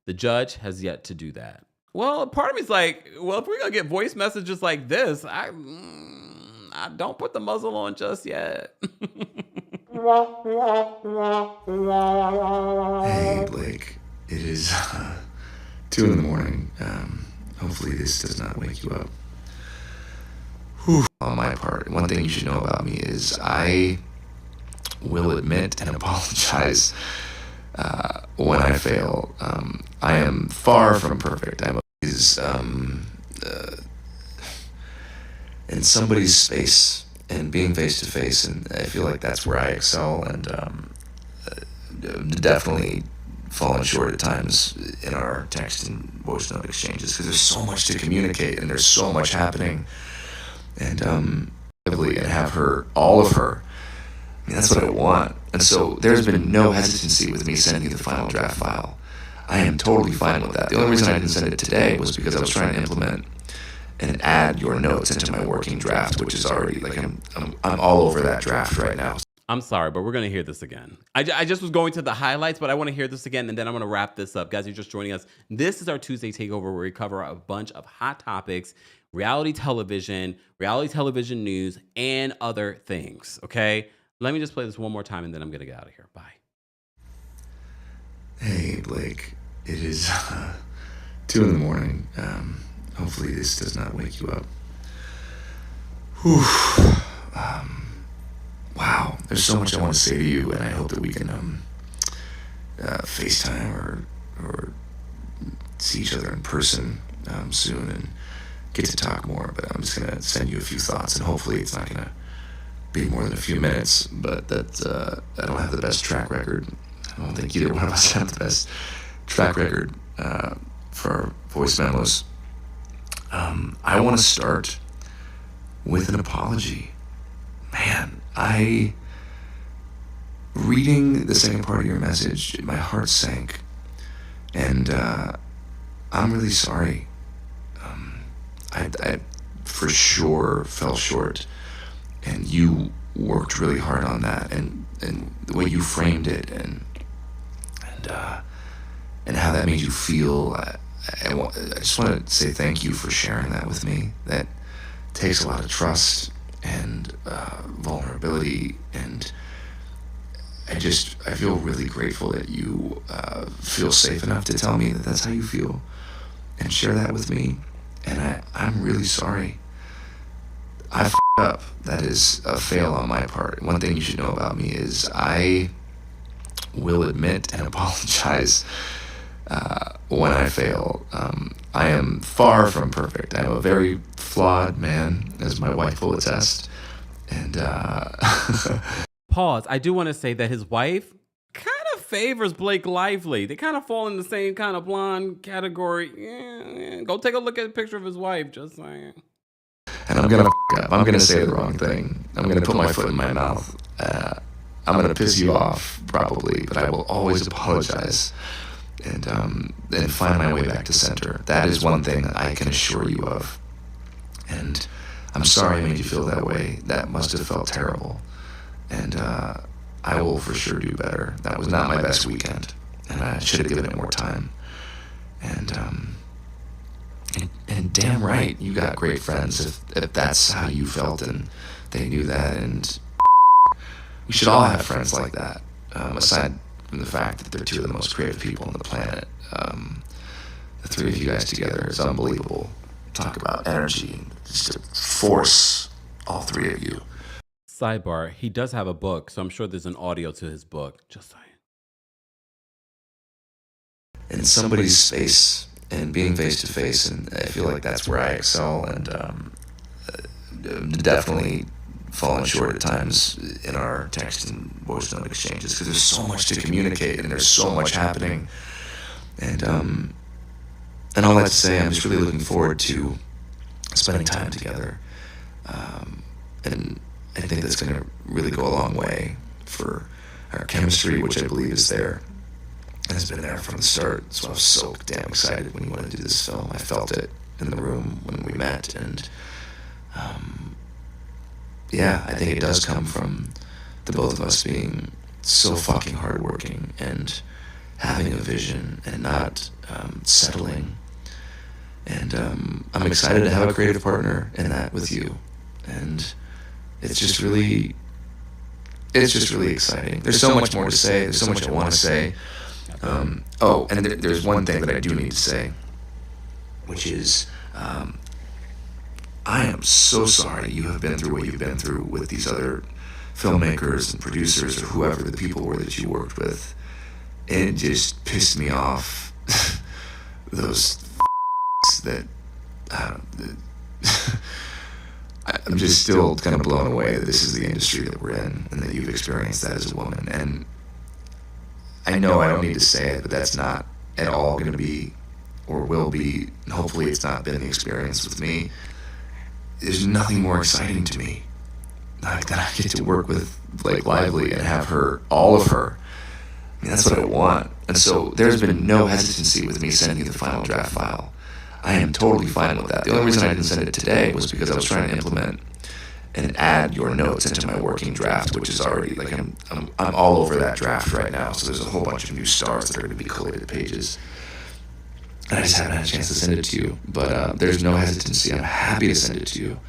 The judge has yet to do that. Well, part of me is like, well, if we're going to get voice messages like this, I don't put the muzzle on just yet. Hey, Blake. It is 2 in the morning. Hopefully this does not wake you up. Whew. On my part, one thing you should know about me is I will admit and apologize when I fail. I am far from perfect. I'm always in somebody's space and being face to face, and I feel like that's where I excel, and definitely fallen short at times in our text and voice note exchanges because there's so much to communicate and there's so much happening, and have her, all of her. I mean, that's what I want. And so there's been no hesitancy with me sending you the final draft file. I am totally fine with that. The only reason I didn't send it today was because I was trying to implement and add your notes into my working draft, which is already like I'm all over that draft right now. I'm sorry, but we're going to hear this again. I just was going to the highlights, but I want to hear this again, and then I'm going to wrap this up. Guys, you're just joining us. This is our Tuesday Takeover where we cover a bunch of hot topics, reality television news, and other things, okay? Let me just play this one more time, and then I'm going to get out of here. Bye. Hey, Blake. It is 2 in the morning. Hopefully this does not wake you up. Whew. Wow, there's so much I want to say to you, and I hope that we can FaceTime or see each other in person soon and get to talk more. But I'm just going to send you a few thoughts, and hopefully it's not going to be more than a few minutes. But that I don't have the best track record. I don't think either one of us have the best track record for voice memos. I want to start with an apology. Man, reading the second part of your message, my heart sank. And I'm really sorry. I for sure fell short. And you worked really hard on that. And the way you framed it and how that made you feel, I just want to say thank you for sharing that with me. That takes a lot of trust and vulnerability, and I feel really grateful that you feel safe enough to tell me that that's how you feel and share that with me. And I'm really sorry. I f***ed up. That is a fail on my part. One thing you should know about me is I will admit and apologize when I fail. I am far from perfect. I am a very flawed man, as my wife will attest. And Pause. I do want to say that his wife kind of favors Blake Lively. They kind of fall in the same kind of blonde category. Yeah. Go take a look at a picture of his wife. Just saying. And I'm gonna f*** up. I'm gonna say the wrong thing. I'm gonna put my foot in my mouth. I'm gonna piss you off probably, but I will always apologize and find my way back to center. That is one thing that I can assure you of. And I'm sorry I made you feel that way. That must have felt terrible. And I will for sure do better. That was not my best weekend, and I should have given it more time. And damn right, you got great friends if that's how you felt and they knew that. And we should all have friends like that, aside from the fact that they're two of the most creative people on the planet. The three of you guys together is unbelievable. Talk about energy, just a force, all three of you. Sidebar, he does have a book, so I'm sure there's an audio to his book. Just saying. In somebody's space and being face to face, and I feel like that's where I excel, and definitely falling short at times in our text and voice note exchanges, because there's so much to communicate and there's so much happening. And all that to say, I'm just really looking forward to spending time together. And I think that's going to really go a long way for our chemistry, which I believe is there and has been there from the start. So I was so damn excited when you wanted to do this film. I felt it in the room when we met. And yeah, I think it does come from the both of us being so fucking hardworking and having a vision and not settling. And I'm excited to have a creative partner in that with you. And it's just really exciting. There's so much more to say. There's so much I want to say. And there's one thing that I do need to say, which is I am so sorry you have been through what you've been through with these other filmmakers and producers or whoever the people were that you worked with. It just pissed me off. Those that I'm just still kind of blown away that this is the industry that we're in and that you've experienced that as a woman. And I know I don't need to say it, but that's not at all going to be or will be, and hopefully it's not been the experience with me. There's nothing more exciting to me like that I get to work with Blake Lively and have her, all of her. I mean, that's what I want. And so there's been no hesitancy with me sending you the final draft file. I am totally fine with that. The only reason I didn't send it today was because I was trying to implement and add your notes into my working draft, which is already, like, I'm all over that draft right now. So there's a whole bunch of new stars that are going to be collated pages. And I just haven't had a chance to send it to you. But there's no hesitancy. I'm happy to send it to you.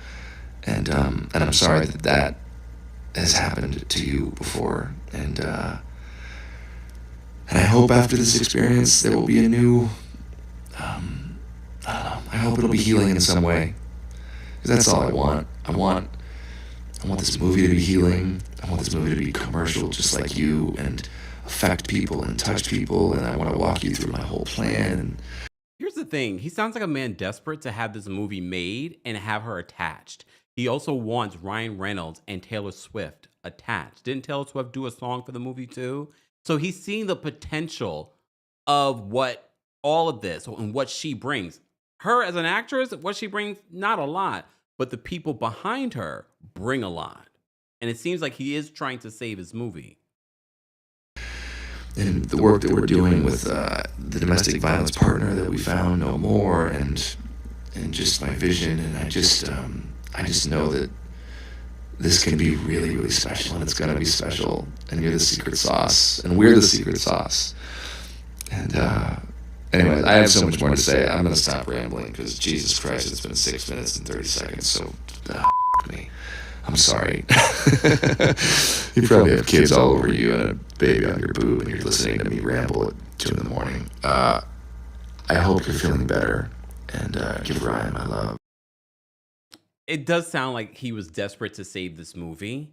And I'm sorry that that has happened to you before. And I hope after this experience there will be a new, I don't know, I hope it'll be healing in some way. Because that's all I want. I want this movie to be healing. I want this movie to be commercial just like you and affect people and touch people. And I want to walk you through my whole plan. And here's the thing. He sounds like a man desperate to have this movie made and have her attached. He also wants Ryan Reynolds and Taylor Swift attached. Didn't Taylor Swift do a song for the movie too? So he's seeing the potential of what all of this and what she brings. Her as an actress, what she brings, not a lot, but the people behind her bring a lot. And it seems like he is trying to save his movie. and the work that we're doing with the domestic violence partner that we found no more, and just my vision, and I just know that this can be really, really special, and it's gonna be special, and you're the secret sauce, and we're the secret sauce. And anyway, I have so much more to say. I'm gonna stop rambling because Jesus Christ, it's been 6 minutes and 30 seconds. So me. I'm sorry. You probably have kids all over you and a baby on your boob, and you're listening to me ramble at 2 in the morning. I hope you're feeling better, and give Ryan my love. It does sound like he was desperate to save this movie.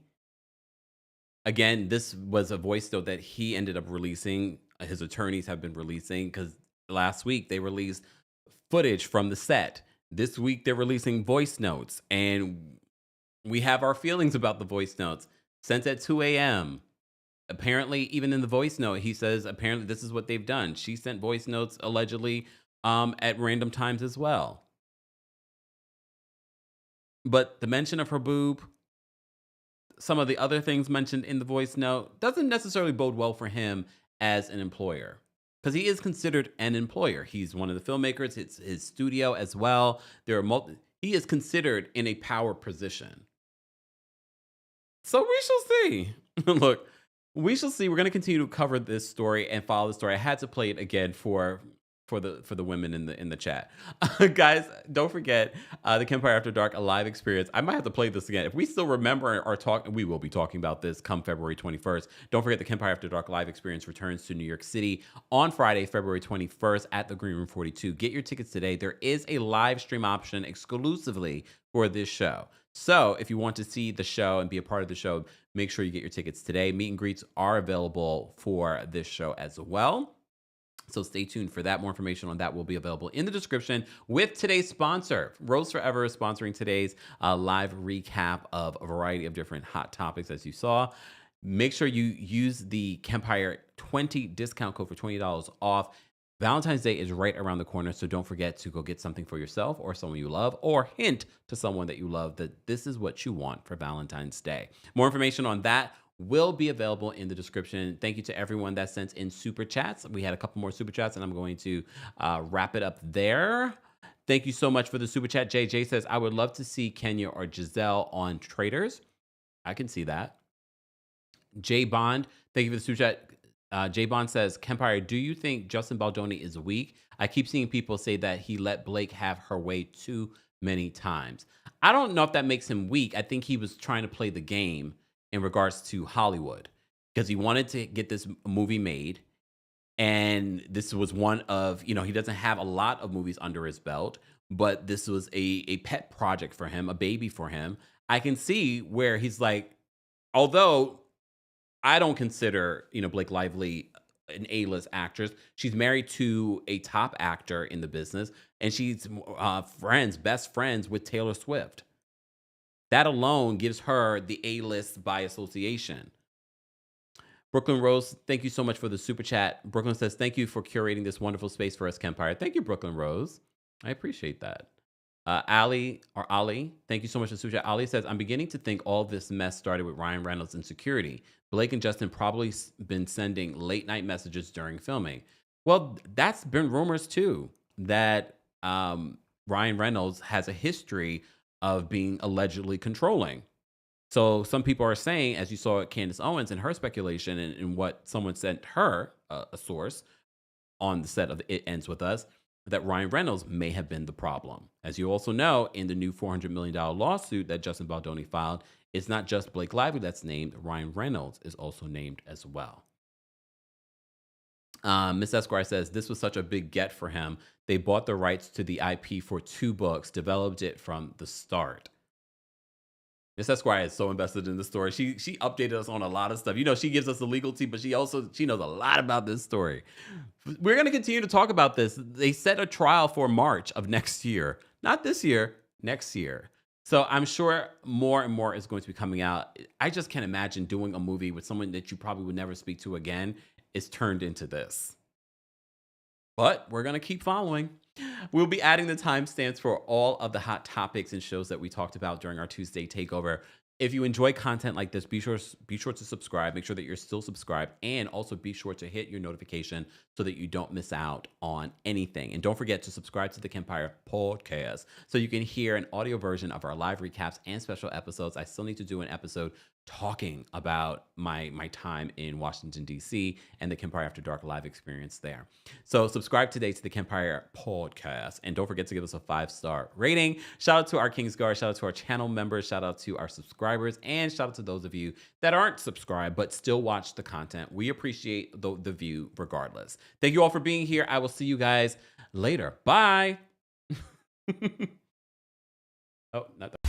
Again, this was a voice note that he ended up releasing. His attorneys have been releasing, because last week they released footage from the set. This week they're releasing voice notes, and we have our feelings about the voice notes sent at 2 a.m. Apparently, even in the voice note, he says apparently this is what they've done. She sent voice notes allegedly at random times as well. But the mention of her boob, some of the other things mentioned in the voice note, doesn't necessarily bode well for him as an employer, because he is considered an employer. He's one of the filmmakers. It's his studio as well. He is considered in a power position. So we shall see. Look, we shall see. We're going to continue to cover this story and follow the story. I had to play it again for the women in the chat. Guys, don't forget the Kempire After Dark, a live experience. I might have to play this again. If we still remember our talk, we will be talking about this come February 21st. Don't forget the Kempire After Dark live experience returns to New York City on Friday, February 21st at the Green Room 42. Get your tickets today. There is a live stream option exclusively for this show. So if you want to see the show and be a part of the show, make sure you get your tickets today. Meet and greets are available for this show as well. So stay tuned for that. More information on that will be available in the description with today's sponsor. Rose Forever is sponsoring today's live recap of a variety of different hot topics, as you saw. Make sure you use the Kempire 20 discount code for $20 off. Valentine's Day is right around the corner, so don't forget to go get something for yourself or someone you love, or hint to someone that you love that this is what you want for Valentine's Day. More information on that will be available in the description. Thank you to everyone that sent in super chats. We had a couple more super chats, and I'm going to wrap it up there. Thank you so much for the super chat. JJ says, I would love to see Kenya or Giselle on Traitors. I can see that. J Bond, thank you for the super chat. J Bond says, Kempire, do you think Justin Baldoni is weak? I keep seeing people say that he let Blake have her way too many times. I don't know if that makes him weak. I think he was trying to play the game in regards to Hollywood, because he wanted to get this movie made. And this was one of, he doesn't have a lot of movies under his belt, but this was a pet project for him, a baby for him. I can see where he's like, although I don't consider, Blake Lively an A-list actress, she's married to a top actor in the business, and she's best friends with Taylor Swift. That alone gives her the A-list by association. Brooklyn Rose, thank you so much for the super chat. Brooklyn says, thank you for curating this wonderful space for us, Kempire. Thank you, Brooklyn Rose. I appreciate that. Ali, thank you so much for the super chat. Ali says, I'm beginning to think all this mess started with Ryan Reynolds' insecurity. Blake and Justin probably been sending late night messages during filming. Well, that's been rumors too, that Ryan Reynolds has a history of being allegedly controlling. So some people are saying, as you saw at Candace Owens and her speculation and what someone sent her, a source on the set of It Ends With Us, that Ryan Reynolds may have been the problem. As you also know, in the new $400 million lawsuit that Justin Baldoni filed, it's not just Blake Lively that's named, Ryan Reynolds is also named as well. Miss Esquire says, this was such a big get for him. They bought the rights to the IP for 2 books, developed it from the start. Miss Esquire is so invested in the story. She updated us on a lot of stuff. She gives us the legal tea, but she knows a lot about this story. We're going to continue to talk about this. They set a trial for March of next year. Not this year, next year. So I'm sure more and more is going to be coming out. I just can't imagine doing a movie with someone that you probably would never speak to again is turned into this. But we're going to keep following. We'll be adding the timestamps for all of the hot topics and shows that we talked about during our Tuesday takeover If you enjoy content like this, be sure to subscribe. Make sure that you're still subscribed, and also be sure to hit your notification so that you don't miss out on anything. And don't forget to subscribe to the Kempire podcast so you can hear an audio version of our live recaps and special episodes. I still need to do an episode talking about my time in Washington, D.C. and the Kempire After Dark live experience there. So subscribe today to the Kempire podcast, and don't forget to give us a 5-star rating. Shout out to our King's Guard, shout out to our channel members, shout out to our subscribers, and shout out to those of you that aren't subscribed but still watch the content. We appreciate the view regardless. Thank you all for being here. I will see you guys later. Bye. Oh, not that.